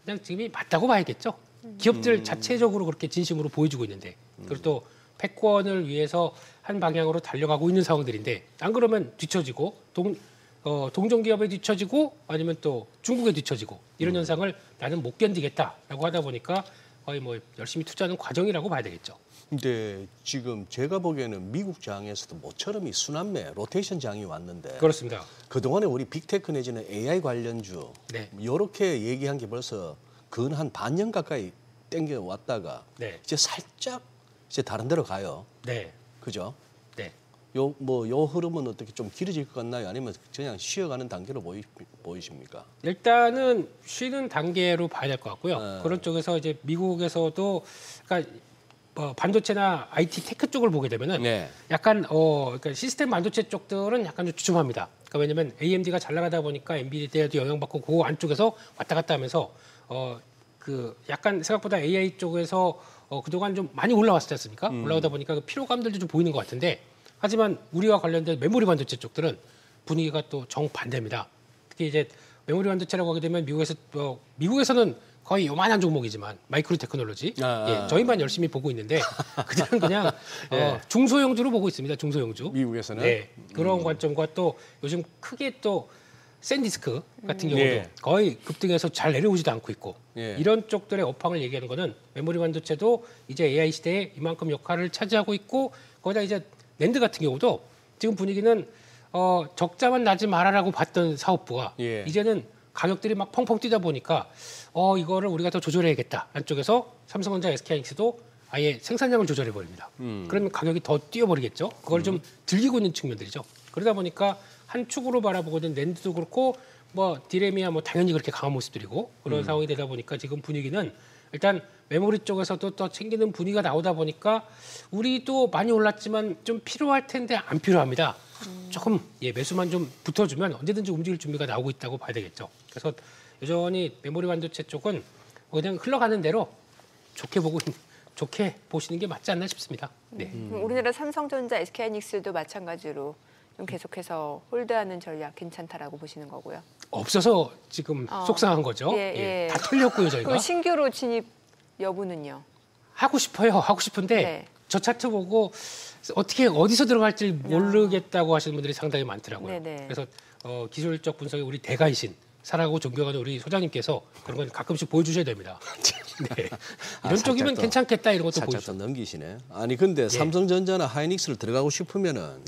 그냥 지금이 맞다고 봐야겠죠. 기업들 자체적으로 그렇게 진심으로 보여주고 있는데 그리고 또 패권을 위해서 한 방향으로 달려가고 있는 상황들인데 안 그러면 뒤처지고 동종기업에 뒤처지고 아니면 또 중국에 뒤처지고 이런 현상을 나는 못 견디겠다라고 하다 보니까 거의 뭐 열심히 투자하는 과정이라고 봐야 되겠죠. 근데 지금 제가 보기에는 미국 장에서도 모처럼 이 순환매 로테이션 장이 왔는데 그렇습니다. 그동안에 우리 빅테크 내지는 AI 관련주 이렇게 얘기한 게 벌써 근 한 반년 가까이 땡겨 왔다가 이제 살짝 이제 다른 데로 가요. 그죠? 요 흐름은 어떻게 좀 길어질 것 같나요? 아니면 그냥 쉬어가는 단계로 보이십니까? 일단은 쉬는 단계로 봐야 될 것 같고요. 그런 쪽에서 이제 미국에서도 그러니까 반도체나 IT 테크 쪽을 보게 되면은 약간 그러니까 시스템 반도체 쪽들은 약간 좀 주춤합니다. 그러니까 왜냐면 AMD가 잘 나가다 보니까 엔비디아도 영향받고 그 안쪽에서 왔다 갔다 하면서 그 약간 생각보다 AI 쪽에서 그동안 좀 많이 올라왔지 않습니까? 올라오다 보니까 그 피로감들도 좀 보이는 것 같은데 하지만 우리와 관련된 메모리 반도체 쪽들은 분위기가 또 정반대입니다. 특히 이제 메모리 반도체라고 하게 되면 미국에서는 거의 요만한 종목이지만 마이크로 테크놀로지 저희만 열심히 보고 있는데 그들은 그냥 중소형주로 보고 있습니다. 중소형주. 미국에서는 그런 관점과 또 요즘 크게 또 샌디스크 같은 경우도 거의 급등해서 잘 내려오지도 않고 있고 이런 쪽들의 업황을 얘기하는 거는 메모리 반도체도 이제 AI 시대에 이만큼 역할을 차지하고 있고 거기다 이제 낸드 같은 경우도 지금 분위기는 적자만 나지 말아라고 봤던 사업부가 이제는 가격들이 막 펑펑 뛰다 보니까 이거를 우리가 더 조절해야겠다. 안쪽에서 삼성전자, SK하이닉스도 아예 생산량을 조절해 버립니다. 그러면 가격이 더 뛰어버리겠죠. 그걸 좀 즐기고 있는 측면들이죠. 그러다 보니까 한 축으로 바라보거든 낸드도 그렇고 뭐 디램이야 뭐 당연히 그렇게 강한 모습들이고 그런 상황이 되다 보니까 지금 분위기는 일단 메모리 쪽에서도 또 챙기는 분위기가 나오다 보니까 우리도 많이 올랐지만 좀 필요할 텐데 안 필요합니다. 조금 매수만 좀 붙어주면 언제든지 움직일 준비가 나오고 있다고 봐야 되겠죠. 그래서 여전히 메모리 반도체 쪽은 그냥 흘러가는 대로 좋게 보시는 게 맞지 않나 싶습니다. 우리나라 삼성전자, SK하이닉스도 마찬가지로 좀 계속해서 홀드하는 전략 괜찮다라고 보시는 거고요. 없어서 지금 속상한 거죠. 다 털렸고요 저희가. 그럼 신규로 진입 여부는요? 하고 싶어요. 하고 싶은데 저 차트 보고 어떻게 어디서 들어갈지 모르겠다고 하시는 분들이 상당히 많더라고요. 그래서 기술적 분석에 우리 대가이신 사랑하고 존경하는 우리 소장님께서 그런 건 가끔씩 보여주셔야 됩니다. 이런 쪽이면 괜찮겠다 이런 것도 보여주세요. 살짝 더 넘기시네. 아니 근데 삼성전자나 하이닉스를 들어가고 싶으면은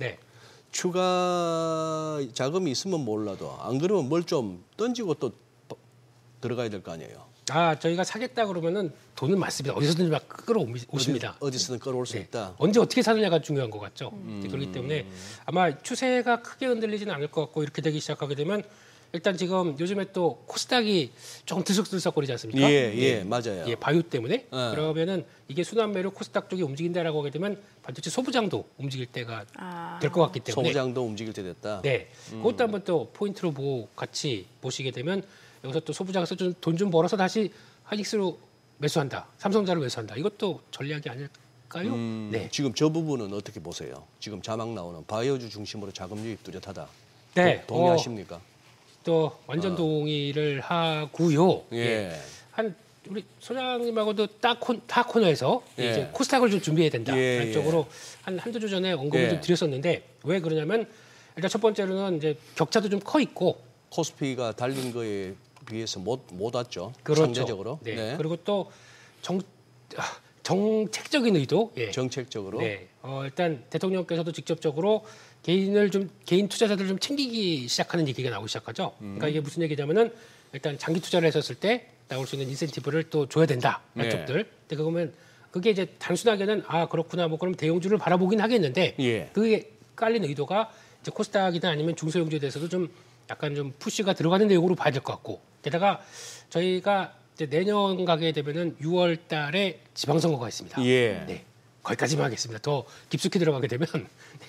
추가 자금이 있으면 몰라도 안 그러면 뭘 좀 던지고 또 들어가야 될 거 아니에요. 저희가 사겠다 그러면은 돈은 많습니다. 어디서든지 막 끌어오십니다. 어디서든 끌어올 수 있다. 언제 어떻게 사느냐가 중요한 것 같죠. 그렇기 때문에 아마 추세가 크게 흔들리지는 않을 것 같고 이렇게 되기 시작하게 되면 일단 지금 요즘에 또 코스닥이 조금 들썩들썩거리지 않습니까? 맞아요. 바이오 때문에 그러면은 이게 순환매로 코스닥 쪽이 움직인다라고 하게 되면 반도체 소부장도 움직일 때가 될 것 같기 때문에 소부장도 움직일 때 됐다. 그것도 한번 또 포인트로 보고 같이 보시게 되면 여기서 또 소부장에서 돈 좀 벌어서 다시 하이닉스로 매수한다, 삼성전자로 매수한다. 이것도 전략이 아닐까요? 지금 저 부분은 어떻게 보세요? 지금 자막 나오는 바이오주 중심으로 자금 유입 뚜렷하다. 동의하십니까? 또 완전 동의를 하고요. 한 우리 소장님하고도 타 코너에서 예. 이제 코스닥을 좀 준비해야 된다. 예, 그런 쪽으로 한두 주 전에 언급을 예. 좀 드렸었는데 왜 그러냐면 일단 첫 번째로는 이제 격차도 좀 커 있고 코스피가 달린 거에 비해서 못 왔죠. 그렇죠. 상대적으로. 네. 그리고 또 정책적인 의도. 예. 정책적으로. 네. 일단 대통령께서도 직접적으로 개인 투자자들을 좀 챙기기 시작하는 얘기가 나오기 시작하죠. 그러니까 이게 무슨 얘기냐면은 일단 장기 투자를 했었을 때 나올 수 있는 인센티브를 또 줘야 된다. 네. 쪽들. 근데 그러면 그게 이제 단순하게는 그렇구나 뭐 그럼 대형주를 바라보긴 하겠는데 예. 그게 깔린 의도가 이제 코스닥이나 아니면 중소형주에 대해서도 좀 약간 좀 푸시가 들어가는 내용으로 봐야 될 것 같고 게다가 저희가 이제 내년 가게 되면은 6월 달에 지방선거가 있습니다. 예. 네. 거기까지만 하겠습니다. 더 깊숙이 들어가게 되면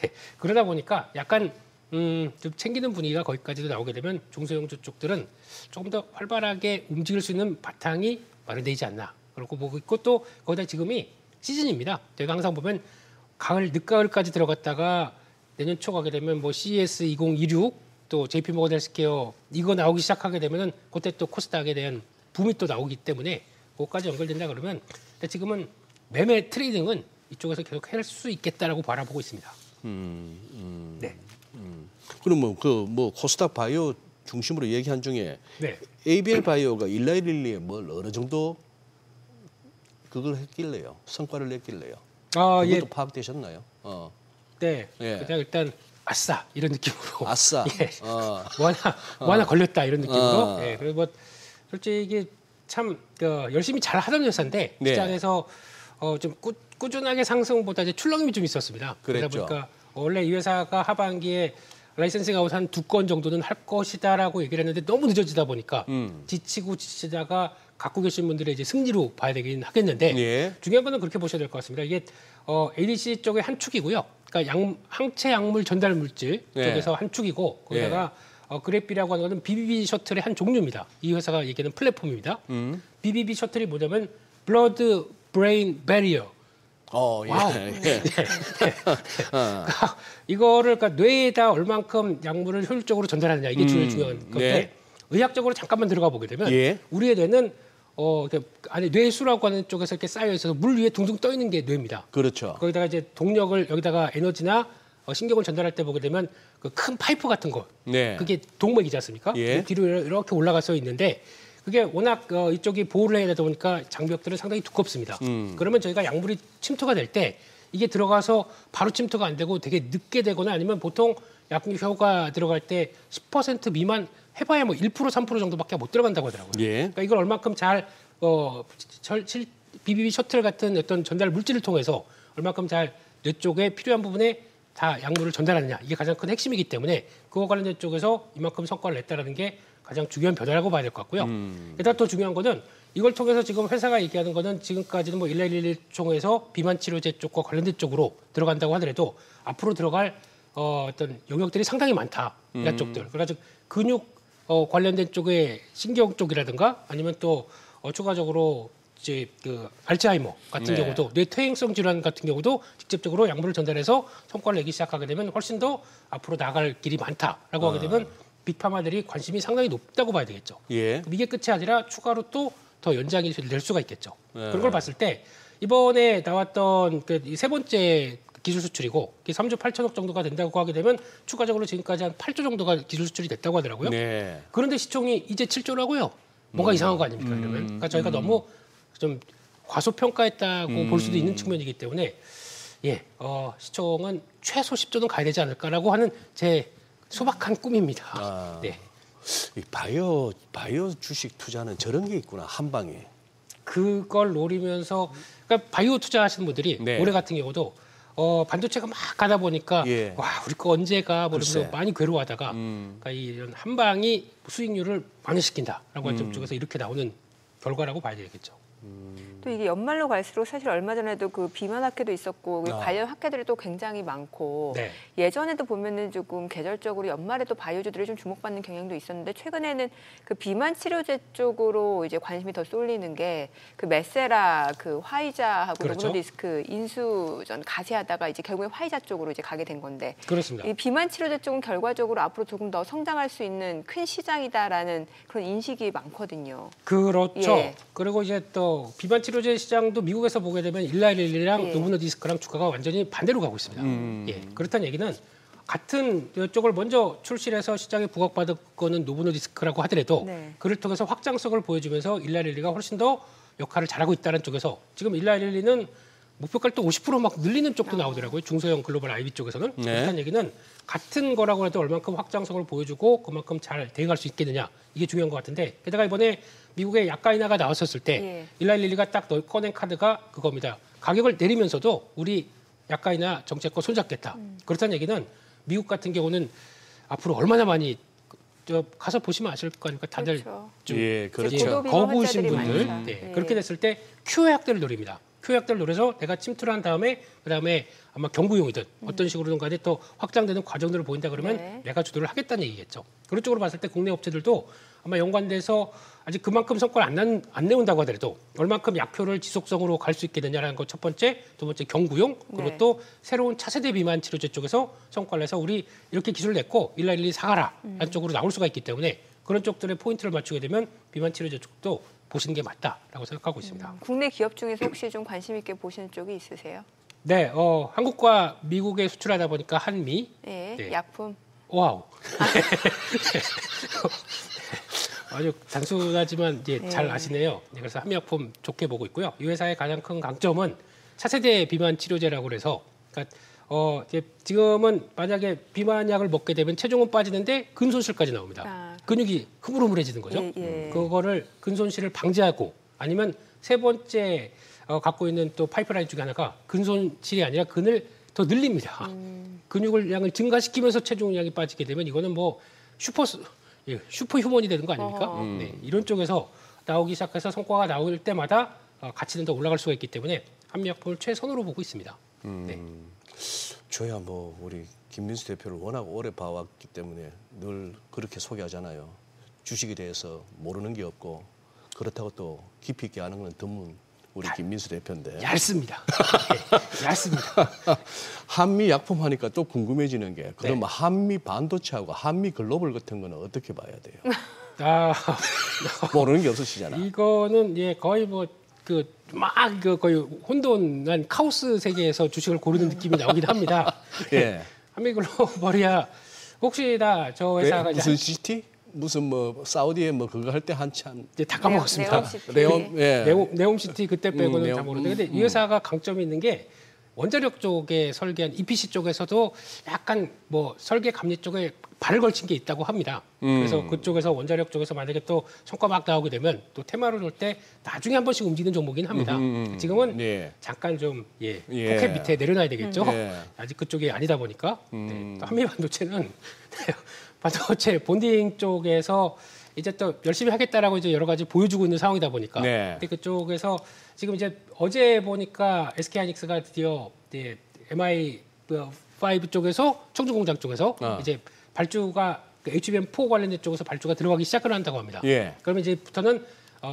네. 그러다 보니까 약간 좀 챙기는 분위기가 거기까지도 나오게 되면 중소형주 쪽들은 조금 더 활발하게 움직일 수 있는 바탕이 마련되지 않나. 그렇고 뭐 그것도 거기다 지금이 시즌입니다. 저희가 항상 보면 늦가을까지 들어갔다가 내년 초 가게 되면 뭐 CES 2026 또 JP모건 헬스케어 이거 나오기 시작하게 되면은 그때 또 코스닥에 대한 붐이 또 나오기 때문에 그것까지 연결된다 그러면 지금은 매매 트레이딩은 이쪽에서 계속 할 수 있겠다라고 바라보고 있습니다. 네. 그러면 뭐 코스닥 바이오 중심으로 얘기한 중에 네. ABL 바이오가 일라이릴리에 뭘 어느 정도 그걸 했길래요. 성과를 냈길래요. 그것도 예. 파악되셨나요? 네. 예. 그냥 일단 아싸 이런 느낌으로. 아싸. 예. 뭐 하나 걸렸다 이런 느낌으로. 예. 그리고 뭐 솔직히 참 열심히 잘 하던 회사인데 네. 시장에서 좀 꾸준하게 상승보다 이제 출렁임이 좀 있었습니다. 그러다 그랬죠. 보니까 원래 이 회사가 하반기에 라이센싱 아웃 한 2건 정도는 할 것이다라고 얘기를 했는데 너무 늦어지다 보니까 지치다가 갖고 계신 분들의 이제 승리로 봐야 되긴 하겠는데 예. 중요한 거는 그렇게 보셔야 될 것 같습니다. 이게 ADC 쪽의 한 축이고요. 그러니까 항체 약물 전달 물질 네. 쪽에서 한 축이고 거기다가 그래피라고 하는 것은 BBB 셔틀의 한 종류입니다. 이 회사가 얘기하는 플랫폼입니다. BBB 셔틀이 뭐냐면 Blood Brain Barrier. 예. 와우. 예. 이거를 그러니까 뇌에다 얼만큼 약물을 효율적으로 전달하느냐 이게 중요한 건데 네. 의학적으로 잠깐만 들어가 보게 되면 예. 우리의 뇌는 이렇게 안에 뇌수라고 하는 쪽에서 이렇게 쌓여 있어서 물 위에 둥둥 떠 있는 게 뇌입니다. 그렇죠. 거기다가 이제 동력을 여기다가 에너지나 신경을 전달할 때 보게 되면 그 큰 파이프 같은 거 네. 그게 동맥이지 않습니까? 예. 뒤로 이렇게 올라가서 있는데 그게 워낙 이쪽이 보호를 해야 되다 보니까 장벽들은 상당히 두껍습니다. 그러면 저희가 약물이 침투가 될 때 이게 들어가서 바로 침투가 안 되고 되게 늦게 되거나 아니면 보통 약효가 들어갈 때 10% 미만 해봐야 뭐 1% 3% 정도밖에 못 들어간다고 하더라고요. 예. 그러니까 이걸 얼만큼 잘 BBB 셔틀 같은 어떤 전달 물질을 통해서 얼만큼 잘 뇌 쪽에 필요한 부분에 다 약물을 전달하느냐 이게 가장 큰 핵심이기 때문에 그거 관련된 쪽에서 이만큼 성과를 냈다라는 게 가장 중요한 변화라고 봐야 될 것 같고요. 게다가 또 중요한 거는 이걸 통해서 지금 회사가 얘기하는 거는 지금까지는 뭐 1111 총에서 비만 치료제 쪽과 관련된 쪽으로 들어간다고 하더라도 앞으로 들어갈 어떤 영역들이 상당히 많다. 이런 쪽들. 그래가지고 근육 관련된 쪽의 신경 쪽이라든가 아니면 또 추가적으로 이제 그 알츠하이머 같은 네. 경우도 뇌퇴행성 질환 같은 경우도 직접적으로 약물을 전달해서 성과를 내기 시작하게 되면 훨씬 더 앞으로 나아갈 길이 많다라고 하게 되면 빅파마들이 관심이 상당히 높다고 봐야 되겠죠. 예. 이게 끝이 아니라 추가로 또 더 연장이 될 수가 있겠죠. 그런 걸 봤을 때 이번에 나왔던 그 세 번째 기술 수출이고 3조 8천억 정도가 된다고 하게 되면 추가적으로 지금까지 한 8조 정도가 기술 수출이 됐다고 하더라고요. 네. 그런데 시총이 이제 7조라고요. 뭔가 이상한 거 아닙니까? 이러면 그러니까 저희가 너무 좀 과소평가했다고 볼 수도 있는 측면이기 때문에 시총은 최소 10조는 가야 되지 않을까라고 하는 제 소박한 꿈입니다. 네. 이 바이오 주식 투자는 저런 게 있구나. 한 방에. 그걸 노리면서 그러니까 바이오 투자하시는 분들이 네. 올해 같은 경우도 반도체가 막 가다 보니까 예. 와 우리 거 언제 가 그러면서 글쎄. 많이 괴로워하다가 그러니까 이런 한 방이 수익률을 많이 시킨다라고 하는 쪽에서 이렇게 나오는 결과라고 봐야 되겠죠. 또 이게 연말로 갈수록 사실 얼마 전에도 그 비만 학회도 있었고 관련 학회들이 또 굉장히 많고 네. 예전에도 보면은 조금 계절적으로 연말에 또 바이오주들이 좀 주목받는 경향도 있었는데 최근에는 그 비만 치료제 쪽으로 이제 관심이 더 쏠리는 게 그 메세라 그 화이자하고 그렇죠. 노보노디스크 인수전 가세하다가 이제 결국에 화이자 쪽으로 이제 가게 된 건데 그렇습니다. 이 비만 치료제 쪽은 결과적으로 앞으로 조금 더 성장할 수 있는 큰 시장이다라는 그런 인식이 많거든요. 그렇죠. 예. 그리고 이제 또 비만 치료제 시장도 미국에서 보게 되면 일라일리랑 예. 노보노디스크랑 주가가 완전히 반대로 가고 있습니다. 예. 그렇다는 얘기는 같은 이쪽을 먼저 출시를 해서 시장에 부각받을 거는 노보노디스크라고 하더라도 네. 그를 통해서 확장성을 보여주면서 일라일리가 훨씬 더 역할을 잘하고 있다는 쪽에서 지금 일라일리는 목표가를 또 50% 막 늘리는 쪽도 나오더라고요. 중소형 글로벌 IB 쪽에서는. 네. 그렇다는 얘기는 같은 거라고 해도 얼만큼 확장성을 보여주고 그만큼 잘 대응할 수 있겠느냐. 이게 중요한 것 같은데 게다가 이번에 미국의 약가인화가 나왔었을 때 예. 일라일리가 딱 꺼낸 카드가 그겁니다. 가격을 내리면서도 우리 약가인화 정책과 손잡겠다. 그렇다는 얘기는 미국 같은 경우는 앞으로 얼마나 많이 가서 보시면 아실 거니까 다들 그렇죠. 좀 예, 그렇죠. 고도비만 거부신 환자들이 분들 많죠. 네, 예. 그렇게 됐을 때 큐약들을 노립니다. 큐약들을 노려서 내가 침투를 한 다음에 그다음에 아마 경구용이든 어떤 식으로든 간에 또 확장되는 과정들을 보인다 그러면 네. 내가 주도를 하겠다는 얘기겠죠. 그런 쪽으로 봤을 때 국내 업체들도 아마 연관돼서 아직 그만큼 성과를 안 내온다고 하더라도 얼만큼 약효를 지속성으로 갈 수 있게 되냐라는 거 첫 번째, 두 번째 경구용 그리고 네. 또 새로운 차세대 비만 치료제 쪽에서 성과를 내서 우리 이렇게 기술 냈고 일라일리 사가라 라는 쪽으로 나올 수가 있기 때문에 그런 쪽들의 포인트를 맞추게 되면 비만 치료제 쪽도 보시는 게 맞다라고 생각하고 있습니다. 국내 기업 중에서 혹시 좀 관심 있게 보시는 쪽이 있으세요? 네, 한국과 미국에 수출하다 보니까 한미, 네, 네. 약품. 와우. 아주 단순하지만 이제 잘 아시네요. 그래서 한미약품 좋게 보고 있고요. 이 회사의 가장 큰 강점은 차세대 비만 치료제라고 그래서, 그러니까 이제 지금은 만약에 비만약을 먹게 되면 체중은 빠지는데 근손실까지 나옵니다. 아, 근육이 흐물흐물해지는 거죠. 예. 그거를 근손실을 방지하고 아니면 세 번째 갖고 있는 또 파이프라인 중에 하나가 근손실이 아니라 근을 더 늘립니다. 근육을 양을 증가시키면서 체중량이 빠지게 되면 이거는 뭐 슈퍼 휴먼이 되는 거 아닙니까? 네, 이런 쪽에서 나오기 시작해서 성과가 나올 때마다 가치는 더 올라갈 수가 있기 때문에 한미약품을 최선으로 보고 있습니다. 네. 저야 뭐 우리 김민수 대표를 워낙 오래 봐왔기 때문에 늘 그렇게 소개하잖아요. 주식에 대해서 모르는 게 없고 그렇다고 또 깊이 있게 아는 건 드문 우리 김민수 대표인데. 얇습니다. 네, 얇습니다. 한미 약품 하니까 또 궁금해지는 게 그럼 한미 반도체하고 한미 글로벌 같은 거는 어떻게 봐야 돼요? 모르는 게 없으시잖아. 이거는 거의 뭐 거의 혼돈한 카오스 세계에서 주식을 고르는 느낌이 나오긴 합니다. 예. 한미 글로벌이야 혹시나 저 회사가 무슨 시티? 무슨 뭐 사우디에 뭐 그거 할 때 한참 이제 다 까먹었습니다. 네옴시티 그때 빼고는 다 모르는데 근데 이 회사가 강점이 있는 게 원자력 쪽에 설계한 EPC 쪽에서도 약간 뭐 설계 감리 쪽에 발을 걸친 게 있다고 합니다. 그래서 그쪽에서 원자력 쪽에서 만약에 또 성과 막 나오게 되면 또 테마로 놓을 때 나중에 한 번씩 움직이는 종목이긴 합니다. 지금은 잠깐 좀 포켓 밑에 내려놔야 되겠죠. 아직 그쪽이 아니다 보니까 또 한미 반도체는 반도체 본딩 쪽에서 이제 또 열심히 하겠다라고 이제 여러 가지 보여주고 있는 상황이다 보니까 근데 그쪽에서 지금 이제 어제 보니까 SK하이닉스가 드디어 이제 MI5 쪽에서 청주 공장 쪽에서 이제 발주가 HBM4 관련된 쪽에서 발주가 들어가기 시작을 한다고 합니다. 그러면 이제부터는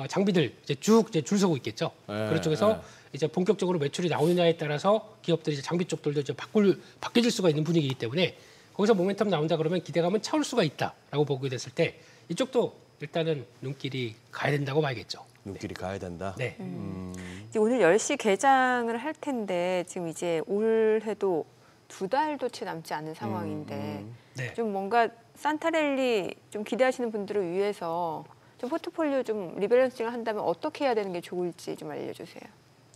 장비들 이제 쭉 줄 서고 있겠죠. 그런 쪽에서 이제 본격적으로 매출이 나오느냐에 따라서 기업들이 이제 장비 쪽들도 이제 바뀌어질 수가 있는 분위기이기 때문에 거기서 모멘텀 나온다 그러면 기대감은 차올 수가 있다라고 보게 됐을 때 이쪽도 일단은 눈길이 가야 된다고 봐야겠죠. 눈길이 가야 된다. 네. 이제 오늘 10시 개장을 할 텐데 지금 이제 올해도 2달도 채 남지 않은 상황인데 좀 뭔가 산타랠리 좀 기대하시는 분들을 위해서 좀 포트폴리오 좀 리밸런싱을 한다면 어떻게 해야 되는 게 좋을지 좀 알려주세요.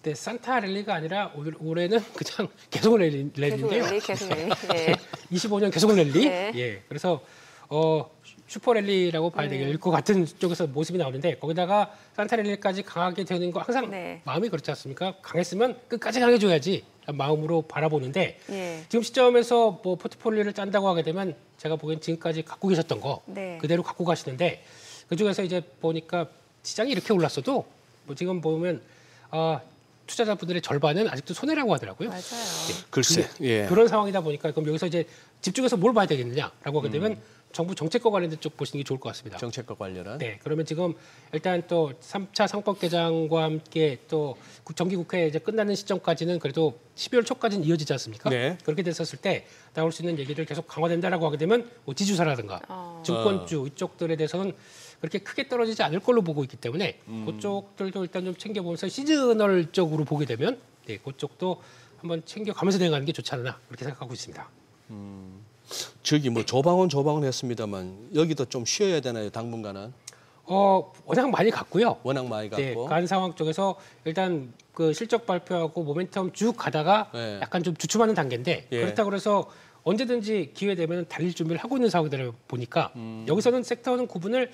네, 산타랠리가 아니라 올해는 그냥 계속 랠리인데요. 계속 랠리. 네. 25년 계속 랠리. 네. 예, 그래서 슈퍼랠리라고 봐야 될 것 같은 쪽에서 모습이 나오는데 거기다가 산타랠리까지 강하게 되는 거 항상 마음이 그렇지 않습니까? 강했으면 끝까지 강해줘야지 마음으로 바라보는데 지금 시점에서 뭐 포트폴리오를 짠다고 하게 되면 제가 보기엔 지금까지 갖고 계셨던 거 그대로 갖고 가시는데 그중에서 이제 보니까 시장이 이렇게 올랐어도 뭐 지금 보면 투자자분들의 절반은 아직도 손해라고 하더라고요. 맞아요. 글쎄, 예. 그런 상황이다 보니까 그럼 여기서 이제 집중해서 뭘 봐야 되겠느냐라고 하게 되면 정부 정책과 관련된 쪽 보시는 게 좋을 것 같습니다. 정책과 관련한. 네, 그러면 지금 일단 또 3차 상법 개정과 함께 또 정기국회 이제 끝나는 시점까지는 그래도 12월 초까지는 이어지지 않습니까? 네. 그렇게 됐었을 때 나올 수 있는 얘기들 계속 강화된다라고 하게 되면 뭐 지주사라든가 증권주 이쪽들에 대해서는 그렇게 크게 떨어지지 않을 걸로 보고 있기 때문에 그쪽들도 일단 좀 챙겨보면서 시즈널적으로 보게 되면 네, 그쪽도 한번 챙겨가면서 대응하는 게 좋지 않나 그렇게 생각하고 있습니다. 저기 뭐 조방은 했습니다만 여기도 좀 쉬어야 되나요, 당분간은? 워낙 많이 갔고요. 워낙 많이 갔고. 네, 간 상황 쪽에서 일단 그 실적 발표하고 모멘텀 쭉 가다가 네. 약간 좀 주춤하는 단계인데 예. 그렇다고 해서 언제든지 기회 되면 달릴 준비를 하고 있는 상황들을 보니까 여기서는 섹터는 구분을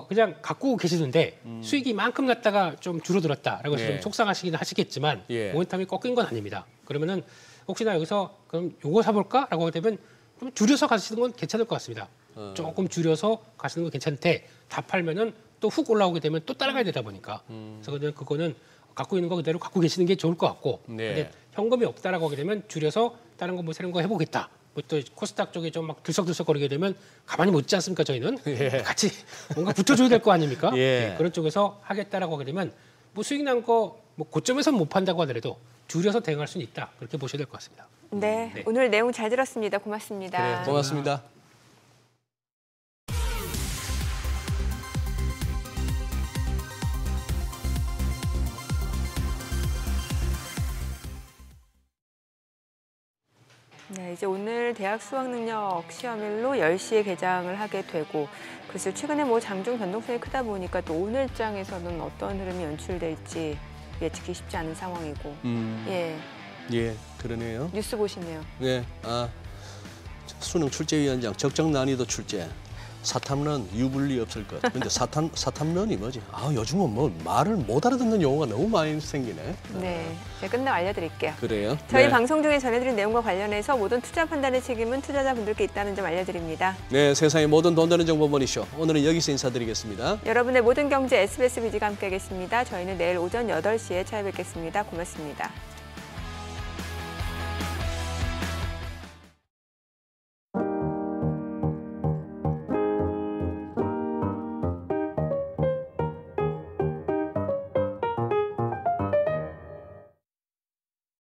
그냥 갖고 계시는데 수익이 이만큼 났다가 좀 줄어들었다라고 해서 네. 좀 속상하시긴 하시겠지만 예. 모멘텀이 꺾인 건 아닙니다. 그러면은 혹시나 여기서 그럼 요거 사볼까라고 하게 되면 좀 줄여서 가시는 건 괜찮을 것 같습니다. 조금 줄여서 가시는 건 괜찮은데 다 팔면은 또 훅 올라오게 되면 또 따라가야 되다 보니까 그래서 그거는 갖고 있는 거 그대로 갖고 계시는 게 좋을 것 같고 네. 근데 현금이 없다라고 하게 되면 줄여서 다른 거 뭐 새로운 거 해보겠다. 뭐 또 코스닥 쪽에 좀 막 들썩들썩거리게 되면 가만히 못 있지 않습니까? 저희는 같이 뭔가 붙어줘야 될 거 아닙니까? 예. 네, 그런 쪽에서 하겠다라고 하게 되면 뭐 수익 난 거 뭐 고점에서 못 판다고 하더라도 줄여서 대응할 수는 있다. 그렇게 보셔야 될 것 같습니다. 네, 네. 오늘 내용 잘 들었습니다. 고맙습니다. 그래, 고맙습니다. 네, 이제 오늘 대학 수학능력 시험일로 10시에 개장을 하게 되고 글쎄 최근에 뭐 장중 변동성이 크다 보니까 또 오늘장에서는 어떤 흐름이 연출될지 예측이 쉽지 않은 상황이고 예, 예, 그러네요. 뉴스 보시네요. 예, 수능 출제위원장 적정 난이도 출제. 사탐론 유불리 없을 것. 근데 사탐론이 뭐지? 요즘은 뭐 말을 못 알아듣는 용어가 너무 많이 생기네. 네, 제가 끝나고 알려드릴게요. 그래요? 저희 네. 방송 중에 전해드린 내용과 관련해서 모든 투자 판단의 책임은 투자자분들께 있다는 점 알려드립니다. 네, 세상의 모든 돈 되는 정보 머니쇼. 오늘은 여기서 인사드리겠습니다. 여러분의 모든 경제 SBS 비지가 함께하겠습니다. 저희는 내일 오전 8시에 찾아뵙겠습니다. 고맙습니다.